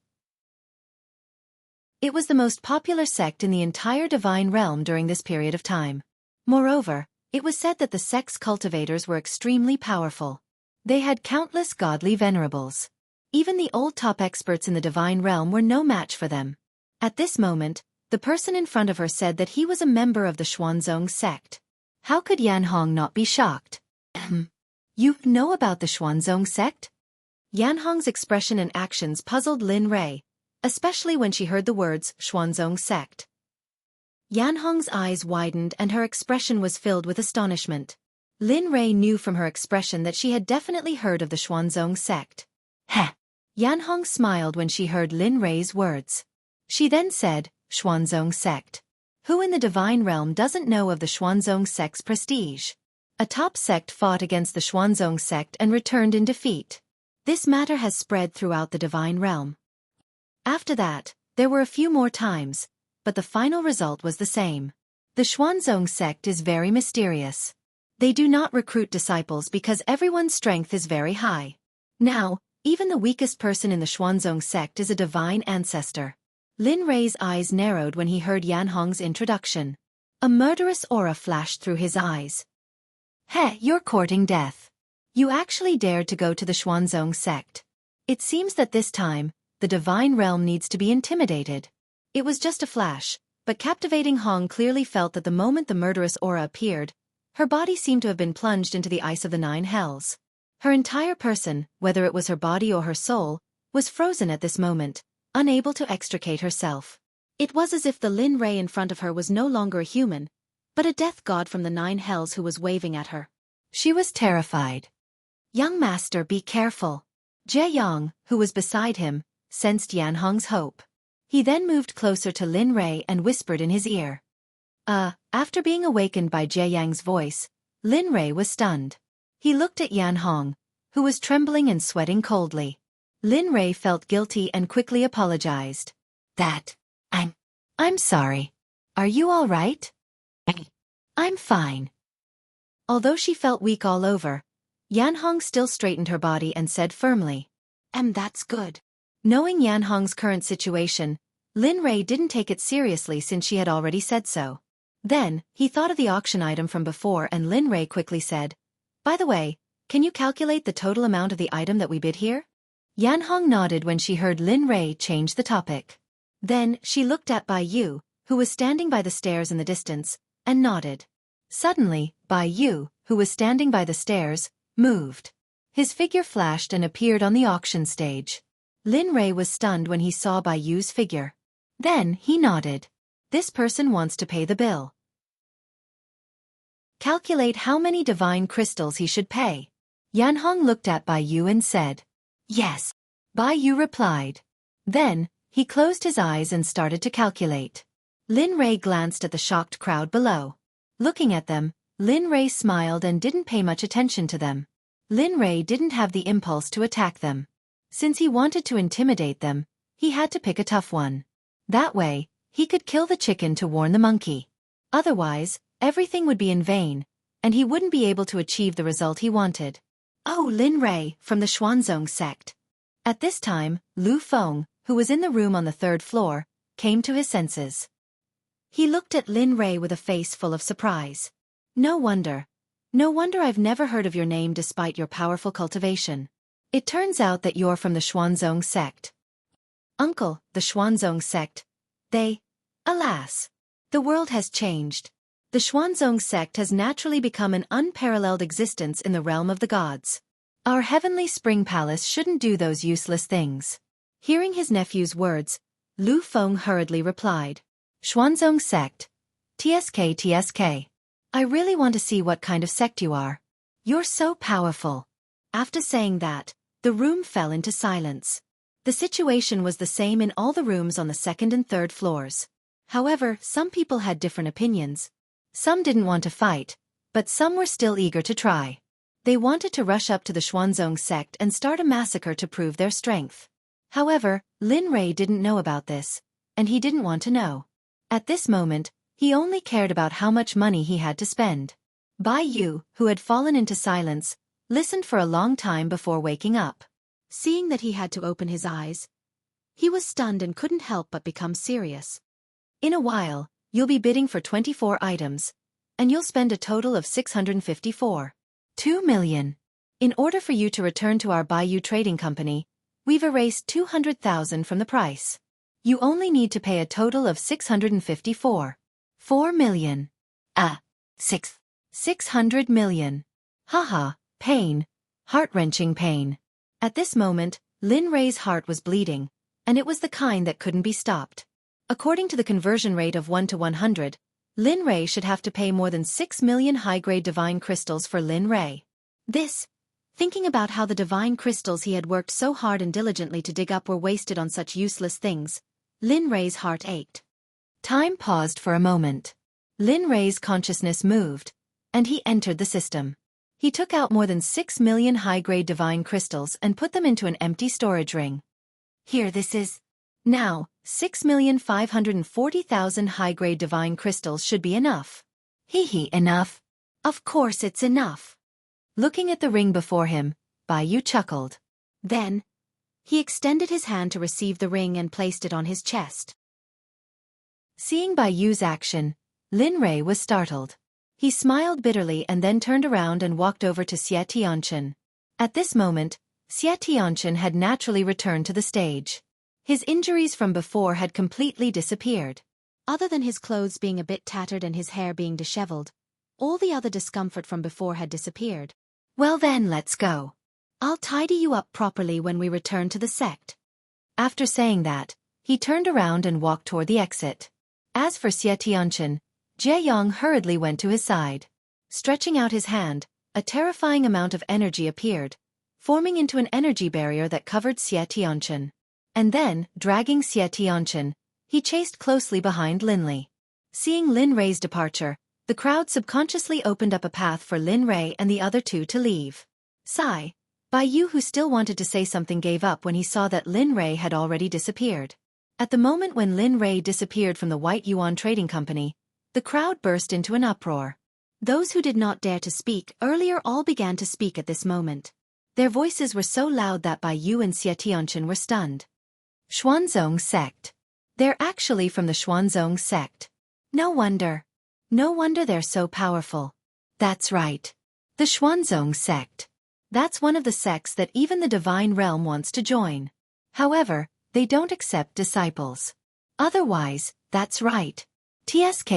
It was the most popular sect in the entire divine realm during this period of time. Moreover, it was said that the sect's cultivators were extremely powerful. They had countless godly venerables. Even the old top experts in the divine realm were no match for them. At this moment, the person in front of her said that he was a member of the Xuanzong Sect. How could Yan Hong not be shocked? You know about the Xuanzong Sect? Yan Hong's expression and actions puzzled Lin Rei, especially when she heard the words Xuanzong Sect. Yan Hong's eyes widened and her expression was filled with astonishment. Lin Rei knew from her expression that she had definitely heard of the Xuanzong Sect. Heh! Yan Hong smiled when she heard Lin Rei's words. She then said, Xuanzong Sect. Who in the divine realm doesn't know of the Xuanzong Sect's prestige? A top sect fought against the Xuanzong Sect and returned in defeat. This matter has spread throughout the divine realm. After that, there were a few more times, but the final result was the same. The Xuanzong Sect is very mysterious. They do not recruit disciples because everyone's strength is very high. Now, even the weakest person in the Xuanzong Sect is a divine ancestor. Lin Rei's eyes narrowed when he heard Yan Hong's introduction. A murderous aura flashed through his eyes. Heh, you're courting death. You actually dared to go to the Xuanzong Sect. It seems that this time, the divine realm needs to be intimidated. It was just a flash, but captivating Hong clearly felt that the moment the murderous aura appeared, her body seemed to have been plunged into the ice of the 9 hells. Her entire person, whether it was her body or her soul, was frozen at this moment, unable to extricate herself. It was as if the Lin Rei in front of her was no longer a human, but a death god from the 9 hells who was waving at her. She was terrified. Young master, be careful. Jie Yang, who was beside him, sensed Yan Hong's hope. He then moved closer to Lin Rei and whispered in his ear. After being awakened by Jie Yang's voice, Lin Rei was stunned. He looked at Yan Hong, who was trembling and sweating coldly. Lin Rei felt guilty and quickly apologized. I'm sorry. Are you all right? I'm fine. Although she felt weak all over, Yan Hong still straightened her body and said firmly, that's good. Knowing Yan Hong's current situation, Lin Rei didn't take it seriously since she had already said so. Then, he thought of the auction item from before and Lin Rei quickly said, By the way, can you calculate the total amount of the item that we bid here? Yan Hong nodded when she heard Lin Rei change the topic. Then, she looked at Bai Yu, who was standing by the stairs in the distance, and nodded. Suddenly, Bai Yu, who was standing by the stairs, moved. His figure flashed and appeared on the auction stage. Lin Rei was stunned when he saw Bai Yu's figure. Then, he nodded. This person wants to pay the bill. Calculate how many divine crystals he should pay. Yan Hong looked at Bai Yu and said, Yes. Bai Yu replied. Then, he closed his eyes and started to calculate. Lin Rei glanced at the shocked crowd below. Looking at them, Lin Rei smiled and didn't pay much attention to them. Lin Rei didn't have the impulse to attack them. Since he wanted to intimidate them, he had to pick a tough one. That way, he could kill the chicken to warn the monkey. Otherwise, everything would be in vain, and he wouldn't be able to achieve the result he wanted. Oh, Lin Rei, from the Xuanzong Sect. At this time, Lu Feng, who was in the room on the 3rd floor, came to his senses. He looked at Lin Rei with a face full of surprise. No wonder I've never heard of your name despite your powerful cultivation. It turns out that you're from the Xuanzong Sect. Uncle, the Xuanzong Sect. Alas. The world has changed. The Xuanzong Sect has naturally become an unparalleled existence in the realm of the gods. Our heavenly spring palace shouldn't do those useless things. Hearing his nephew's words, Lu Feng hurriedly replied. Xuanzong Sect. TSK. I really want to see what kind of sect you are. You're so powerful. After saying that, the room fell into silence. The situation was the same in all the rooms on the 2nd and 3rd floors. However, some people had different opinions. Some didn't want to fight, but some were still eager to try. They wanted to rush up to the Xuanzong Sect and start a massacre to prove their strength. However, Lin Rei didn't know about this, and he didn't want to know. At this moment, he only cared about how much money he had to spend. Bai Yu, who had fallen into silence, listened for a long time before waking up. Seeing that he had to open his eyes, he was stunned and couldn't help but become serious. In a while, you'll be bidding for 24 items, and you'll spend a total of 654. 2 million. In order for you to return to our Bai Yu trading company, we've erased 200,000 from the price. You only need to pay a total of 654. 4 million. 600 million. Haha, pain. Heart-wrenching pain. At this moment, Lin Rei's heart was bleeding, and it was the kind that couldn't be stopped. According to the conversion rate of 1 to 100, Lin Rei should have to pay more than 6 million high-grade divine crystals for Lin Rei. Thinking about how the divine crystals he had worked so hard and diligently to dig up were wasted on such useless things, Lin Rei's heart ached. Time paused for a moment. Lin Rei's consciousness moved, and he entered the system. He took out more than 6 million high-grade divine crystals and put them into an empty storage ring. Here, this is. Now, 6,540,000 high-grade divine crystals should be enough. Enough? Of course it's enough. Looking at the ring before him, Bai Yu chuckled. Then, he extended his hand to receive the ring and placed it on his chest. Seeing Bai Yu's action, Lin Rei was startled. He smiled bitterly and then turned around and walked over to Xie Tianchen. At this moment, Xie Tianchen had naturally returned to the stage. His injuries from before had completely disappeared. Other than his clothes being a bit tattered and his hair being disheveled, all the other discomfort from before had disappeared. Well then, let's go. I'll tidy you up properly when we return to the sect. After saying that, he turned around and walked toward the exit. As for Xie Tianchen, Jie Yang hurriedly went to his side. Stretching out his hand, a terrifying amount of energy appeared, forming into an energy barrier that covered Xie Tianchen. And then, dragging Xie Tianchen, he chased closely behind Lin Li. Seeing Lin Rei's departure, the crowd subconsciously opened up a path for Lin Rei and the other two to leave. Bai Yu, who still wanted to say something, gave up when he saw that Lin Rei had already disappeared. At the moment when Lin Rei disappeared from the White Yuan Trading Company, the crowd burst into an uproar. Those who did not dare to speak earlier all began to speak at this moment. Their voices were so loud that Bai Yu and Xie Tianchen were stunned. Xuanzong Sect. They're actually from the Xuanzong Sect. No wonder they're so powerful. That's right. The Xuanzong Sect. That's one of the sects that even the Divine Realm wants to join. However, they don't accept disciples. Otherwise, that's right. TSK.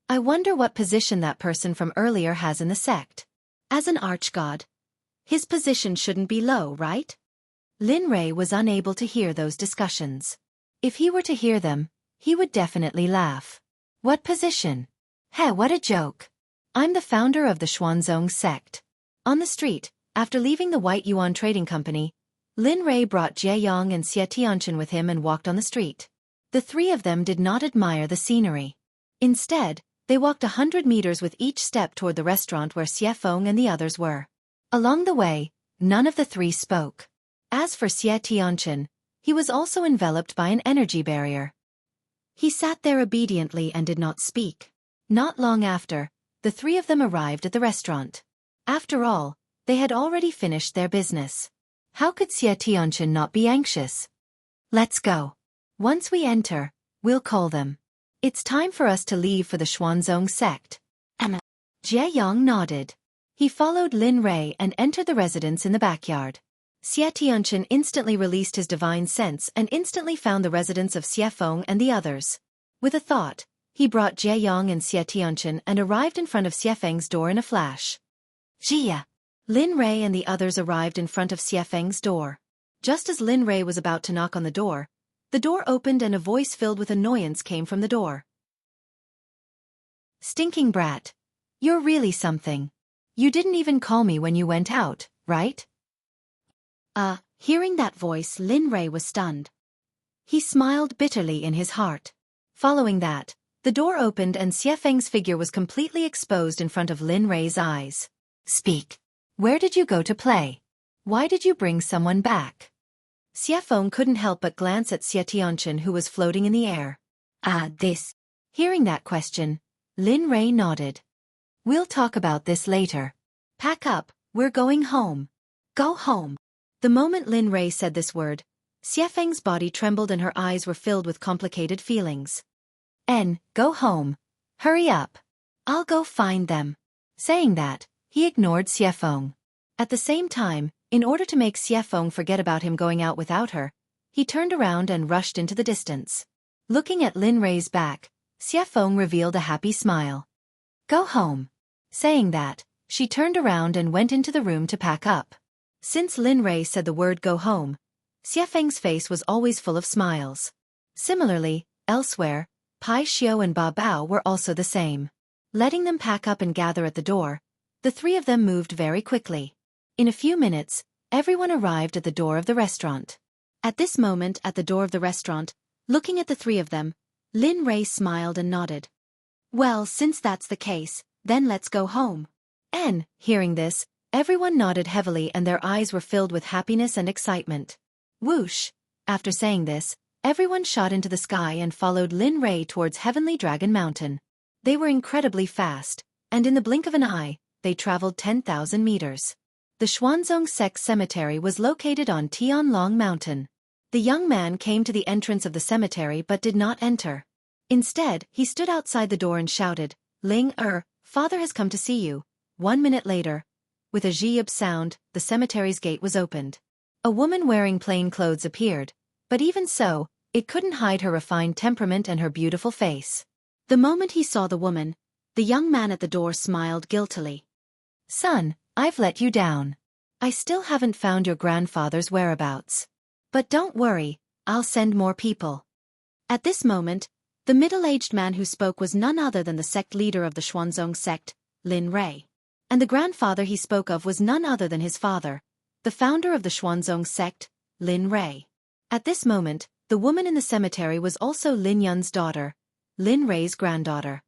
I wonder what position that person from earlier has in the sect. As an archgod, his position shouldn't be low, right? Lin Rei was unable to hear those discussions. If he were to hear them, he would definitely laugh. What position? What a joke. I'm the founder of the Xuanzong Sect. On the street, after leaving the White Yuan Trading Company, Lin Rei brought Jie Yong and Xie Tianchen with him and walked on the street. The three of them did not admire the scenery. Instead, they walked 100 meters with each step toward the restaurant where Xie Feng and the others were. Along the way, none of the three spoke. As for Xie Tianchen, he was also enveloped by an energy barrier. He sat there obediently and did not speak. Not long after, the three of them arrived at the restaurant. After all, they had already finished their business. How could Xie Tianchen not be anxious? Let's go. Once we enter, we'll call them. It's time for us to leave for the Xuanzong Sect. Jie Yong nodded. He followed Lin Rei and entered the residence in the backyard. Xie Tianchen instantly released his divine sense and instantly found the residence of Xie Feng and the others. With a thought, he brought Jie Yong and Xie Tianchen and arrived in front of Xie Feng's door in a flash. Jia! Lin Rei and the others arrived in front of Xie Feng's door. Just as Lin Rei was about to knock on the door opened and a voice filled with annoyance came from the door. Stinking brat. You're really something. You didn't even call me when you went out, right? Hearing that voice, Lin Rei was stunned. He smiled bitterly in his heart. Following that, the door opened and Xie Feng's figure was completely exposed in front of Lin Rei's eyes. Speak. Where did you go to play? Why did you bring someone back? Xie Feng couldn't help but glance at Xie Tianchen who was floating in the air. This. Hearing that question, Lin Rei nodded. We'll talk about this later. Pack up, we're going home. Go home. The moment Lin Rei said this word, Xie Feng's body trembled and her eyes were filled with complicated feelings. Go home. Hurry up. I'll go find them. Saying that, he ignored Xie Feng. At the same time, in order to make Xie Feng forget about him going out without her, he turned around and rushed into the distance. Looking at Lin Rei's back, Xie Feng revealed a happy smile. Go home. Saying that, she turned around and went into the room to pack up. Since Lin Rei said the word go home, Xie Feng's face was always full of smiles. Similarly, elsewhere, Pai Xiao and Ba Bao were also the same. Letting them pack up and gather at the door, the three of them moved very quickly. In a few minutes, everyone arrived at the door of the restaurant. At this moment at the door of the restaurant, looking at the three of them, Lin Rei smiled and nodded. Well, since that's the case, then let's go home. Hearing this, everyone nodded heavily and their eyes were filled with happiness and excitement. Whoosh! After saying this, everyone shot into the sky and followed Lin Rei towards Heavenly Dragon Mountain. They were incredibly fast, and in the blink of an eye, they traveled 10,000 meters. The Xuanzong Sect cemetery was located on Tianlong Mountain. The young man came to the entrance of the cemetery but did not enter. Instead, he stood outside the door and shouted, Ling Father has come to see you. 1 minute later, with a zhiyub sound, the cemetery's gate was opened. A woman wearing plain clothes appeared, but even so, it couldn't hide her refined temperament and her beautiful face. The moment he saw the woman, the young man at the door smiled guiltily. Son, I've let you down. I still haven't found your grandfather's whereabouts. But don't worry, I'll send more people. At this moment, the middle-aged man who spoke was none other than the sect leader of the Xuanzong Sect, Lin Rei. And the grandfather he spoke of was none other than his father, the founder of the Xuanzong Sect, Lin Rei. At this moment, the woman in the cemetery was also Lin Yun's daughter, Lin Rei's granddaughter.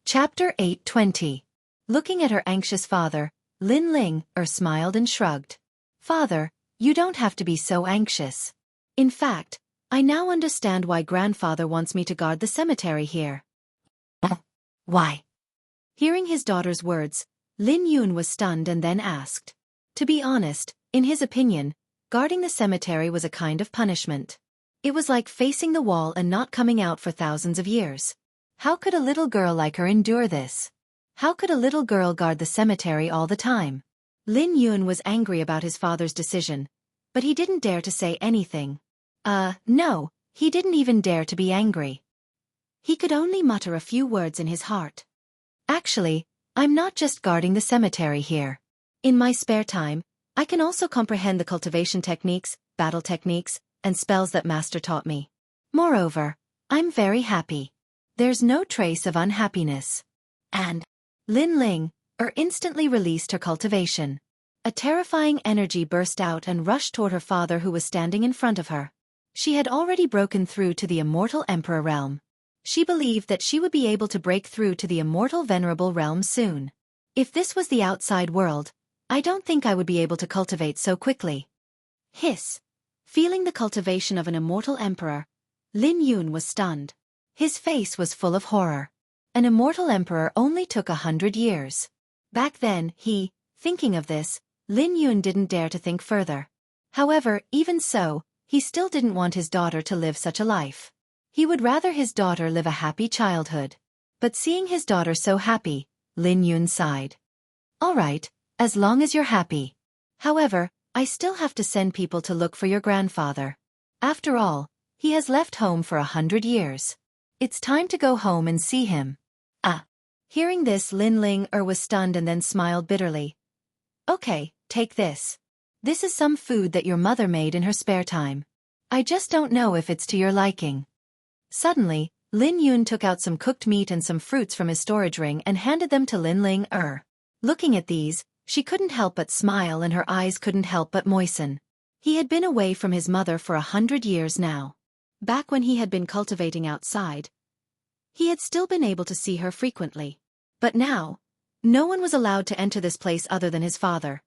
Chapter 8:20. Looking at her anxious father, Lin Ling smiled and shrugged. Father, you don't have to be so anxious. In fact, I now understand why grandfather wants me to guard the cemetery here. Why? Hearing his daughter's words, Lin Yun was stunned and then asked. To be honest, in his opinion, guarding the cemetery was a kind of punishment. It was like facing the wall and not coming out for thousands of years. How could a little girl like her endure this? How could a little girl guard the cemetery all the time? Lin Yun was angry about his father's decision, but he didn't dare to say anything. No, he didn't even dare to be angry. He could only mutter a few words in his heart. Actually, I'm not just guarding the cemetery here. In my spare time, I can also comprehend the cultivation techniques, battle techniques, and spells that Master taught me. Moreover, I'm very happy. There's no trace of unhappiness. And Lin Ling instantly released her cultivation. A terrifying energy burst out and rushed toward her father, who was standing in front of her. She had already broken through to the immortal Emperor realm. She believed that she would be able to break through to the immortal Venerable realm soon. If this was the outside world, I don't think I would be able to cultivate so quickly. Hiss. Feeling the cultivation of an immortal emperor, Lin Yun was stunned. His face was full of horror. An immortal emperor only took 100 years. Back then, thinking of this, Lin Yun didn't dare to think further. However, even so, he still didn't want his daughter to live such a life. He would rather his daughter live a happy childhood. But seeing his daughter so happy, Lin Yun sighed. All right, as long as you're happy. However, I still have to send people to look for your grandfather. After all, he has left home for 100 years. It's time to go home and see him. Hearing this, Lin Ling was stunned and then smiled bitterly. Okay, take this. This is some food that your mother made in her spare time. I just don't know if it's to your liking. Suddenly, Lin Yun took out some cooked meat and some fruits from his storage ring and handed them to Lin Ling. Looking at these, she couldn't help but smile and her eyes couldn't help but moisten. He had been away from his mother for 100 years now. Back when he had been cultivating outside, he had still been able to see her frequently. But now, no one was allowed to enter this place other than his father.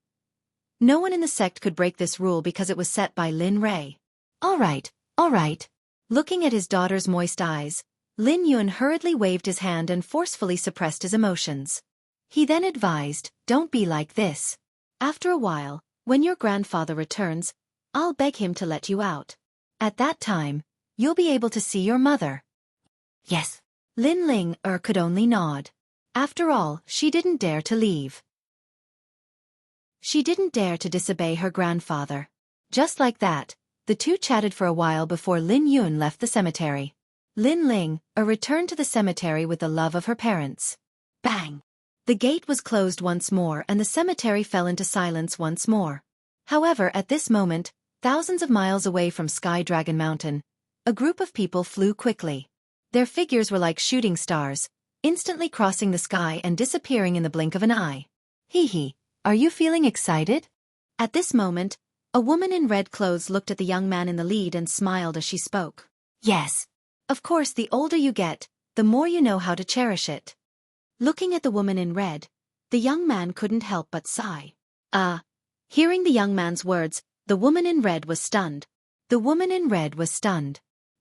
No one in the sect could break this rule because it was set by Lin Rei. All right. Looking at his daughter's moist eyes, Lin Yun hurriedly waved his hand and forcefully suppressed his emotions. He then advised, don't be like this. After a while, when your grandfather returns, I'll beg him to let you out. At that time, you'll be able to see your mother. Yes. Lin Ling could only nod. After all, she didn't dare to leave. She didn't dare to disobey her grandfather. Just like that, the two chatted for a while before Lin Yun left the cemetery. Lin Ling returned to the cemetery with the love of her parents. Bang! The gate was closed once more and the cemetery fell into silence once more. However, at this moment, thousands of miles away from Sky Dragon Mountain, a group of people flew quickly. Their figures were like shooting stars, instantly crossing the sky and disappearing in the blink of an eye. Are you feeling excited? At this moment, a woman in red clothes looked at the young man in the lead and smiled as she spoke. Yes. Of course, the older you get, the more you know how to cherish it. Looking at the woman in red, the young man couldn't help but sigh. Hearing the young man's words, the woman in red was stunned.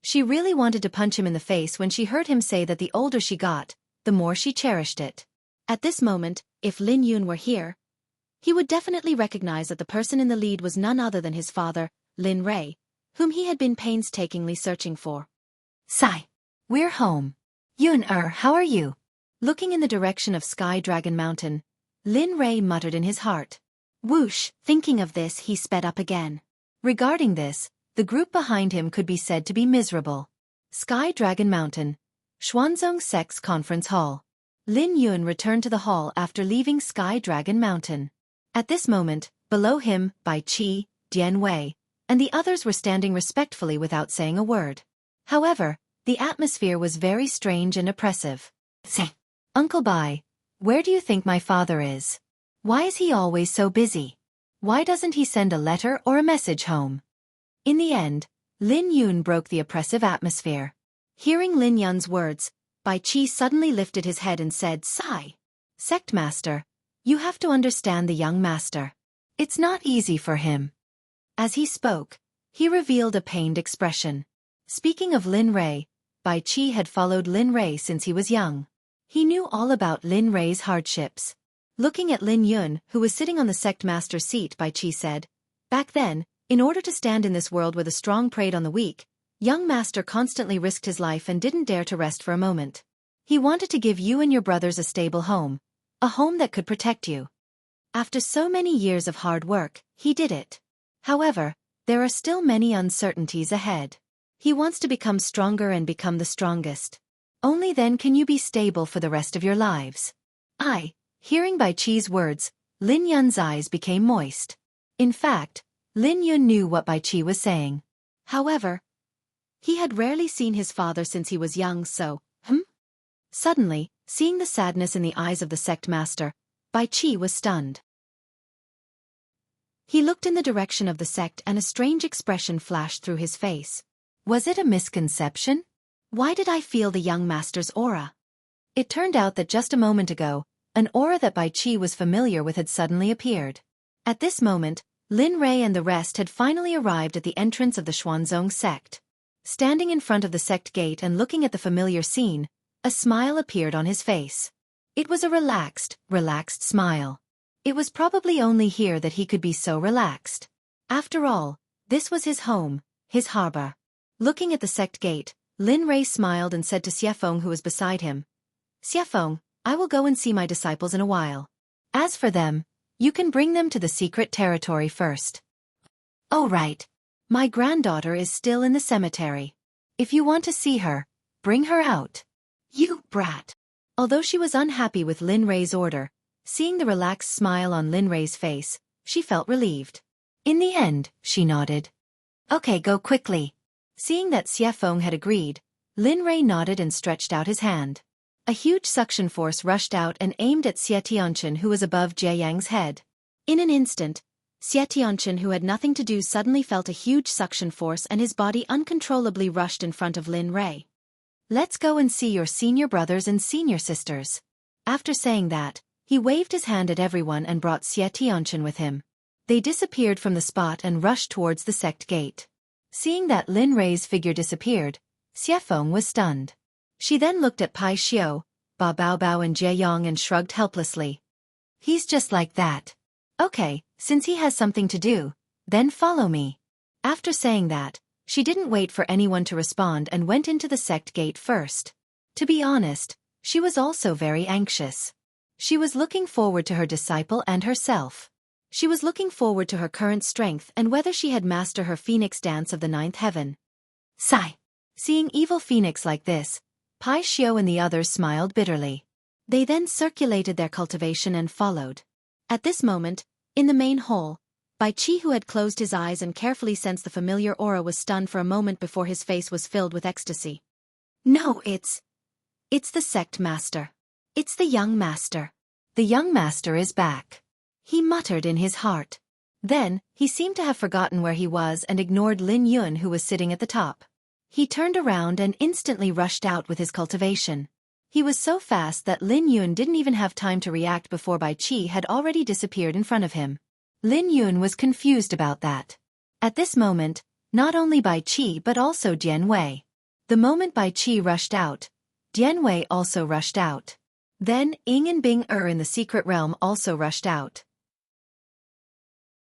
She really wanted to punch him in the face when she heard him say that the older she got, the more she cherished it. At this moment, if Lin Yun were here, he would definitely recognize that the person in the lead was none other than his father, Lin Rei, whom he had been painstakingly searching for. Sigh. We're home. Yun how are you? Looking in the direction of Sky Dragon Mountain, Lin Rei muttered in his heart. Whoosh! Thinking of this, he sped up again. Regarding this, the group behind him could be said to be miserable. Sky Dragon Mountain, Xuanzong Sect's conference hall. Lin Yun returned to the hall after leaving Sky Dragon Mountain. At this moment, below him, Bai Qi, Dian Wei, and the others were standing respectfully without saying a word. However, the atmosphere was very strange and oppressive. Say, Uncle Bai, where do you think my father is? Why is he always so busy? Why doesn't he send a letter or a message home? In the end, Lin Yun broke the oppressive atmosphere. Hearing Lin Yun's words, Bai Qi suddenly lifted his head and said, Sigh. Sect Master, you have to understand the young master. It's not easy for him. As he spoke, he revealed a pained expression. Speaking of Lin Rei, Bai Qi had followed Lin Rei since he was young. He knew all about Lin Rei's hardships. Looking at Lin Yun, who was sitting on the sect master's seat, Bai Qi said, Back then, in order to stand in this world where the strong preyed on the weak, young master constantly risked his life and didn't dare to rest for a moment. He wanted to give you and your brothers a stable home, a home that could protect you. After so many years of hard work, he did it. However, there are still many uncertainties ahead. He wants to become stronger and become the strongest. Only then can you be stable for the rest of your lives. Hearing Bai Qi's words, Lin Yun's eyes became moist. In fact, Lin Yun knew what Bai Qi was saying. However, he had rarely seen his father since he was young, so, Suddenly, seeing the sadness in the eyes of the sect master, Bai Qi was stunned. He looked in the direction of the sect and a strange expression flashed through his face. Was it a misconception? Why did I feel the young master's aura? It turned out that just a moment ago, an aura that Bai Qi was familiar with had suddenly appeared. At this moment, Lin Rei and the rest had finally arrived at the entrance of the Xuanzong sect. Standing in front of the sect gate and looking at the familiar scene, a smile appeared on his face. It was a relaxed smile. It was probably only here that he could be so relaxed. After all, this was his home, his harbor. Looking at the sect gate, Lin Rei smiled and said to Xiefeng, who was beside him, "Xiefeng, I will go and see my disciples in a while. As for them, you can bring them to the secret territory first." "Oh right. My granddaughter is still in the cemetery. If you want to see her, bring her out." "You brat." Although she was unhappy with Lin Rei's order, seeing the relaxed smile on Lin Rei's face, she felt relieved. In the end, she nodded. "Okay, go quickly." Seeing that Xiefeng had agreed, Lin Rei nodded and stretched out his hand. A huge suction force rushed out and aimed at Xie Tianchen, who was above Jie Yang's head. In an instant, Xie Tianchen, who had nothing to do, suddenly felt a huge suction force and his body uncontrollably rushed in front of Lin Rei. "Let's go and see your senior brothers and senior sisters." After saying that, he waved his hand at everyone and brought Xie Tianchen with him. They disappeared from the spot and rushed towards the sect gate. Seeing that Lin Rei's figure disappeared, Xiefeng was stunned. She then looked at Pai Xiao, Ba Baobao and Jie Yang and shrugged helplessly. "He's just like that. Okay, since he has something to do, then follow me." After saying that, she didn't wait for anyone to respond and went into the sect gate first. To be honest, she was also very anxious. She was looking forward to her disciple and herself. She was looking forward to her current strength and whether she had mastered her phoenix dance of the ninth heaven. Sigh. Seeing evil phoenix like this, Pai Xiao and the others smiled bitterly. They then circulated their cultivation and followed. At this moment, in the main hall, Bai Qi, who had closed his eyes and carefully sensed the familiar aura, was stunned for a moment before his face was filled with ecstasy. "No, it's the sect master. It's the young master. The young master is back," he muttered in his heart. Then, he seemed to have forgotten where he was and ignored Lin Yun, who was sitting at the top. He turned around and instantly rushed out with his cultivation. He was so fast that Lin Yun didn't even have time to react before Bai Qi had already disappeared in front of him. Lin Yun was confused about that. At this moment, not only Bai Qi but also Jian Wei. The moment Bai Qi rushed out, Jian Wei also rushed out. Then, Ying and Bing in the secret realm also rushed out.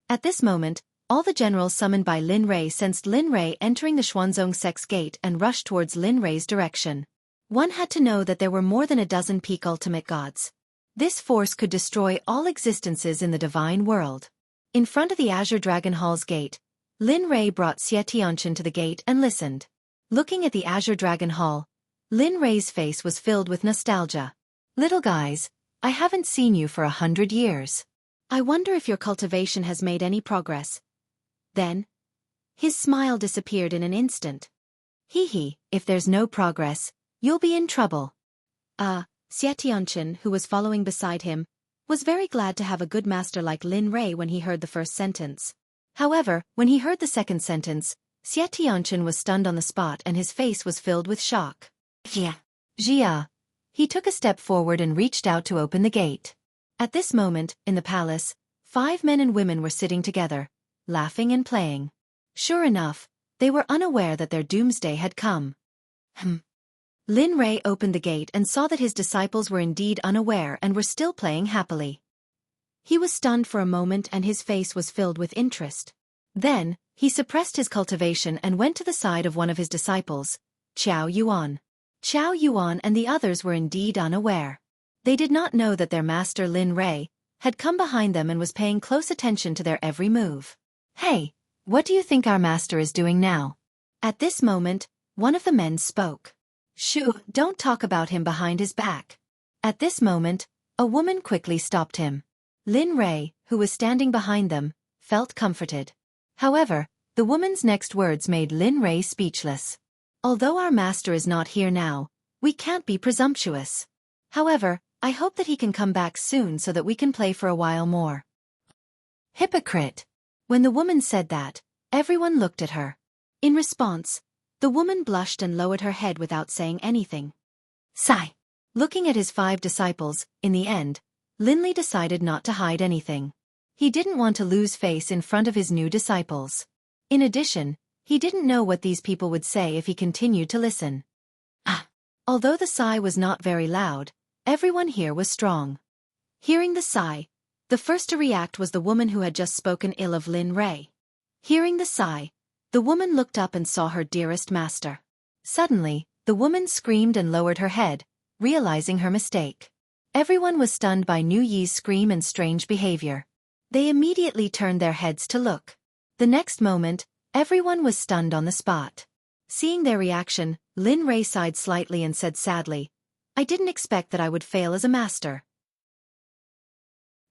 At this moment, all the generals summoned by Lin Rei sensed Lin Rei entering the Xuanzong sect's gate and rushed towards Lin Rei's direction. One had to know that there were more than a dozen peak ultimate gods. This force could destroy all existences in the divine world. In front of the Azure Dragon Hall's gate, Lin Rei brought Xie Tianchen to the gate and listened. Looking at the Azure Dragon Hall, Lin Rei's face was filled with nostalgia. "Little guys, I haven't seen you for 100 years. I wonder if your cultivation has made any progress." Then, his smile disappeared in an instant. "Hee, if there's no progress, you'll be in trouble." Xie Tianchen, who was following beside him, was very glad to have a good master like Lin Rei when he heard the first sentence. However, when he heard the second sentence, Xie Tianchen was stunned on the spot and his face was filled with shock. Jia. He took a step forward and reached out to open the gate. At this moment, in the palace, 5 men and women were sitting together, laughing and playing. Sure enough, they were unaware that their doomsday had come. Lin Rei opened the gate and saw that his disciples were indeed unaware and were still playing happily. He was stunned for a moment and his face was filled with interest. Then, he suppressed his cultivation and went to the side of one of his disciples, Qiao Yuan. Qiao Yuan and the others were indeed unaware. They did not know that their master Lin Rei had come behind them and was paying close attention to their every move. "Hey, what do you think our master is doing now?" At this moment, one of the men spoke. "Shoo, don't talk about him behind his back." At this moment, a woman quickly stopped him. Lin Rei, who was standing behind them, felt comforted. However, the woman's next words made Lin Rei speechless. "Although our master is not here now, we can't be presumptuous. However, I hope that he can come back soon so that we can play for a while more." "Hypocrite! When the woman said that, everyone looked at her. In response, the woman blushed and lowered her head without saying anything. Sigh. Looking at his 5 disciples, in the end, Linley decided not to hide anything. He didn't want to lose face in front of his new disciples. In addition, he didn't know what these people would say if he continued to listen. Although the sigh was not very loud, everyone here was strong. Hearing the sigh, the first to react was the woman who had just spoken ill of Lin Ray. Hearing the sigh, the woman looked up and saw her dearest master. Suddenly, the woman screamed and lowered her head, realizing her mistake. Everyone was stunned by Nu Yi's scream and strange behavior. They immediately turned their heads to look. The next moment, everyone was stunned on the spot. Seeing their reaction, Lin Ray sighed slightly and said sadly, "I didn't expect that I would fail as a master."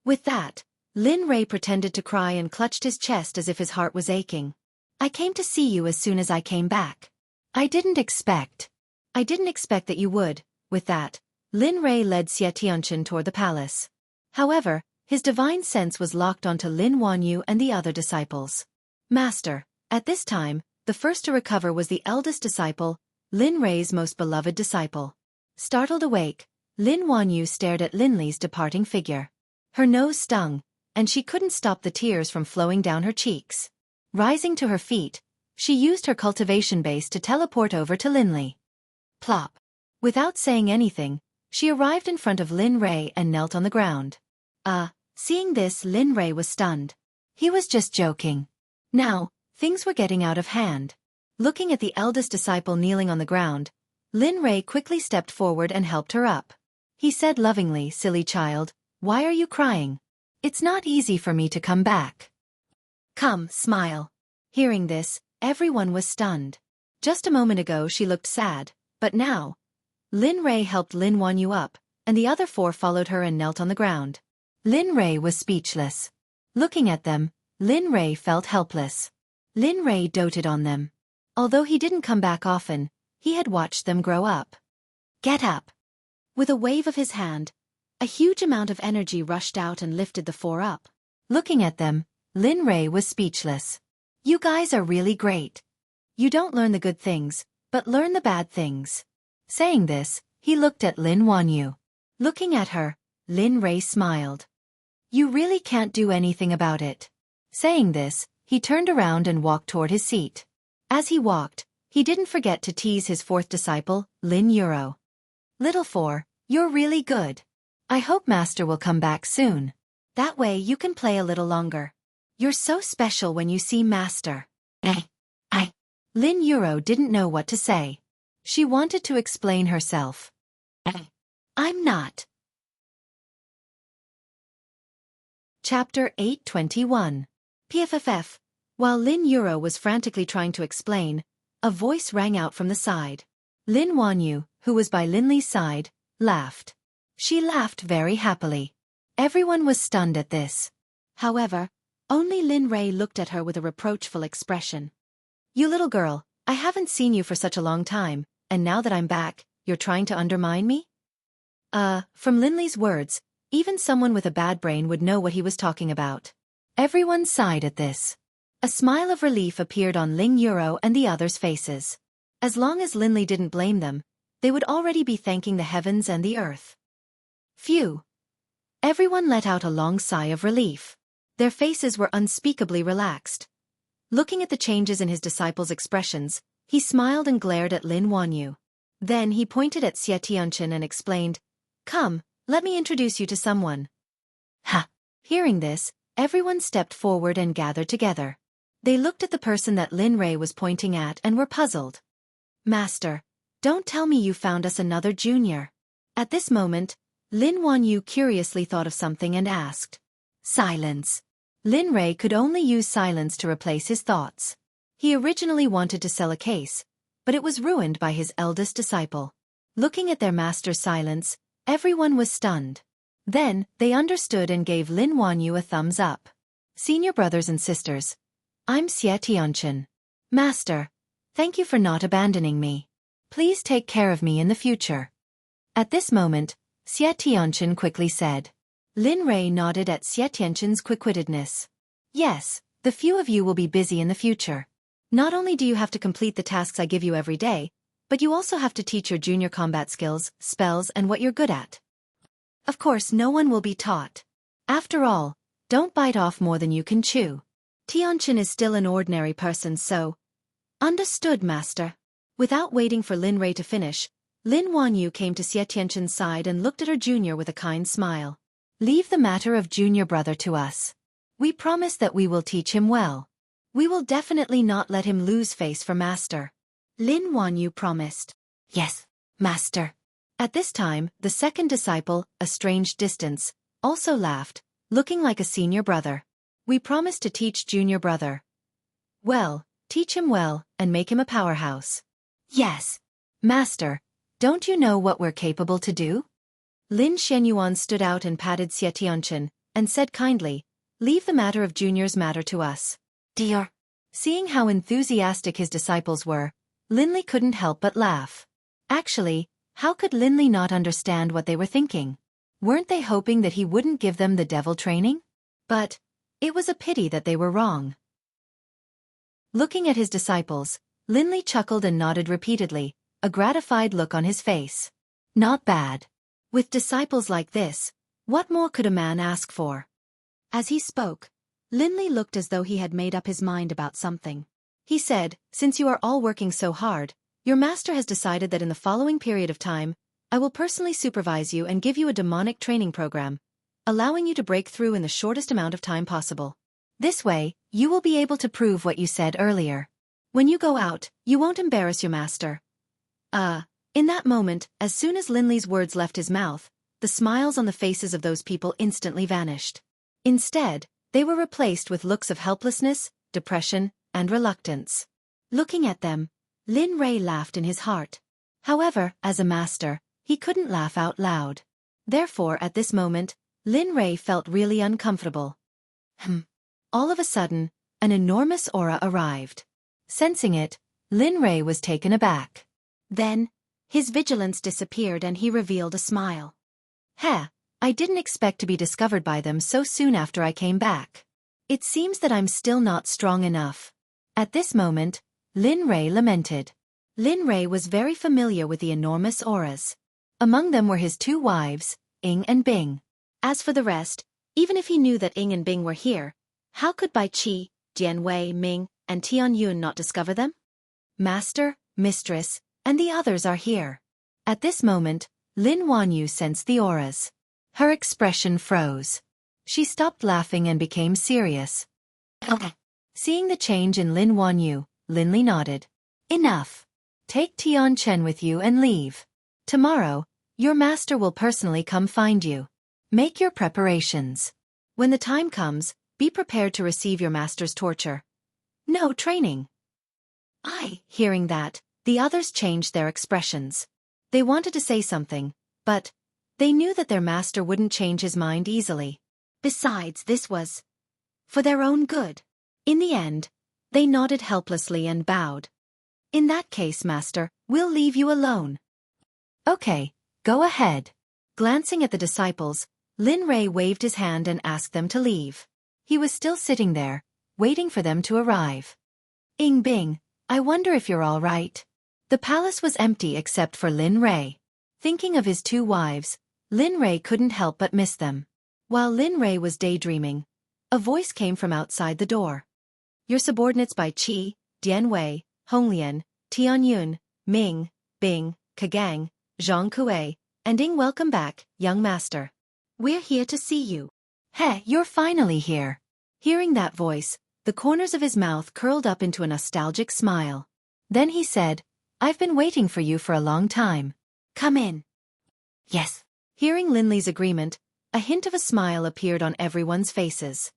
With that, Lin Ray pretended to cry and clutched his chest as if his heart was aching. "I came to see you as soon as I came back. I didn't expect that you would." With that, Lin Ray led Xueqi toward the palace. However, his divine sense was locked onto Lin Wanyu and the other disciples. Master. At this time, the first to recover was the eldest disciple, Lin Ray's most beloved disciple. Startled awake, Lin Wanyu stared at Linley's departing figure. Her nose stung, and she couldn't stop the tears from flowing down her cheeks. Rising to her feet, she used her cultivation base to teleport over to Linley. Plop. Without saying anything, she arrived in front of Lin Ray and knelt on the ground. Seeing this, Lin Ray was stunned. He was just joking. Now, things were getting out of hand. Looking at the eldest disciple kneeling on the ground, Lin Ray quickly stepped forward and helped her up. He said lovingly, "Silly child, why are you crying? It's not easy for me to come back. Come, smile." Hearing this, everyone was stunned. Just a moment ago she looked sad, but now, Lin Ray helped Lin Wanyu up, and the other 4 followed her and knelt on the ground. Lin Ray was speechless. Looking at them, Lin Ray felt helpless. Lin Ray doted on them. Although he didn't come back often, he had watched them grow up. "Get up." With a wave of his hand, a huge amount of energy rushed out and lifted the 4 up. Looking at them, Lin Ray was speechless. "You guys are really great. You don't learn the good things, but learn the bad things." Saying this, he looked at Lin Wanyu. Looking at her, Lin Ray smiled. "You really can't do anything about it." Saying this, he turned around and walked toward his seat. As he walked, he didn't forget to tease his 4th disciple, Lin Euro. "Little 4, you're really good. I hope Master will come back soon. That way you can play a little longer. You're so special when you see Master." Lin Euro didn't know what to say. She wanted to explain herself. "I'm not." Chapter 821. PFFF. While Lin Euro was frantically trying to explain, a voice rang out from the side. Lin Wanyu, who was by Linley's side, laughed. She laughed very happily. Everyone was stunned at this. However, only Lin Ray looked at her with a reproachful expression. "You little girl, I haven't seen you for such a long time, and now that I'm back, you're trying to undermine me?" From Linley's words, even someone with a bad brain would know what he was talking about. Everyone sighed at this. A smile of relief appeared on Ling Euro and the others' faces. As long as Linley didn't blame them, they would already be thanking the heavens and the earth. Phew! Everyone let out a long sigh of relief. Their faces were unspeakably relaxed. Looking at the changes in his disciples' expressions, he smiled and glared at Lin Wanyu. Then he pointed at Xueqi and explained, "Come, let me introduce you to someone." Ha! Hearing this, everyone stepped forward and gathered together. They looked at the person that Lin Ray was pointing at and were puzzled. "Master, don't tell me you found us another junior." At this moment, Lin Wanyu curiously thought of something and asked. Silence. Lin Ray could only use silence to replace his thoughts. He originally wanted to sell a case, but it was ruined by his eldest disciple. Looking at their master's silence, everyone was stunned. Then, they understood and gave Lin Wanyu a thumbs up. "Senior brothers and sisters, I'm Xueqi. Master, thank you for not abandoning me. Please take care of me in the future." At this moment, Xueqi quickly said. Lin Ray nodded at Xueqi's quick-wittedness. "Yes, The few of you will be busy in the future. Not only do you have to complete the tasks I give you every day, but you also have to teach your junior combat skills, spells, and what you're good at. Of course, no one will be taught. After all, don't bite off more than you can chew. Tianchen is still an ordinary person, so... Understood, master. Without waiting for Lin Rei to finish, Lin Wanyu came to Xie Tianchen's side and looked at her junior with a kind smile. Leave the matter of junior brother to us. We promise that we will teach him well. We will definitely not let him lose face for master. Lin Wanyu promised. Yes, master. At this time, the second disciple, a strange distance, also laughed, looking like a senior brother. We promise to teach junior brother. Well, teach him well, and make him a powerhouse. Yes. Master, don't you know what we're capable to do? Lin Shenyuan stood out and patted Xie Tianchen, and said kindly, leave the matter of juniors matter to us. Dear. Seeing how enthusiastic his disciples were, Linley couldn't help but laugh. Actually, how could Linley not understand what they were thinking? Weren't they hoping that he wouldn't give them the devil training? But it was a pity that they were wrong. Looking at his disciples, Linley chuckled and nodded repeatedly, a gratified look on his face. Not bad. With disciples like this, what more could a man ask for? As he spoke, Linley looked as though he had made up his mind about something. He said, since you are all working so hard, your master has decided that in the following period of time, I will personally supervise you and give you a demonic training program, allowing you to break through in the shortest amount of time possible. This way, you will be able to prove what you said earlier. When you go out, you won't embarrass your master. In that moment, as soon as Linley's words left his mouth, the smiles on the faces of those people instantly vanished. Instead, they were replaced with looks of helplessness, depression, and reluctance. Looking at them, Lin Rei laughed in his heart. However, as a master, he couldn't laugh out loud. Therefore, at this moment, Lin Rei felt really uncomfortable. All of a sudden, an enormous aura arrived. Sensing it, Lin Rei was taken aback. Then, his vigilance disappeared and he revealed a smile. I didn't expect to be discovered by them so soon after I came back. It seems that I'm still not strong enough. At this moment, Lin Rei lamented. Lin Rei was very familiar with the enormous auras. Among them were his two wives, Ying and Bing. As for the rest, even if he knew that Ying and Bing were here, how could Bai Qi, Jianwei, Ming, and Tian Yun not discover them? Master, mistress, and the others are here. At this moment, Lin Wanyu sensed the auras. Her expression froze. She stopped laughing and became serious. Seeing the change in Lin Wanyu, Linley nodded. Enough. Take Tian Chen with you and leave. Tomorrow, your master will personally come find you. Make your preparations. When the time comes, be prepared to receive your master's torture. No training. Hearing that, the others changed their expressions. They wanted to say something, but they knew that their master wouldn't change his mind easily. Besides, this was for their own good. In the end, they nodded helplessly and bowed. In that case, master, we'll leave you alone. Okay, go ahead. Glancing at the disciples, Lin Rei waved his hand and asked them to leave. He was still sitting there, waiting for them to arrive. Ying Bing, I wonder if you're all right. The palace was empty except for Lin Rei. Thinking of his two wives, Lin Rei couldn't help but miss them. While Lin Rei was daydreaming, a voice came from outside the door. Your subordinates Bai Qi, Dianwei, Honglian, Tian Yun, Ming, Bing, Kagang, Zhang Kuei, and Ying, welcome back, young master. We're here to see you. You're finally here. Hearing that voice, the corners of his mouth curled up into a nostalgic smile. Then he said, I've been waiting for you for a long time. Come in. Yes. Hearing Linley's agreement, a hint of a smile appeared on everyone's faces.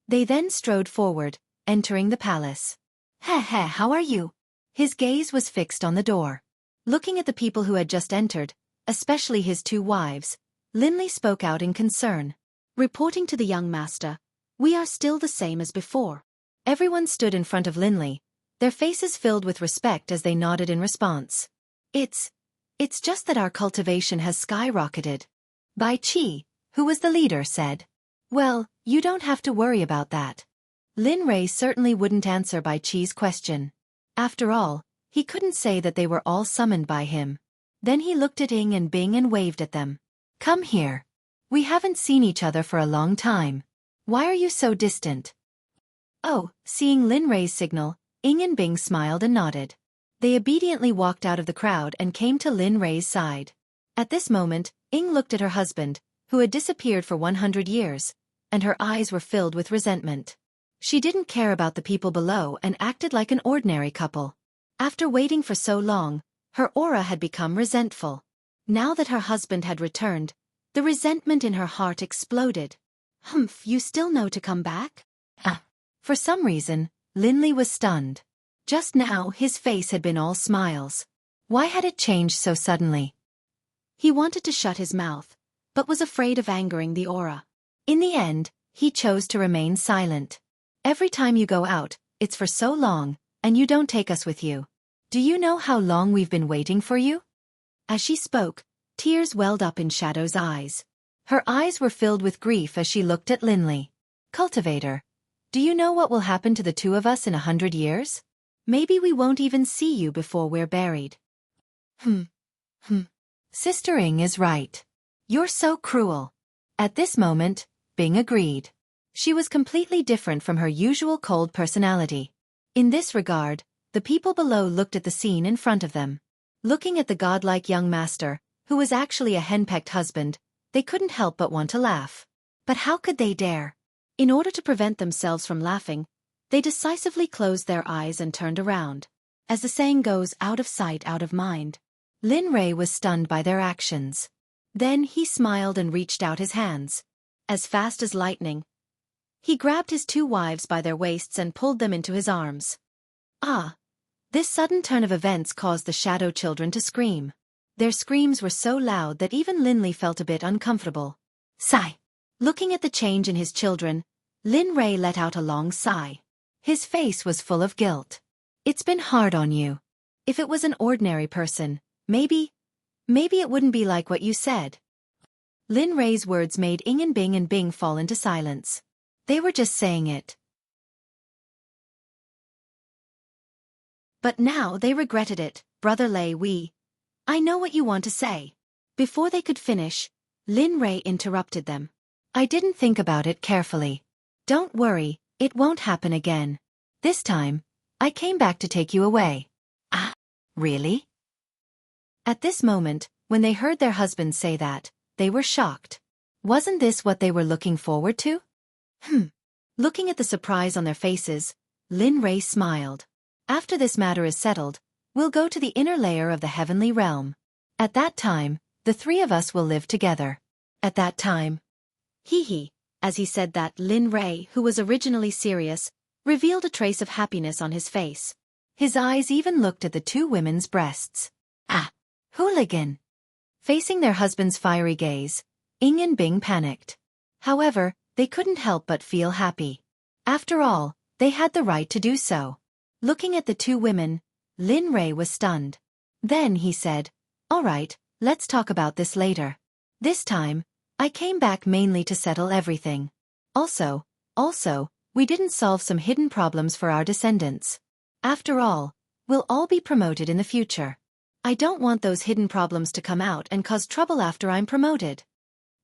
They then strode forward, entering the palace. How are you? His gaze was fixed on the door. Looking at the people who had just entered, especially his two wives, Linley spoke out in concern. Reporting to the young master, we are still the same as before. Everyone stood in front of Linley, their faces filled with respect as they nodded in response. It's just that our cultivation has skyrocketed. Bai Qi, who was the leader, said. Well, you don't have to worry about that. Lin Rei certainly wouldn't answer Bai Qi's question. After all, he couldn't say that they were all summoned by him. Then he looked at Ying and Bing and waved at them. Come here. We haven't seen each other for a long time. Why are you so distant? Oh, seeing Lin Rei's signal, Ying and Bing smiled and nodded. They obediently walked out of the crowd and came to Lin Rei's side. At this moment, Ying looked at her husband, who had disappeared for 100 years, and her eyes were filled with resentment. She didn't care about the people below and acted like an ordinary couple. After waiting for so long, her aura had become resentful. Now that her husband had returned, the resentment in her heart exploded. Humph, you still know to come back? For some reason, Linley was stunned. Just now his face had been all smiles. Why had it changed so suddenly? He wanted to shut his mouth, but was afraid of angering the aura. In the end, he chose to remain silent. Every time you go out, it's for so long, and you don't take us with you. Do you know how long we've been waiting for you? As she spoke, tears welled up in Shadow's eyes. Her eyes were filled with grief as she looked at Linley. Cultivator, do you know what will happen to the two of us in 100 years? Maybe we won't even see you before we're buried. Sister Ying is right. You're so cruel. At this moment, Bing agreed. She was completely different from her usual cold personality. In this regard, the people below looked at the scene in front of them. Looking at the godlike young master, who was actually a henpecked husband, they couldn't help but want to laugh. But how could they dare? In order to prevent themselves from laughing, they decisively closed their eyes and turned around. As the saying goes, out of sight, out of mind. Lin Rei was stunned by their actions. Then he smiled and reached out his hands. As fast as lightning, he grabbed his two wives by their waists and pulled them into his arms. This sudden turn of events caused the Shadow children to scream. Their screams were so loud that even Linley felt a bit uncomfortable. Sigh. Looking at the change in his children, Lin Rei let out a long sigh. His face was full of guilt. It's been hard on you. If it was an ordinary person, maybe it wouldn't be like what you said. Lin Rei's words made Ying and Bing fall into silence. They were just saying it. But now they regretted it. Brother Lei, I know what you want to say. Before they could finish, Lin Rei interrupted them. I didn't think about it carefully. Don't worry, it won't happen again. This time, I came back to take you away. Really? At this moment, when they heard their husbands say that, they were shocked. Wasn't this what they were looking forward to? Looking at the surprise on their faces, Lin Rei smiled. After this matter is settled, we'll go to the inner layer of the heavenly realm. At that time, the three of us will live together. At that time. As he said that, Lin Rei, who was originally serious, revealed a trace of happiness on his face. His eyes even looked at the two women's breasts. Hooligan! Facing their husband's fiery gaze, Ying and Bing panicked. However, they couldn't help but feel happy. After all, they had the right to do so. Looking at the two women, Lin Rei was stunned. Then he said, All right, let's talk about this later. This time, I came back mainly to settle everything. Also, we didn't solve some hidden problems for our descendants. After all, we'll all be promoted in the future. I don't want those hidden problems to come out and cause trouble after I'm promoted.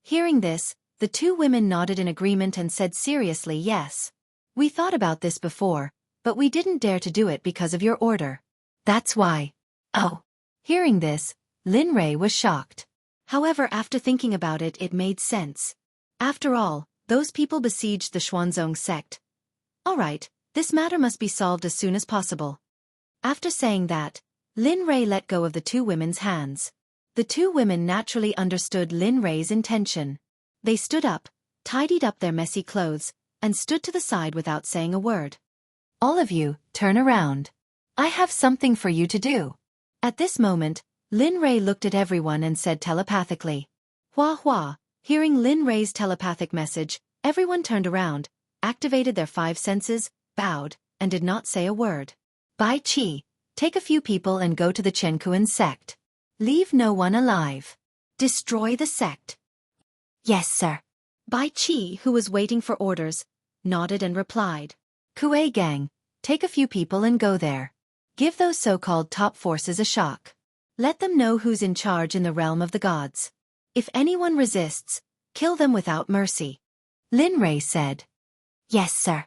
Hearing this, the two women nodded in agreement and said seriously, yes. We thought about this before, but we didn't dare to do it because of your order. That's why. Hearing this, Lin Rei was shocked. However, after thinking about it, it made sense. After all, those people besieged the Xuanzong sect. All right, this matter must be solved as soon as possible. After saying that, Lin Rei let go of the two women's hands. The two women naturally understood Lin Rei's intention. They stood up, tidied up their messy clothes, and stood to the side without saying a word. All of you, turn around. I have something for you to do. At this moment, Lin Rei looked at everyone and said telepathically. Hua hua. Hearing Lin Rei's telepathic message, everyone turned around, activated their five senses, bowed, and did not say a word. Bai Qi, take a few people and go to the Chenkuan sect. Leave no one alive. Destroy the sect. Yes, sir. Bai Qi, who was waiting for orders, nodded and replied. Kuei gang, take a few people and go there. Give those so-called top forces a shock. Let them know who's in charge in the realm of the gods. If anyone resists, kill them without mercy. Lin Rei said. Yes, sir.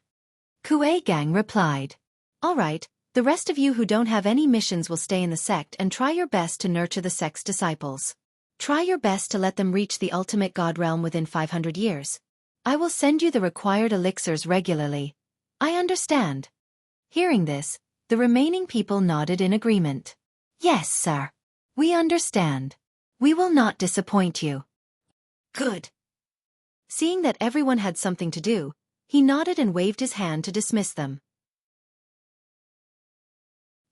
Kuei gang replied. All right, the rest of you who don't have any missions will stay in the sect and try your best to nurture the sect's disciples. Try your best to let them reach the ultimate god realm within 500 years. I will send you the required elixirs regularly. I understand. Hearing this, the remaining people nodded in agreement. Yes, sir. We understand. We will not disappoint you. Good. Seeing that everyone had something to do, he nodded and waved his hand to dismiss them.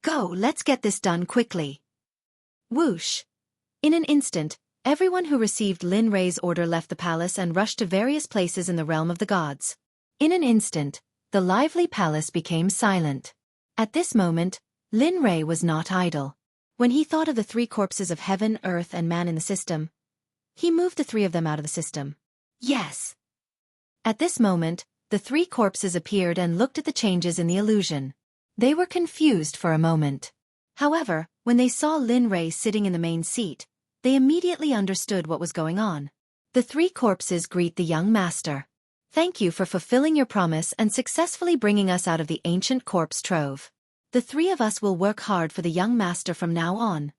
Go, let's get this done quickly. Whoosh. In an instant, everyone who received Lin Rei's order left the palace and rushed to various places in the realm of the gods. In an instant, the lively palace became silent. At this moment, Lin Rei was not idle. When he thought of the 3 corpses of heaven, earth and man in the system, he moved the 3 of them out of the system. Yes. At this moment, the 3 corpses appeared and looked at the changes in the illusion. They were confused for a moment. However, when they saw Lin Rei sitting in the main seat, they immediately understood what was going on. The 3 corpses greet the young master. Thank you for fulfilling your promise and successfully bringing us out of the ancient corpse trove. The 3 of us will work hard for the young master from now on.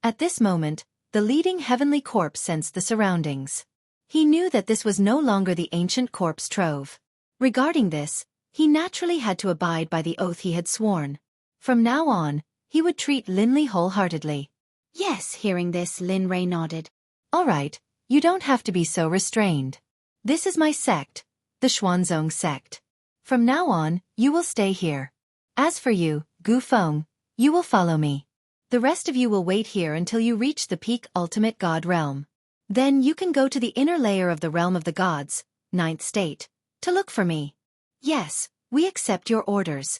At this moment, the leading heavenly corpse sensed the surroundings. He knew that this was no longer the ancient corpse trove. Regarding this, he naturally had to abide by the oath he had sworn. From now on, he would treat Lin Li wholeheartedly. Yes, hearing this, Lin Rei nodded. All right, you don't have to be so restrained. This is my sect, the Xuanzong sect. From now on, you will stay here. As for you, Gu Feng, you will follow me. The rest of you will wait here until you reach the peak ultimate god realm. Then you can go to the inner layer of the realm of the gods, 9th state, to look for me. Yes, we accept your orders.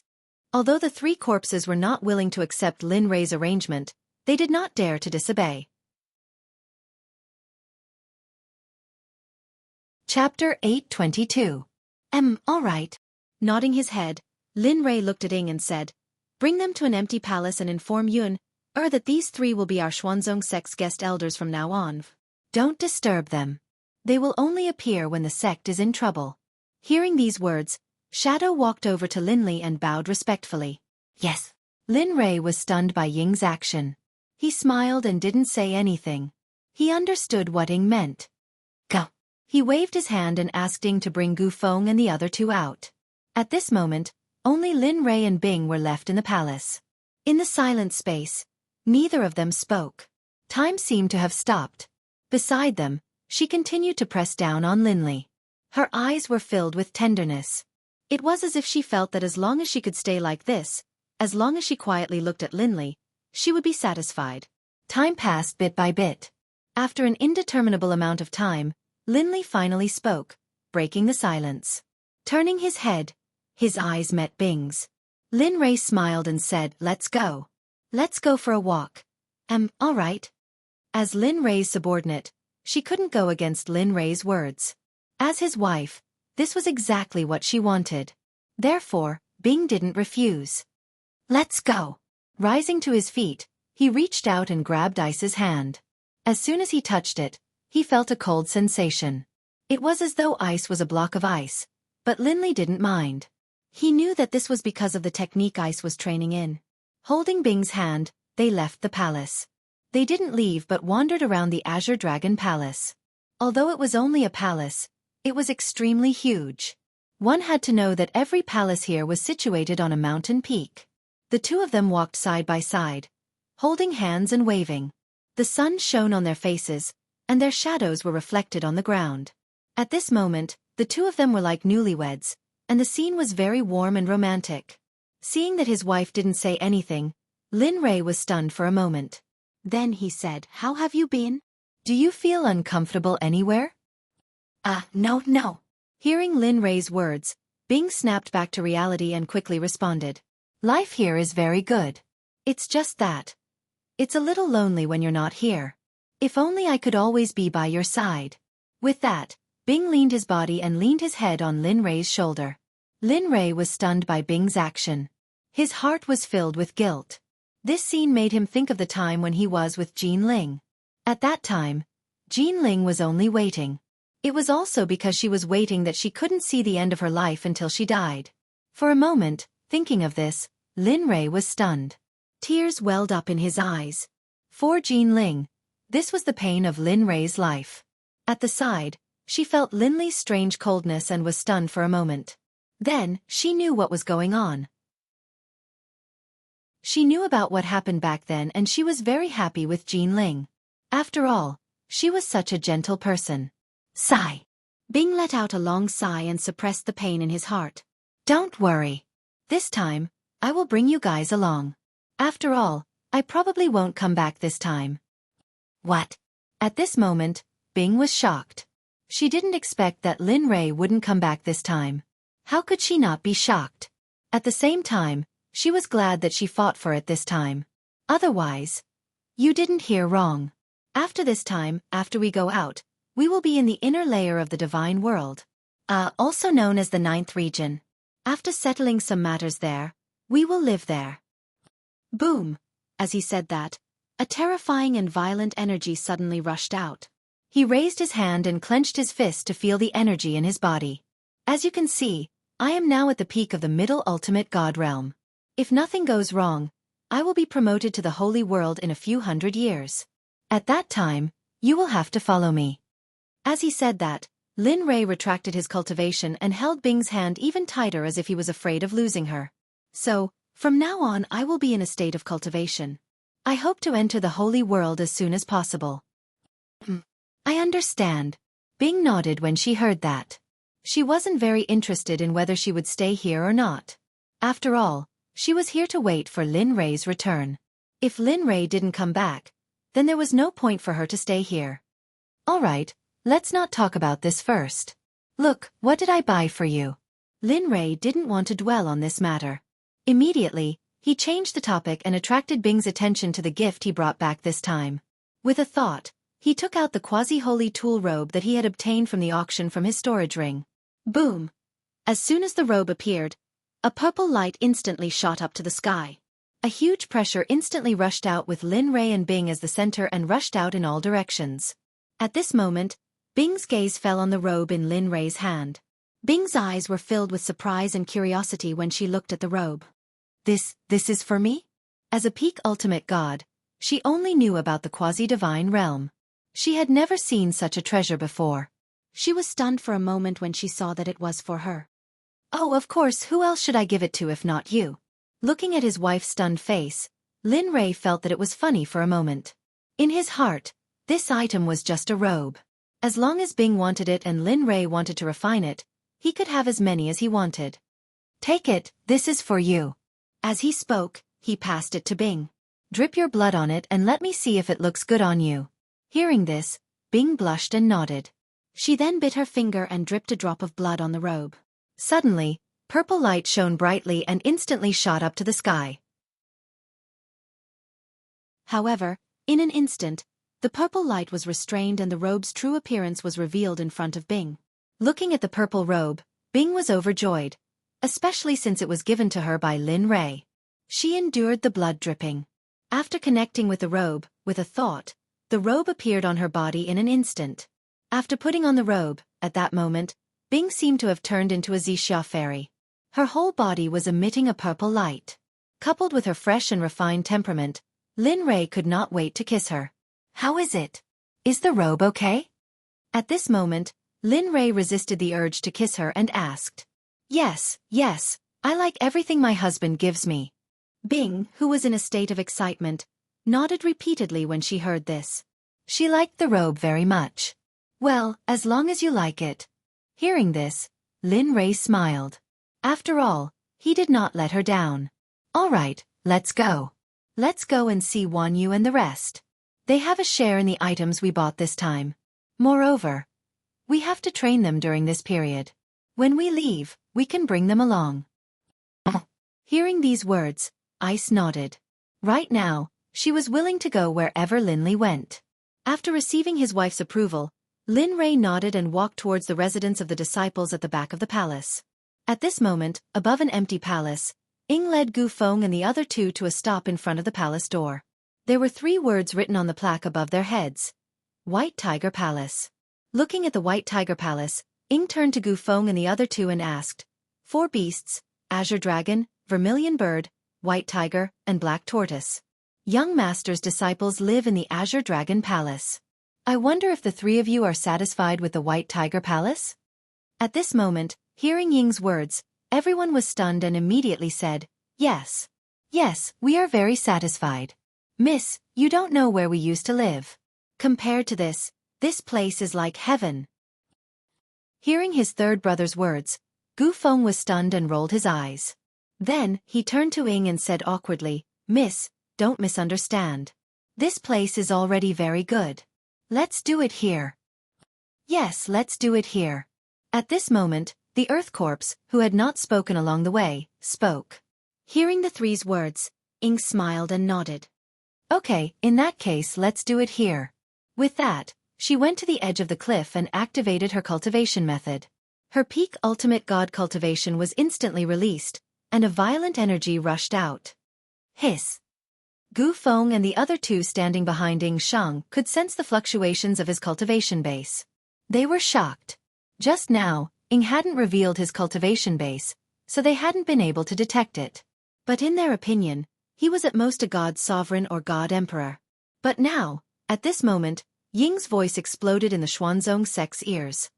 Although the 3 corpses were not willing to accept Lin Rei's arrangement, they did not dare to disobey. Chapter 822. All right. Nodding his head, Lin Rei looked at Ying and said, Bring them to an empty palace and inform Yun, that these 3 will be our Xuanzong sect's guest elders from now on. Don't disturb them. They will only appear when the sect is in trouble. Hearing these words, Shadow walked over to Lin Li and bowed respectfully. Yes. Lin Rei was stunned by Ying's action. He smiled and didn't say anything. He understood what Ying meant. Go. He waved his hand and asked Ying to bring Gu Feng and the other 2 out. At this moment, only Lin Rei and Bing were left in the palace. In the silent space, neither of them spoke. Time seemed to have stopped. Beside them, she continued to press down on Lin Li. Her eyes were filled with tenderness. It was as if she felt that as long as she could stay like this, as long as she quietly looked at Lin Li, she would be satisfied. Time passed bit by bit. After an indeterminable amount of time, Lin Li finally spoke, breaking the silence. Turning his head, his eyes met Bing's. Lin Rei smiled and said, Let's go. Let's go for a walk. All right. As Lin Rei's subordinate, she couldn't go against Lin Rei's words. As his wife, this was exactly what she wanted. Therefore, Bing didn't refuse. Let's go. Rising to his feet, he reached out and grabbed Ice's hand. As soon as he touched it, he felt a cold sensation. It was as though Ice was a block of ice, but Lin Li didn't mind. He knew that this was because of the technique Ice was training in. Holding Bing's hand, they left the palace. They didn't leave but wandered around the Azure Dragon Palace. Although it was only a palace, it was extremely huge. One had to know that every palace here was situated on a mountain peak. The 2 of them walked side by side, holding hands and waving. The sun shone on their faces, and their shadows were reflected on the ground. At this moment, the 2 of them were like newlyweds, and the scene was very warm and romantic. Seeing that his wife didn't say anything, Lin Rei was stunned for a moment. Then he said, How have you been? Do you feel uncomfortable anywhere? No. Hearing Lin Rei's words, Bing snapped back to reality and quickly responded. Life here is very good. It's just that. It's a little lonely when you're not here. If only I could always be by your side. With that, Bing leaned his body and leaned his head on Lin Rei's shoulder. Lin Rei was stunned by Bing's action. His heart was filled with guilt. This scene made him think of the time when he was with Jean Ling. At that time, Jean Ling was only waiting. It was also because she was waiting that she couldn't see the end of her life until she died. For a moment, thinking of this, Lin Rei was stunned. Tears welled up in his eyes. For Jean Ling, this was the pain of Lin Rei's life. At the side, she felt Lin Li's strange coldness and was stunned for a moment. Then, she knew what was going on. She knew about what happened back then and she was very happy with Jean Ling. After all, she was such a gentle person. Sigh. Bing let out a long sigh and suppressed the pain in his heart. Don't worry. This time, I will bring you guys along. After all, I probably won't come back this time. What? At this moment, Bing was shocked. She didn't expect that Lin Rei wouldn't come back this time. How could she not be shocked? At the same time, she was glad that she fought for it this time. Otherwise, you didn't hear wrong. After this time, after we go out, we will be in the inner layer of the divine world. Also known as the 9th region. After settling some matters there, we will live there. Boom! As he said that, a terrifying and violent energy suddenly rushed out. He raised his hand and clenched his fist to feel the energy in his body. As you can see, I am now at the peak of the middle ultimate god realm. If nothing goes wrong, I will be promoted to the holy world in a few hundred years. At that time, you will have to follow me. As he said that, Lin Rei retracted his cultivation and held Bing's hand even tighter as if he was afraid of losing her. So, from now on I will be in a state of cultivation. I hope to enter the holy world as soon as possible. I understand. Bing nodded when she heard that. She wasn't very interested in whether she would stay here or not. After all, she was here to wait for Lin Rei's return. If Lin Rei didn't come back, then there was no point for her to stay here. Alright, let's not talk about this first. Look, what did I buy for you? Lin Rei didn't want to dwell on this matter. Immediately, he changed the topic and attracted Bing's attention to the gift he brought back this time. With a thought, he took out the quasi-holy tool robe that he had obtained from the auction from his storage ring. Boom! As soon as the robe appeared, a purple light instantly shot up to the sky. A huge pressure instantly rushed out with Lin Rei and Bing as the center and rushed out in all directions. At this moment, Bing's gaze fell on the robe in Lin Rei's hand. Bing's eyes were filled with surprise and curiosity when she looked at the robe. This is for me? As a peak ultimate god, she only knew about the quasi-divine realm. She had never seen such a treasure before. She was stunned for a moment when she saw that it was for her. Oh, of course, who else should I give it to if not you? Looking at his wife's stunned face, Lin Rei felt that it was funny for a moment. In his heart, this item was just a robe. As long as Bing wanted it and Lin Rei wanted to refine it, he could have as many as he wanted. Take it, this is for you. As he spoke, he passed it to Bing. Drip your blood on it and let me see if it looks good on you. Hearing this, Bing blushed and nodded. She then bit her finger and dripped a drop of blood on the robe. Suddenly, purple light shone brightly and instantly shot up to the sky. However, in an instant, the purple light was restrained and the robe's true appearance was revealed in front of Bing. Looking at the purple robe, Bing was overjoyed, especially since it was given to her by Lin Rei. She endured the blood dripping. After connecting with the robe, with a thought, the robe appeared on her body in an instant. After putting on the robe, at that moment, Bing seemed to have turned into a Xixia fairy. Her whole body was emitting a purple light. Coupled with her fresh and refined temperament, Lin Rei could not wait to kiss her. How is it? Is the robe okay? At this moment, Lin Rei resisted the urge to kiss her and asked. Yes, I like everything my husband gives me. Bing, who was in a state of excitement, nodded repeatedly when she heard this. She liked the robe very much. Well, as long as you like it. Hearing this, Lin Rei smiled. After all, he did not let her down. All right, let's go. Let's go and see Wan Yu and the rest. They have a share in the items we bought this time. Moreover, we have to train them during this period. When we leave, we can bring them along. Hearing these words, Ice nodded. Right now, she was willing to go wherever Lin Li went. After receiving his wife's approval, Lin Rei nodded and walked towards the residence of the disciples at the back of the palace. At this moment, above an empty palace, Ying led Gu Feng and the other two to a stop in front of the palace door. There were 3 words written on the plaque above their heads. White Tiger Palace. Looking at the White Tiger Palace, Ying turned to Gu Feng and the other two and asked, 4 beasts, Azure Dragon, Vermilion Bird, White Tiger, and Black Tortoise. Young Master's disciples live in the Azure Dragon Palace. I wonder if the 3 of you are satisfied with the White Tiger Palace? At this moment, hearing Ying's words, everyone was stunned and immediately said, yes. Yes, we are very satisfied. Miss, you don't know where we used to live. Compared to this place is like heaven. Hearing his third brother's words, Gu Feng was stunned and rolled his eyes. Then, he turned to Ying and said awkwardly, Miss, don't misunderstand. This place is already very good. Let's do it here. Yes, let's do it here. At this moment, the Earth Corpse, who had not spoken along the way, spoke. Hearing the 3's words, Ying smiled and nodded. Okay, in that case let's do it here. With that, she went to the edge of the cliff and activated her cultivation method. Her peak ultimate god cultivation was instantly released, and a violent energy rushed out. Hiss. Gu Feng and the other 2 standing behind Ying Shang could sense the fluctuations of his cultivation base. They were shocked. Just now, Ying hadn't revealed his cultivation base, so they hadn't been able to detect it. But in their opinion, he was at most a god sovereign or god emperor. But now, at this moment, Ying's voice exploded in the Xuanzong Sect's ears.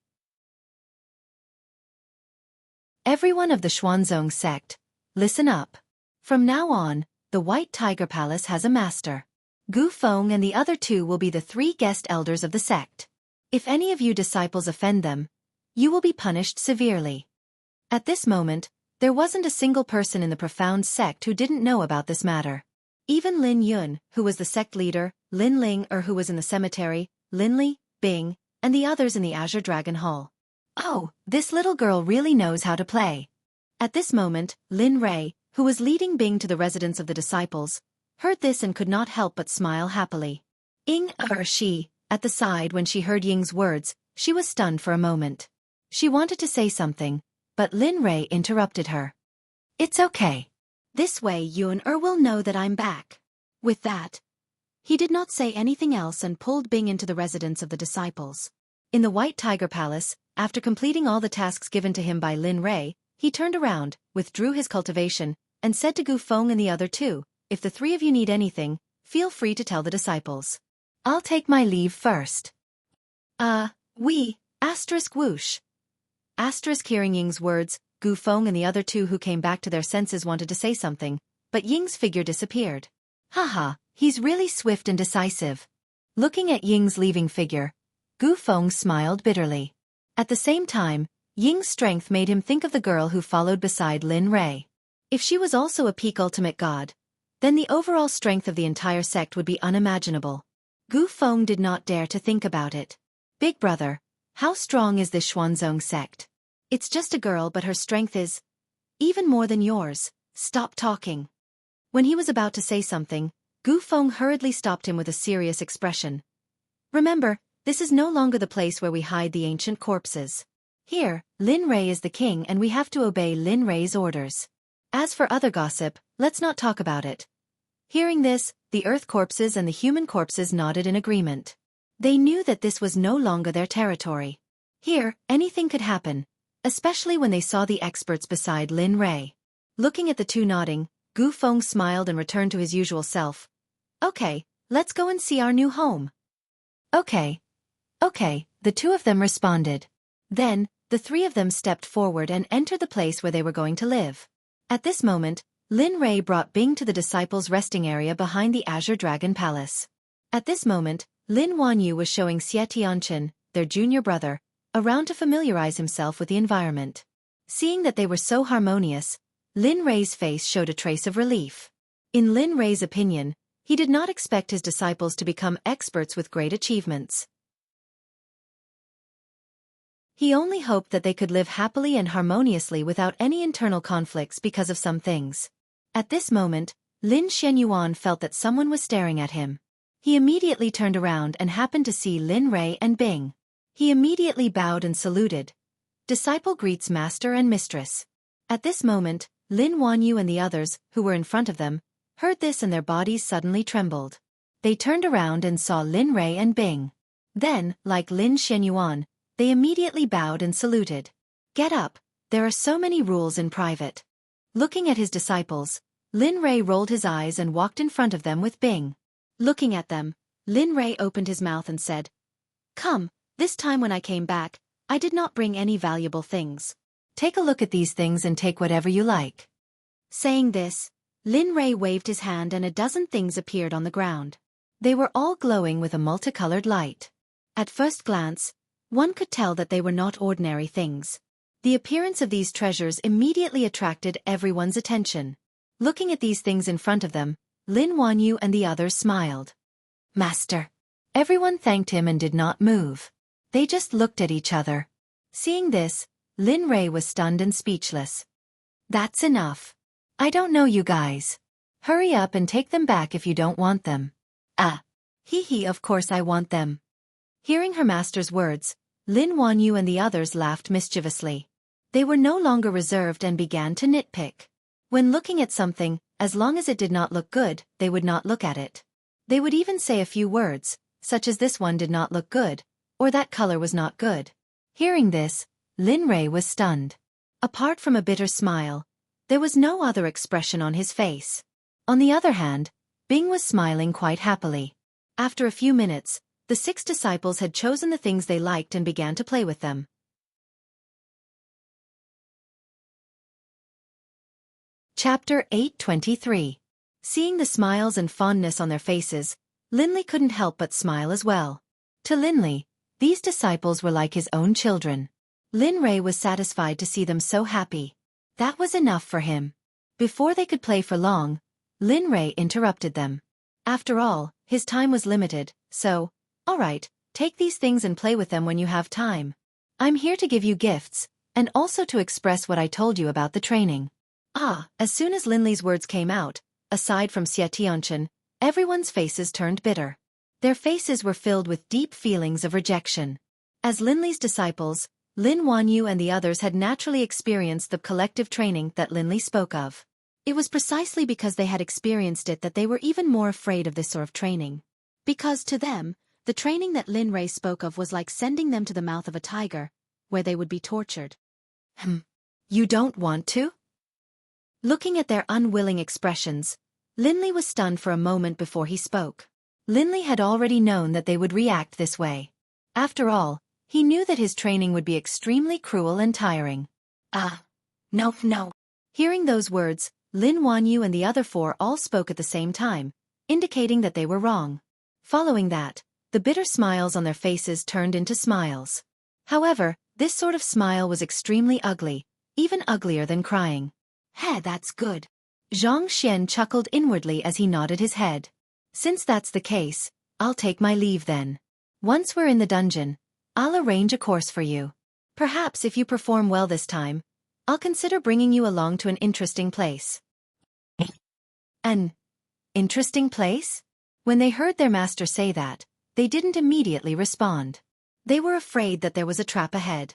Everyone of the Xuanzong Sect, listen up. From now on, the White Tiger Palace has a master. Gu Feng and the other 2 will be the 3 guest elders of the sect. If any of you disciples offend them, you will be punished severely. At this moment, there wasn't a single person in the profound sect who didn't know about this matter. Even Lin Yun, who was the sect leader, Lin Ling who was in the cemetery, Lin Li, Bing, and the others in the Azure Dragon Hall. Oh, this little girl really knows how to play. At this moment, Lin Rei, who was leading Bing to the residence of the disciples, heard this and could not help but smile happily. She, at the side when she heard Ying's words, she was stunned for a moment. She wanted to say something, but Lin Rei interrupted her. It's okay. This way Yun will know that I'm back. With that, he did not say anything else and pulled Bing into the residence of the disciples. In the White Tiger Palace, after completing all the tasks given to him by Lin Rei, he turned around, withdrew his cultivation, and said to Gu Feng and the other 2, if the 3 of you need anything, feel free to tell the disciples. I'll take my leave first. Whoosh. Hearing Ying's words, Gu Feng and the other 2 who came back to their senses wanted to say something, but Ying's figure disappeared. Haha, he's really swift and decisive. Looking at Ying's leaving figure, Gu Feng smiled bitterly. At the same time, Ying's strength made him think of the girl who followed beside Lin Rei. If she was also a peak ultimate god, then the overall strength of the entire sect would be unimaginable. Gu Feng did not dare to think about it. Big brother, how strong is this Xuanzong sect? It's just a girl but her strength is even more than yours. Stop talking. When he was about to say something, Gu Feng hurriedly stopped him with a serious expression. Remember, this is no longer the place where we hide the ancient corpses. Here, Lin Rei is the king and we have to obey Lin Rei's orders. As for other gossip, let's not talk about it. Hearing this, the earth corpses and the human corpses nodded in agreement. They knew that this was no longer their territory. Here, anything could happen, especially when they saw the experts beside Lin Rei. Looking at the 2 nodding, Gu Feng smiled and returned to his usual self. Okay, let's go and see our new home. Okay, the 2 of them responded. Then, the 3 of them stepped forward and entered the place where they were going to live. At this moment, Lin Rei brought Bing to the disciples' resting area behind the Azure Dragon Palace. At this moment, Lin Wanyu was showing Xie Tianchen, their junior brother, around to familiarize himself with the environment. Seeing that they were so harmonious, Lin Rei's face showed a trace of relief. In Lin Rei's opinion, he did not expect his disciples to become experts with great achievements. He only hoped that they could live happily and harmoniously without any internal conflicts because of some things. At this moment, Lin Shenyuan felt that someone was staring at him. He immediately turned around and happened to see Lin Rei and Bing. He immediately bowed and saluted. Disciple greets master and mistress. At this moment, Lin Wanyu and the others, who were in front of them, heard this and their bodies suddenly trembled. They turned around and saw Lin Rei and Bing. Then, like Lin Shenyuan, they immediately bowed and saluted. Get up, there are so many rules in private. Looking at his disciples, Lin Rei rolled his eyes and walked in front of them with Bing. Looking at them, Lin Rei opened his mouth and said, "Come, this time when I came back, I did not bring any valuable things. Take a look at these things and take whatever you like." Saying this, Lin Rei waved his hand and a dozen things appeared on the ground. They were all glowing with a multicolored light. At first glance, one could tell that they were not ordinary things. The appearance of these treasures immediately attracted everyone's attention. Looking at these things in front of them, Lin Wanyu and the others smiled. "Master." Everyone thanked him and did not move. They just looked at each other. Seeing this, Lin Rei was stunned and speechless. "That's enough. I don't know you guys. Hurry up and take them back if you don't want them." "Ah. Hee, of course I want them." Hearing her master's words, Lin Wanyu and the others laughed mischievously. They were no longer reserved and began to nitpick. When looking at something, as long as it did not look good, they would not look at it. They would even say a few words, such as "this one did not look good," or "that color was not good." Hearing this, Lin Rei was stunned. Apart from a bitter smile, there was no other expression on his face. On the other hand, Bing was smiling quite happily. After a few minutes, the 6 disciples had chosen the things they liked and began to play with them. Chapter 8:23. Seeing the smiles and fondness on their faces, Linley couldn't help but smile as well. To Linley, these disciples were like his own children. Lin Rei was satisfied to see them so happy. That was enough for him. Before they could play for long, Lin Rei interrupted them. After all, his time was limited, so, "All right, take these things and play with them when you have time. I'm here to give you gifts, and also to express what I told you about the training." As soon as Linley's words came out, aside from Xueqi, everyone's faces turned bitter. Their faces were filled with deep feelings of rejection. As Linley's disciples, Lin Wanyu and the others had naturally experienced the collective training that Linley spoke of. It was precisely because they had experienced it that they were even more afraid of this sort of training. Because to them, the training that Lin Rei spoke of was like sending them to the mouth of a tiger, where they would be tortured. You don't want to?" Looking at their unwilling expressions, Linley was stunned for a moment before he spoke. Linley had already known that they would react this way. After all, he knew that his training would be extremely cruel and tiring. No. Hearing those words, Lin Wanyu and the other 4 all spoke at the same time, indicating that they were wrong. Following that, the bitter smiles on their faces turned into smiles. However, this sort of smile was extremely ugly, even uglier than crying. "Hey, that's good." Zhang Xian chuckled inwardly as he nodded his head. "Since that's the case, I'll take my leave then. Once we're in the dungeon, I'll arrange a course for you. Perhaps if you perform well this time, I'll consider bringing you along to an interesting place." "An interesting place?" When they heard their master say that, they didn't immediately respond. They were afraid that there was a trap ahead.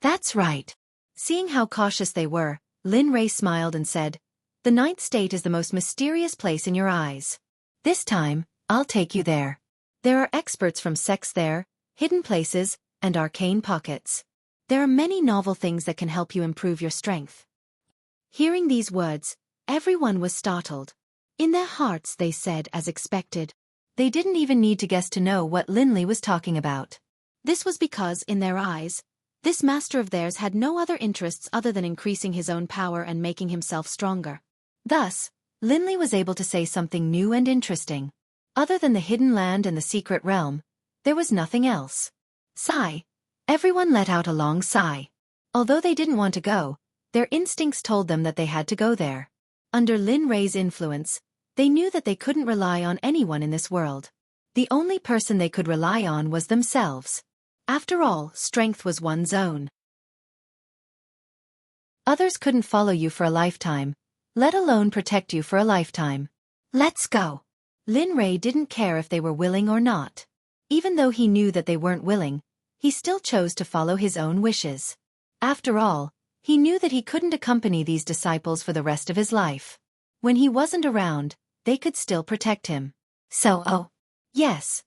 "That's right." Seeing how cautious they were, Lin Rei smiled and said, "The 9th state is the most mysterious place in your eyes. This time, I'll take you there. There are experts from sects there, hidden places, and arcane pockets. There are many novel things that can help you improve your strength." Hearing these words, everyone was startled. In their hearts they said as expected. They didn't even need to guess to know what Linley was talking about. This was because, in their eyes, this master of theirs had no other interests other than increasing his own power and making himself stronger. Thus, Linley was able to say something new and interesting. Other than the hidden land and the secret realm, there was nothing else. Sigh. Everyone let out a long sigh. Although they didn't want to go, their instincts told them that they had to go there. Under Lin Rei's influence, they knew that they couldn't rely on anyone in this world. The only person they could rely on was themselves. After all, strength was one's own. Others couldn't follow you for a lifetime, let alone protect you for a lifetime. Let's go. Lin Rei didn't care if they were willing or not. Even though he knew that they weren't willing, he still chose to follow his own wishes. After all, he knew that he couldn't accompany these disciples for the rest of his life. When he wasn't around, they could still protect him. So, yes,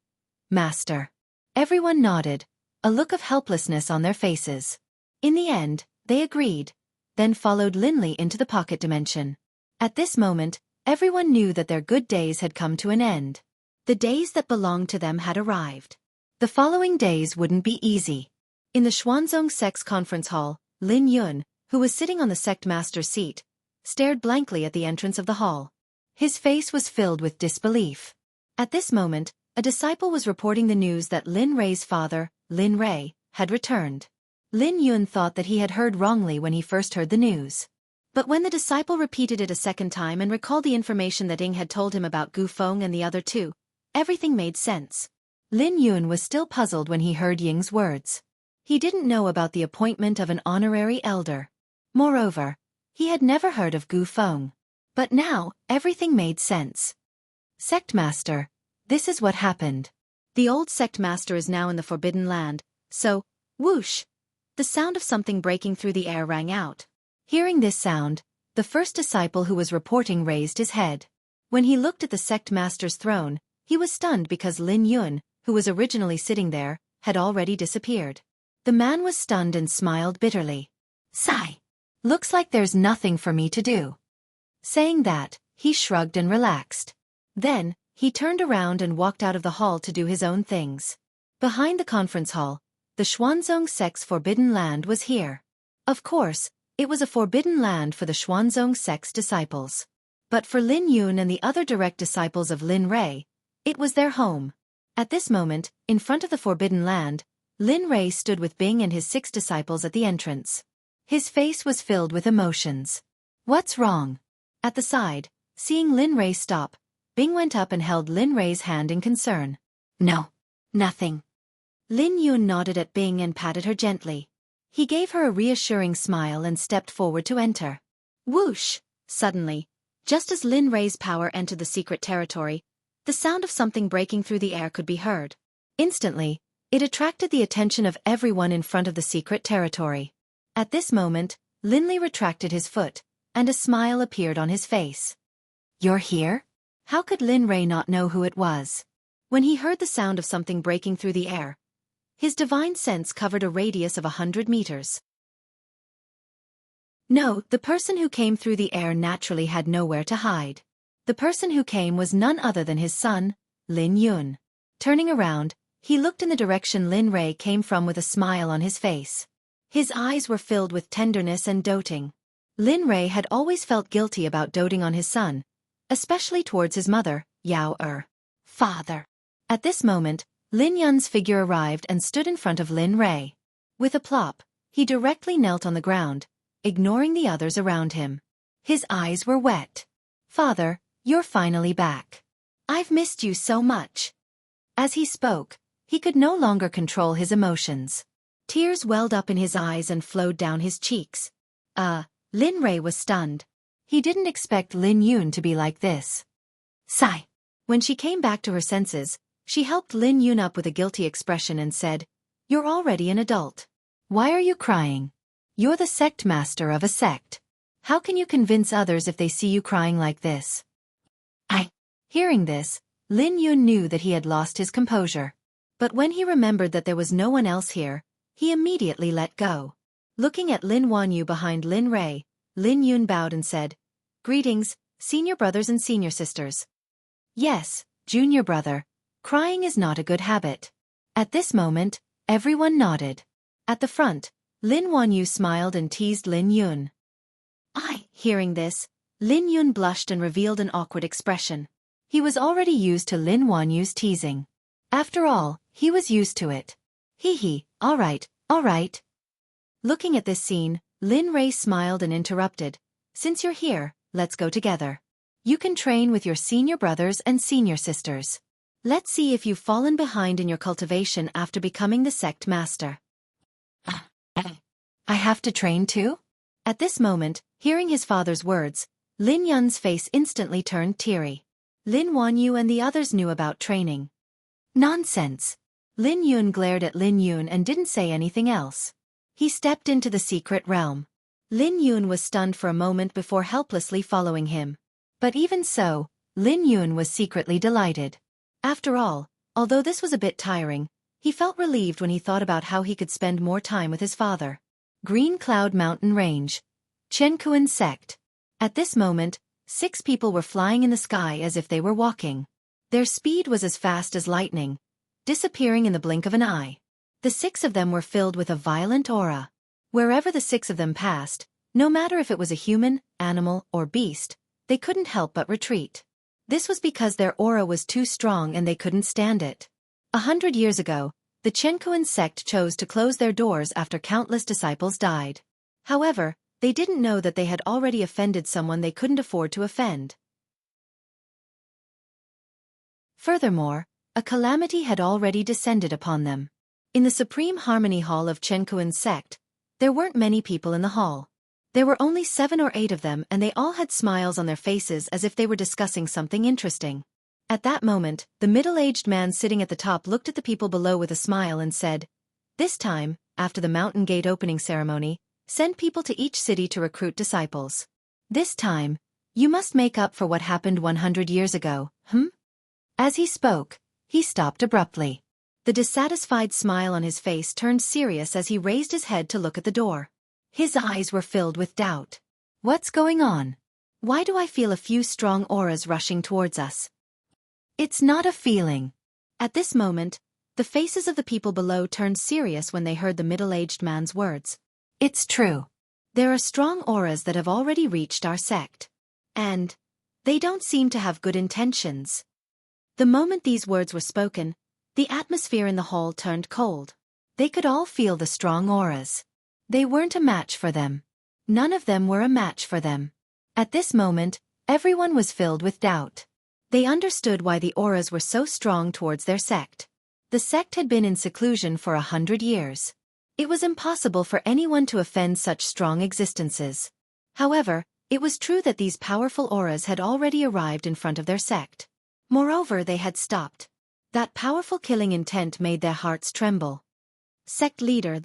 Master. Everyone nodded, a look of helplessness on their faces. In the end, they agreed, then followed Linley into the pocket dimension. At this moment, everyone knew that their good days had come to an end. The days that belonged to them had arrived. The following days wouldn't be easy. In the Xuanzong Sect's conference hall, Lin Yun, who was sitting on the Sect Master's seat, stared blankly at the entrance of the hall. His face was filled with disbelief. At this moment, a disciple was reporting the news that Lin Rei's father, Lin Rei, had returned. Lin Yun thought that he had heard wrongly when he first heard the news. But when the disciple repeated it a second time and recalled the information that Ying had told him about Gu Feng and the other two, everything made sense. Lin Yun was still puzzled when he heard Ying's words. He didn't know about the appointment of an honorary elder. Moreover, he had never heard of Gu Feng. But now, everything made sense. Sect Master, this is what happened. The old Sect Master is now in the Forbidden Land, so, whoosh! The sound of something breaking through the air rang out. Hearing this sound, the first disciple who was reporting raised his head. When he looked at the Sect Master's throne, he was stunned because Lin Yun, who was originally sitting there, had already disappeared. The man was stunned and smiled bitterly. Sigh. Looks like there's nothing for me to do. Saying that, he shrugged and relaxed. Then, he turned around and walked out of the hall to do his own things. Behind the conference hall, the Xuanzong Sect's Forbidden Land was here. Of course, it was a forbidden land for the Xuanzong Sect's disciples. But for Lin Yun and the other direct disciples of Lin Rei, it was their home. At this moment, in front of the Forbidden Land, Lin Rei stood with Bing and his 6 disciples at the entrance. His face was filled with emotions. What's wrong? At the side, seeing Lin Rei stop, Bing went up and held Lin Rei's hand in concern. No, nothing. Lin Yun nodded at Bing and patted her gently. He gave her a reassuring smile and stepped forward to enter. Whoosh! Suddenly, just as Lin Rei's power entered the secret territory, the sound of something breaking through the air could be heard. Instantly, it attracted the attention of everyone in front of the secret territory. At this moment, Linley retracted his foot, and a smile appeared on his face. You're here? How could Lin Rei not know who it was? When he heard the sound of something breaking through the air, his divine sense covered a radius of 100 meters. No, the person who came through the air naturally had nowhere to hide. The person who came was none other than his son, Lin Yun. Turning around, he looked in the direction Lin Rei came from with a smile on his face. His eyes were filled with tenderness and doting. Lin Rei had always felt guilty about doting on his son, especially towards his mother, Yao Er. Father. At this moment, Lin Yun's figure arrived and stood in front of Lin Rei. With a plop, he directly knelt on the ground, ignoring the others around him. His eyes were wet. Father, you're finally back. I've missed you so much. As he spoke, he could no longer control his emotions. Tears welled up in his eyes and flowed down his cheeks. Lin Rei was stunned. He didn't expect Lin Yun to be like this. Sigh. When she came back to her senses, she helped Lin Yun up with a guilty expression and said, You're already an adult. Why are you crying? You're the sect master of a sect. How can you convince others if they see you crying like this? Hearing this, Lin Yun knew that he had lost his composure. But when he remembered that there was no one else here, he immediately let go. Looking at Lin Wanyu behind Lin Rei, Lin Yun bowed and said, Greetings, senior brothers and senior sisters. Yes, junior brother, crying is not a good habit. At this moment, everyone nodded. At the front, Lin Wanyu smiled and teased Lin Yun. Hearing this, Lin Yun blushed and revealed an awkward expression. He was already used to Lin Wanyu's teasing. After all, he was used to it. All right. Looking at this scene, Lin Rei smiled and interrupted. Since you're here, let's go together. You can train with your senior brothers and senior sisters. Let's see if you've fallen behind in your cultivation after becoming the sect master. I have to train too? At this moment, hearing his father's words, Lin Yun's face instantly turned teary. Lin Wanyu and the others knew about training. Nonsense. Lin Yun glared at Lin Yun and didn't say anything else. He stepped into the secret realm. Lin Yun was stunned for a moment before helplessly following him. But even so, Lin Yun was secretly delighted. After all, although this was a bit tiring, he felt relieved when he thought about how he could spend more time with his father. Green Cloud Mountain Range. Xueqi Sect. At this moment, 6 people were flying in the sky as if they were walking. Their speed was as fast as lightning, disappearing in the blink of an eye. The 6 of them were filled with a violent aura. Wherever the 6 of them passed, no matter if it was a human, animal, or beast, they couldn't help but retreat. This was because their aura was too strong and they couldn't stand it. 100 years ago, the Xueqi sect chose to close their doors after countless disciples died. However, they didn't know that they had already offended someone they couldn't afford to offend. Furthermore, a calamity had already descended upon them. In the Supreme Harmony Hall of Xueqi Sect, there weren't many people in the hall. There were only 7 or 8 of them and they all had smiles on their faces as if they were discussing something interesting. At that moment, the middle-aged man sitting at the top looked at the people below with a smile and said, "This time, after the mountain gate opening ceremony, send people to each city to recruit disciples. This time, you must make up for what happened 100 years ago, As he spoke, he stopped abruptly. The dissatisfied smile on his face turned serious as he raised his head to look at the door. His eyes were filled with doubt. What's going on? Why do I feel a few strong auras rushing towards us? It's not a feeling. At this moment, the faces of the people below turned serious when they heard the middle-aged man's words. It's true. There are strong auras that have already reached our sect. And they don't seem to have good intentions. The moment these words were spoken, the atmosphere in the hall turned cold. They could all feel the strong auras. They weren't a match for them. None of them were a match for them. At this moment, everyone was filled with doubt. They understood why the auras were so strong towards their sect. The sect had been in seclusion for 100 years. It was impossible for anyone to offend such strong existences. However, it was true that these powerful auras had already arrived in front of their sect. Moreover, they had stopped. That powerful killing intent made their hearts tremble. Sect leader,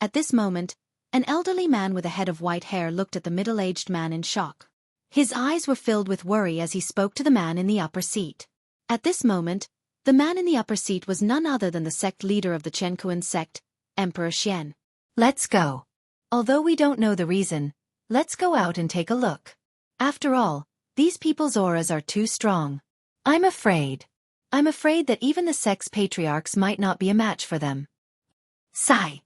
At this moment, an elderly man with a head of white hair looked at the middle-aged man in shock. His eyes were filled with worry as he spoke to the man in the upper seat. At this moment, the man in the upper seat was none other than the sect leader of the Xueqi sect, Emperor Xian. Let's go. Although we don't know the reason, let's go out and take a look. After all, these people's auras are too strong. I'm afraid that even the sect's patriarchs might not be a match for them. Sigh.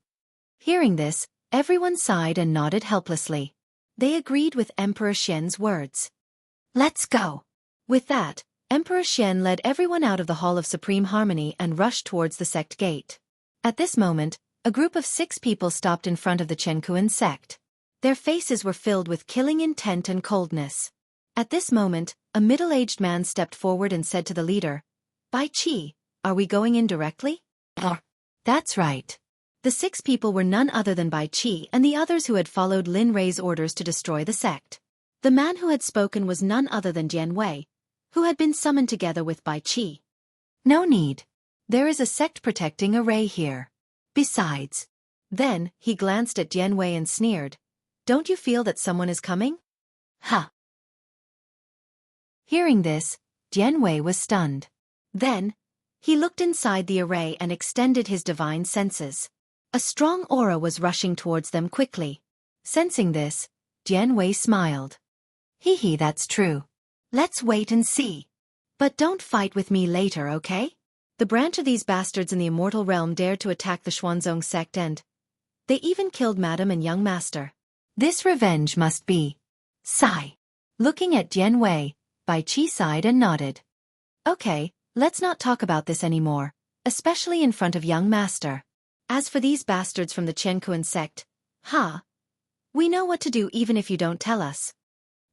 Hearing this, everyone sighed and nodded helplessly. They agreed with Emperor Xian's words. Let's go. With that, Emperor Xian led everyone out of the Hall of Supreme Harmony and rushed towards the sect gate. At this moment, a group of 6 people stopped in front of the Xueqi sect. Their faces were filled with killing intent and coldness. At this moment, a middle-aged man stepped forward and said to the leader, "Bai Qi, are we going in directly?" That's right. The 6 people were none other than Bai Qi and the others who had followed Lin Rei's orders to destroy the sect. The man who had spoken was none other than Jian Wei, who had been summoned together with Bai Qi. No need. There is a sect protecting a Ray here. Besides. Then, he glanced at Jian Wei and sneered. Don't you feel that someone is coming? Ha! Hearing this, Jian Wei was stunned. Then, he looked inside the array and extended his divine senses. A strong aura was rushing towards them quickly. Sensing this, Jian Wei smiled. Hee, that's true. Let's wait and see. But don't fight with me later, okay? The branch of these bastards in the immortal realm dared to attack the Xuanzong sect and they even killed Madam and young master. This revenge must be. Sigh. Looking at Jian Wei, Bai Qi sighed and nodded. Okay, let's not talk about this anymore, especially in front of young master. As for these bastards from the Xueqi sect, we know what to do even if you don't tell us.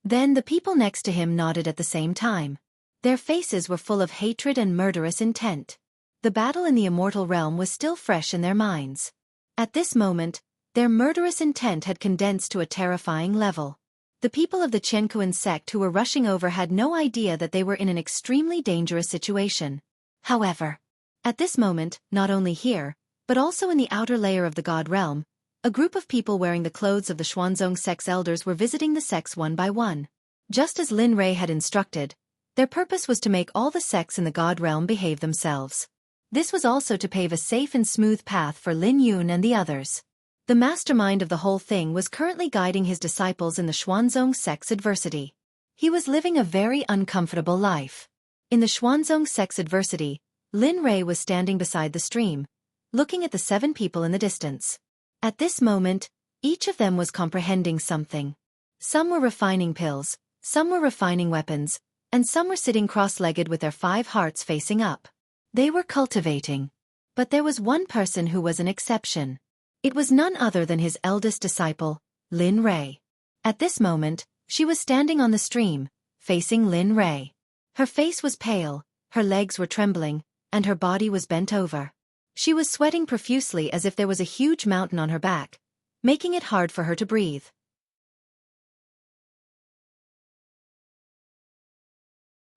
Then the people next to him nodded at the same time. Their faces were full of hatred and murderous intent. The battle in the immortal realm was still fresh in their minds. At this moment, their murderous intent had condensed to a terrifying level. The people of the Xueqi sect who were rushing over had no idea that they were in an extremely dangerous situation. However, At this moment, not only here, but also in the outer layer of the god realm, a group of people wearing the clothes of the Xuanzong sect's elders were visiting the sects one by one. Just as Lin Rei had instructed, their purpose was to make all the sects in the god realm behave themselves. This was also to pave a safe and smooth path for Lin Yun and the others. The mastermind of the whole thing was currently guiding his disciples in the Xuanzong sect's adversity. He was living a very uncomfortable life. In the Xuanzong sect's adversity, Lin Rei was standing beside the stream, looking at the 7 people in the distance. At this moment, each of them was comprehending something. Some were refining pills, some were refining weapons, and some were sitting cross-legged with their 5 hearts facing up. They were cultivating. But there was one person who was an exception. It was none other than his eldest disciple, Lin Rei. At this moment, she was standing on the stream, facing Lin Rei. Her face was pale, her legs were trembling, and her body was bent over. She was sweating profusely as if there was a huge mountain on her back, making it hard for her to breathe.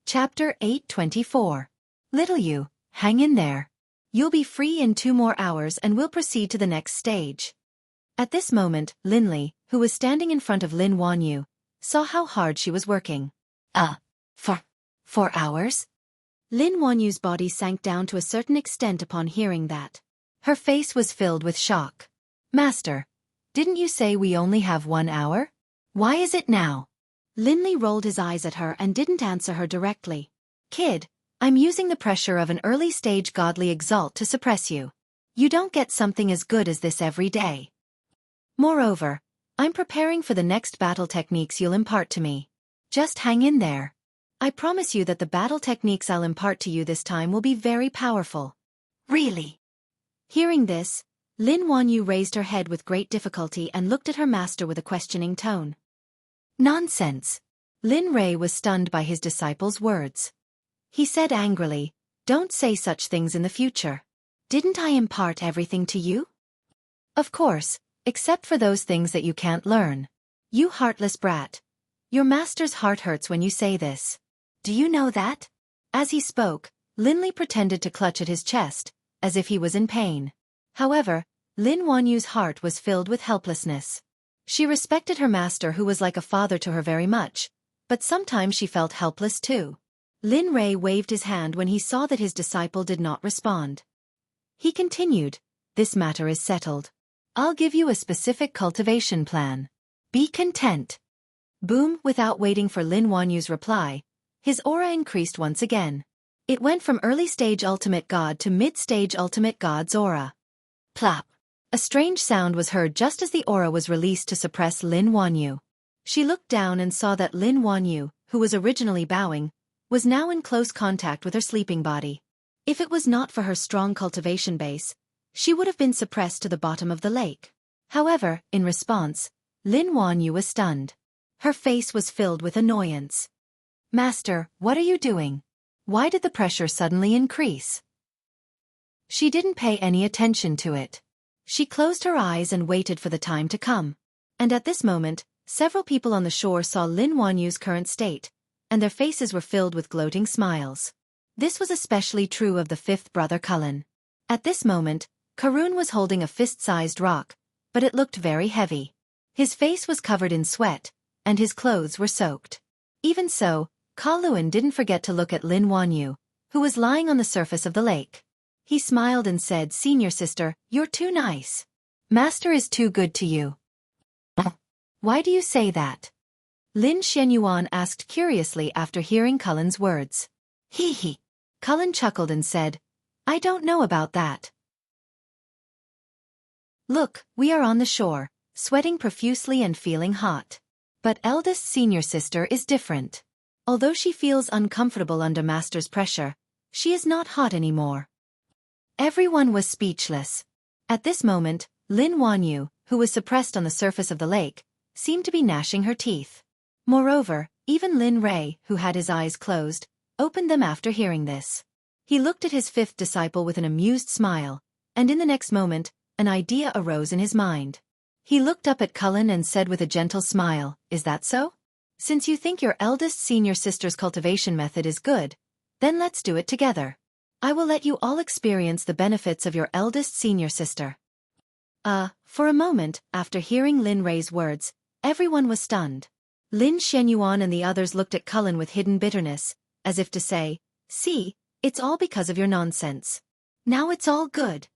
Chapter 8:24. Little you, hang in there. You'll be free in 2 more hours and we'll proceed to the next stage. At this moment, Lin Li, who was standing in front of Lin Wanyu, saw how hard she was working. For 4 hours? Lin Wanyu's body sank down to a certain extent upon hearing that. Her face was filled with shock. Master, didn't you say we only have 1 hour? Why is it now? Lin Li rolled his eyes at her and didn't answer her directly. Kid, I'm using the pressure of an early-stage godly exalt to suppress you. You don't get something as good as this every day. Moreover, I'm preparing for the next battle techniques you'll impart to me. Just hang in there. I promise you that the battle techniques I'll impart to you this time will be very powerful. Really? Hearing this, Lin Wanyu raised her head with great difficulty and looked at her master with a questioning tone. Nonsense. Lin Rei was stunned by his disciple's words. He said angrily, Don't say such things in the future. Didn't I impart everything to you? Of course, except for those things that you can't learn. You heartless brat. Your master's heart hurts when you say this. Do you know that? As he spoke, Lin Li pretended to clutch at his chest, as if he was in pain. However, Lin Wanyu's heart was filled with helplessness. She respected her master who was like a father to her very much, but sometimes she felt helpless too. Lin Rei waved his hand when he saw that his disciple did not respond. He continued, This matter is settled. I'll give you a specific cultivation plan. Be content. Boom! Without waiting for Lin Wanyu's reply, his aura increased once again. It went from early-stage ultimate god to mid-stage ultimate god's aura. Plop! A strange sound was heard just as the aura was released to suppress Lin Wanyu. She looked down and saw that Lin Wanyu, who was originally bowing, was now in close contact with her sleeping body. If it was not for her strong cultivation base, she would have been suppressed to the bottom of the lake. However, in response, Lin Wanyu was stunned. Her face was filled with annoyance. Master, what are you doing? Why did the pressure suddenly increase? She didn't pay any attention to it. She closed her eyes and waited for the time to come. And at this moment, several people on the shore saw Lin Wanyu's current state, and their faces were filled with gloating smiles. This was especially true of the 5th brother Cullen. At this moment, Karun was holding a fist-sized rock, but it looked very heavy. His face was covered in sweat, and his clothes were soaked. Even so, Ka Luan didn't forget to look at Lin Wanyu, who was lying on the surface of the lake. He smiled and said, Senior sister, you're too nice. Master is too good to you. Why do you say that? Lin Xianyuan asked curiously after hearing Cullen's words. Hee hee. Cullen chuckled and said, I don't know about that. Look, we are on the shore, sweating profusely and feeling hot. But eldest senior sister is different. Although she feels uncomfortable under master's pressure, she is not hot anymore. Everyone was speechless. At this moment, Lin Wanyu, who was suppressed on the surface of the lake, seemed to be gnashing her teeth. Moreover, even Lin Rei, who had his eyes closed, opened them after hearing this. He looked at his 5th disciple with an amused smile, and in the next moment, an idea arose in his mind. He looked up at Cullen and said with a gentle smile, Is that so? Since you think your eldest senior sister's cultivation method is good, then let's do it together. I will let you all experience the benefits of your eldest senior sister. For a moment, after hearing Lin Rei's words, everyone was stunned. Lin Shenyuan and the others looked at Cullen with hidden bitterness, as if to say, "See, it's all because of your nonsense. Now it's all good."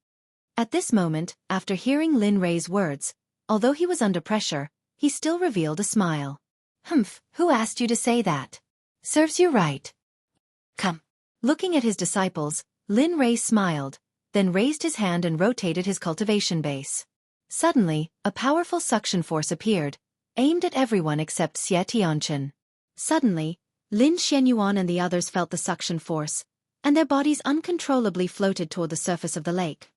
At this moment, after hearing Lin Rei's words, although he was under pressure, he still revealed a smile. "Humph, who asked you to say that? Serves you right. Come." Looking at his disciples, Lin Rei smiled, then raised his hand and rotated his cultivation base. Suddenly, a powerful suction force appeared, aimed at everyone except Xie Tianchen. Suddenly, Lin Shenyuan and the others felt the suction force, and their bodies uncontrollably floated toward the surface of the lake.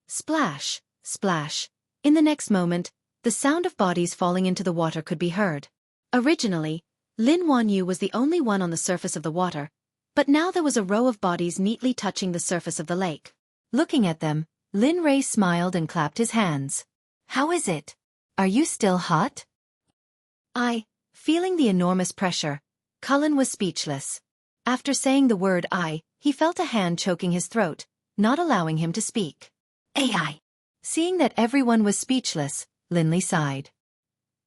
Splash, splash. In the next moment, the sound of bodies falling into the water could be heard. Originally, Lin Wanyu was the only one on the surface of the water, but now there was a row of bodies neatly touching the surface of the lake. Looking at them, Lin Rei smiled and clapped his hands. "How is it? Are you still hot?" Feeling the enormous pressure, Cullen was speechless. After saying the word "I," he felt a hand choking his throat, not allowing him to speak. "AI." Seeing that everyone was speechless, Linley sighed.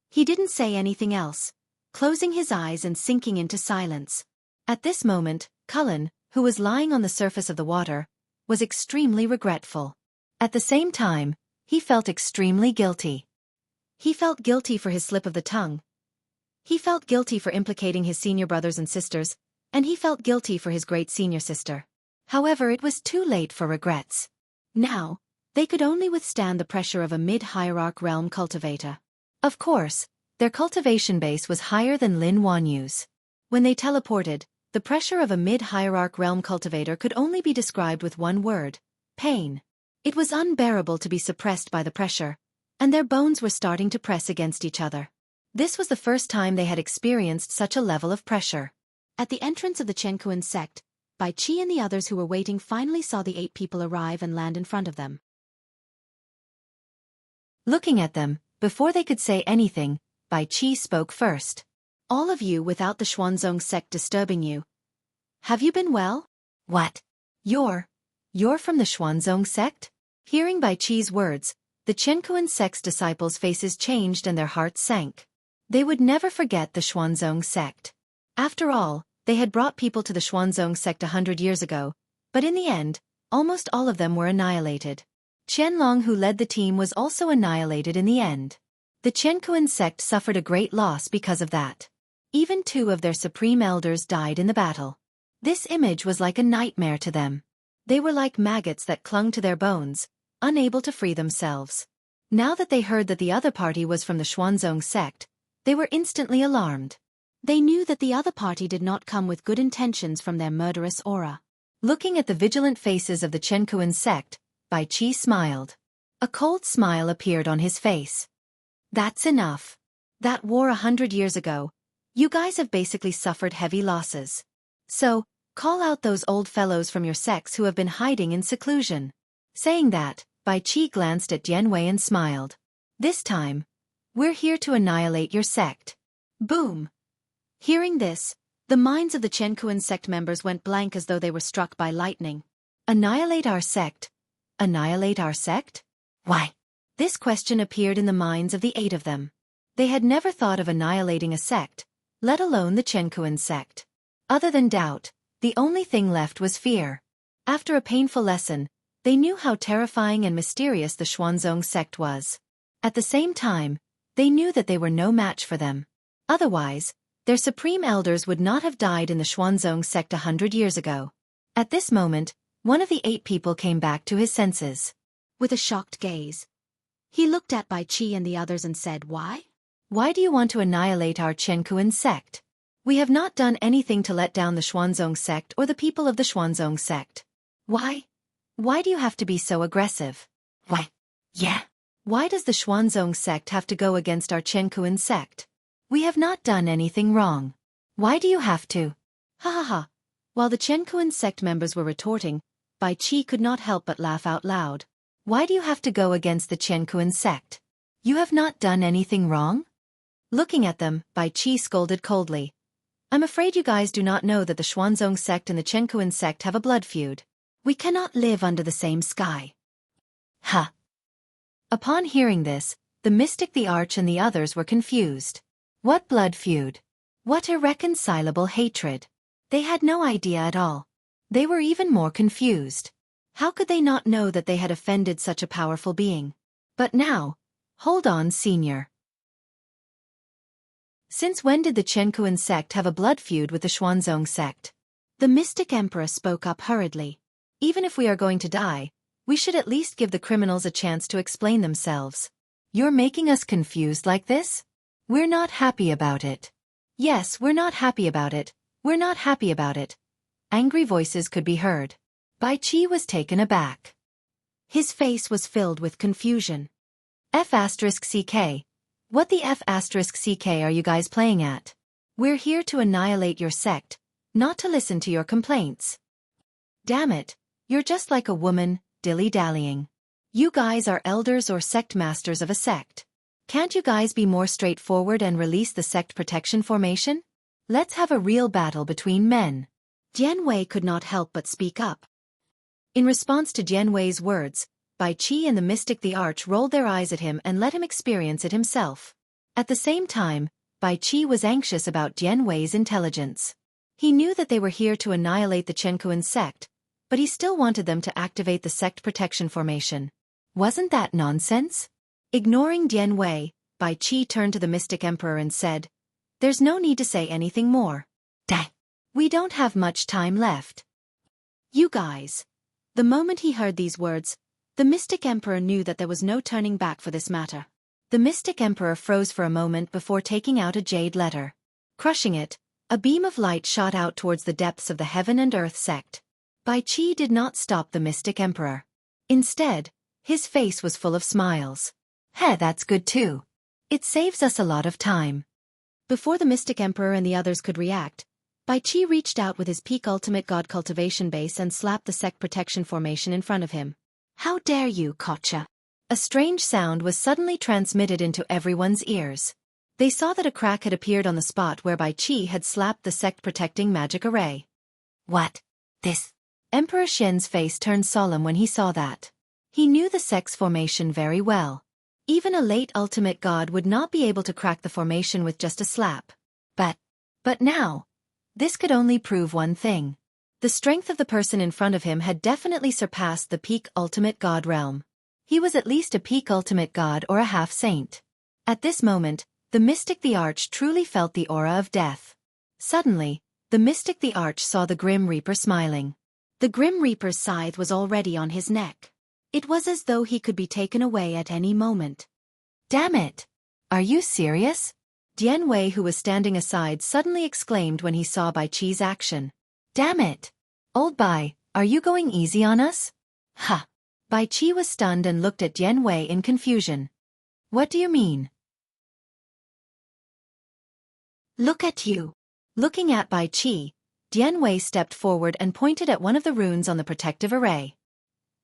He didn't say anything else, closing his eyes and sinking into silence. At this moment, Cullen, who was lying on the surface of the water, was extremely regretful. At the same time, he felt extremely guilty. He felt guilty for his slip of the tongue. He felt guilty for implicating his senior brothers and sisters, and he felt guilty for his great senior sister. However, it was too late for regrets. Now, they could only withstand the pressure of a mid-hierarch realm cultivator. Of course, their cultivation base was higher than Lin Wanyu's. When they teleported, the pressure of a mid-hierarch realm cultivator could only be described with one word: pain. It was unbearable to be suppressed by the pressure, and their bones were starting to press against each other. This was the first time they had experienced such a level of pressure. At the entrance of the Quanquan sect, Bai Qi and the others who were waiting finally saw the 8 people arrive and land in front of them. Looking at them, before they could say anything, Bai Qi spoke first. "All of you without the Xuanzong sect disturbing you. Have you been well?" "What? You're from the Xuanzong sect?" Hearing Bai Qi's words, the Quanquan sect's disciples' faces changed and their hearts sank. They would never forget the Xuanzong sect. After all, they had brought people to the Xuanzong sect 100 years ago, but in the end, almost all of them were annihilated. Qianlong, who led the team, was also annihilated in the end. The Quanquan sect suffered a great loss because of that. Even 2 of their supreme elders died in the battle. This image was like a nightmare to them. They were like maggots that clung to their bones, unable to free themselves. Now that they heard that the other party was from the Xuanzong sect, they were instantly alarmed. They knew that the other party did not come with good intentions from their murderous aura. Looking at the vigilant faces of the Quanquan sect, Bai Qi smiled. A cold smile appeared on his face. "That's enough. That war 100 years ago, you guys have basically suffered heavy losses. So, call out those old fellows from your sects who have been hiding in seclusion." Saying that, Bai Qi glanced at Dian Wei and smiled. "This time, we're here to annihilate your sect." Boom! Hearing this, the minds of the Quanquan sect members went blank as though they were struck by lightning. Annihilate our sect? Annihilate our sect? Why? This question appeared in the minds of the 8 of them. They had never thought of annihilating a sect, let alone the Quanquan sect. Other than doubt, the only thing left was fear. After a painful lesson, they knew how terrifying and mysterious the Xuanzong sect was. At the same time, they knew that they were no match for them. Otherwise, their supreme elders would not have died in the Xuanzong sect 100 years ago. At this moment, one of the 8 people came back to his senses. With a shocked gaze, he looked at Bai Qi and the others and said, "Why? Why do you want to annihilate our Quanquan sect? We have not done anything to let down the Xuanzong sect or the people of the Xuanzong sect. Why? Why do you have to be so aggressive? Why? Yeah. Why does the Xuanzong sect have to go against our Quanquan sect? We have not done anything wrong. Why do you have to?" Ha ha ha. While the Quanquan sect members were retorting, Bai Qi could not help but laugh out loud. "Why do you have to go against the Quanquan sect? You have not done anything wrong?" Looking at them, Bai Qi scolded coldly. "I'm afraid you guys do not know that the Xuanzong sect and the Quanquan sect have a blood feud. We cannot live under the same sky. Ha! Upon hearing this, the mystic, the arch, and the others were confused. What blood feud? What irreconcilable hatred? They had no idea at all. They were even more confused. How could they not know that they had offended such a powerful being? But now, hold on, senior. Since when did the Qianquan sect have a blood feud with the Xuanzong sect? The mystic emperor spoke up hurriedly. Even if we are going to die, we should at least give the criminals a chance to explain themselves. You're making us confused like this? We're not happy about it. Yes, we're not happy about it. We're not happy about it. Angry voices could be heard. Bai Qi was taken aback. His face was filled with confusion. F*CK. What the F*CK are you guys playing at? We're here to annihilate your sect, not to listen to your complaints. Damn it, you're just like a woman, dilly-dallying. You guys are elders or sect masters of a sect. Can't you guys be more straightforward and release the sect protection formation? Let's have a real battle between men. Jian Wei could not help but speak up. In response to Jian Wei's words, Bai Qi and the mystic, the arch, rolled their eyes at him and let him experience it himself. At the same time, Bai Qi was anxious about Jian Wei's intelligence. He knew that they were here to annihilate the Qianquan sect, but he still wanted them to activate the sect protection formation. Wasn't that nonsense? Ignoring Jian Wei, Bai Qi turned to the mystic emperor and said, "There's no need to say anything more. Dang. We don't have much time left. You guys." The moment he heard these words, the mystic emperor knew that there was no turning back for this matter. The mystic emperor froze for a moment before taking out a jade letter. Crushing it, a beam of light shot out towards the depths of the heaven and earth sect. Bai Qi did not stop the mystic emperor. Instead, his face was full of smiles. Hey, that's good too. It saves us a lot of time. Before the mystic emperor and the others could react, Bai Qi reached out with his peak ultimate god cultivation base and slapped the sect protection formation in front of him. How dare you, Kocha? A strange sound was suddenly transmitted into everyone's ears. They saw that a crack had appeared on the spot where Bai Qi had slapped the sect protecting magic array. What? This? Emperor Shen's face turned solemn when he saw that. He knew the sect's formation very well. Even a late ultimate god would not be able to crack the formation with just a slap. But now, this could only prove one thing. The strength of the person in front of him had definitely surpassed the peak ultimate god realm. He was at least a peak ultimate god or a half-saint. At this moment, the mystic, the arch, truly felt the aura of death. Suddenly, the mystic, the arch, saw the Grim Reaper smiling. The Grim Reaper's scythe was already on his neck. It was as though he could be taken away at any moment. Damn it! Are you serious? Jian Wei, who was standing aside, suddenly exclaimed when he saw Bai Qi's action. Damn it! Old Bai, are you going easy on us? Ha! Bai Qi was stunned and looked at Jian Wei in confusion. What do you mean? Look at you. Looking at Bai Qi, Jian Wei stepped forward and pointed at one of the runes on the protective array.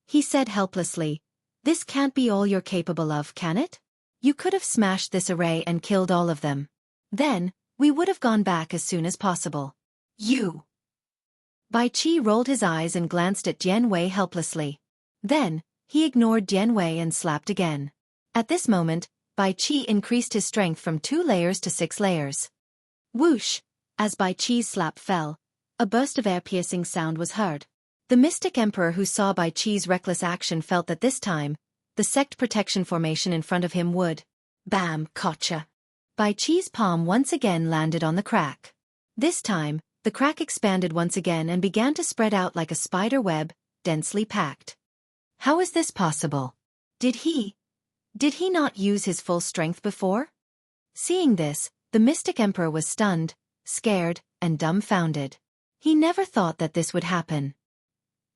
He said helplessly, "This can't be all you're capable of, can it? You could have smashed this array and killed all of them. Then, we would have gone back as soon as possible." You! Bai Qi rolled his eyes and glanced at Jian Wei helplessly. Then, he ignored Jian Wei and slapped again. At this moment, Bai Qi increased his strength from 2 layers to 6 layers. Whoosh! As Bai Qi's slap fell, a burst of air-piercing sound was heard. The mystic emperor who saw Bai Qi's reckless action felt that this time, the sect protection formation in front of him would. Bam, Kocha! Bai Qi's palm once again landed on the crack. This time, the crack expanded once again and began to spread out like a spider web, densely packed. How is this possible? Did he not use his full strength before? Seeing this, the mystic emperor was stunned, scared, and dumbfounded. He never thought that this would happen.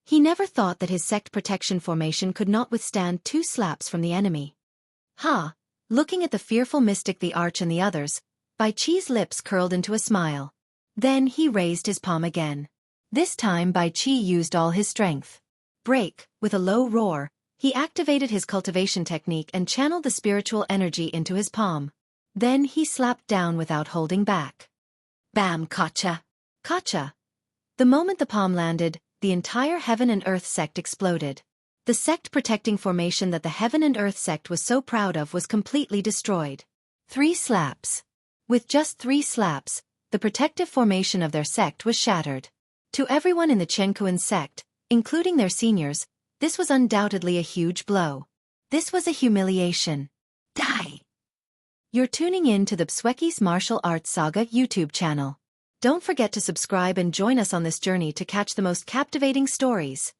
He never thought that his sect protection formation could not withstand 2 slaps from the enemy. Ha! Looking at the fearful mystic, the arch, and the others, Bai Qi's lips curled into a smile. Then he raised his palm again. This time Bai Qi used all his strength. Break! With a low roar, he activated his cultivation technique and channeled the spiritual energy into his palm. Then he slapped down without holding back. Bam, Kocha! Kocha! The moment the palm landed, the entire Heaven and Earth Sect exploded. The sect protecting formation that the Heaven and Earth Sect was so proud of was completely destroyed. 3 slaps. With just 3 slaps, the protective formation of their sect was shattered. To everyone in the Xueqi sect, including their seniors, this was undoubtedly a huge blow. This was a humiliation. Die! You're tuning in to the Xueqi's Martial Arts Saga YouTube channel. Don't forget to subscribe and join us on this journey to catch the most captivating stories.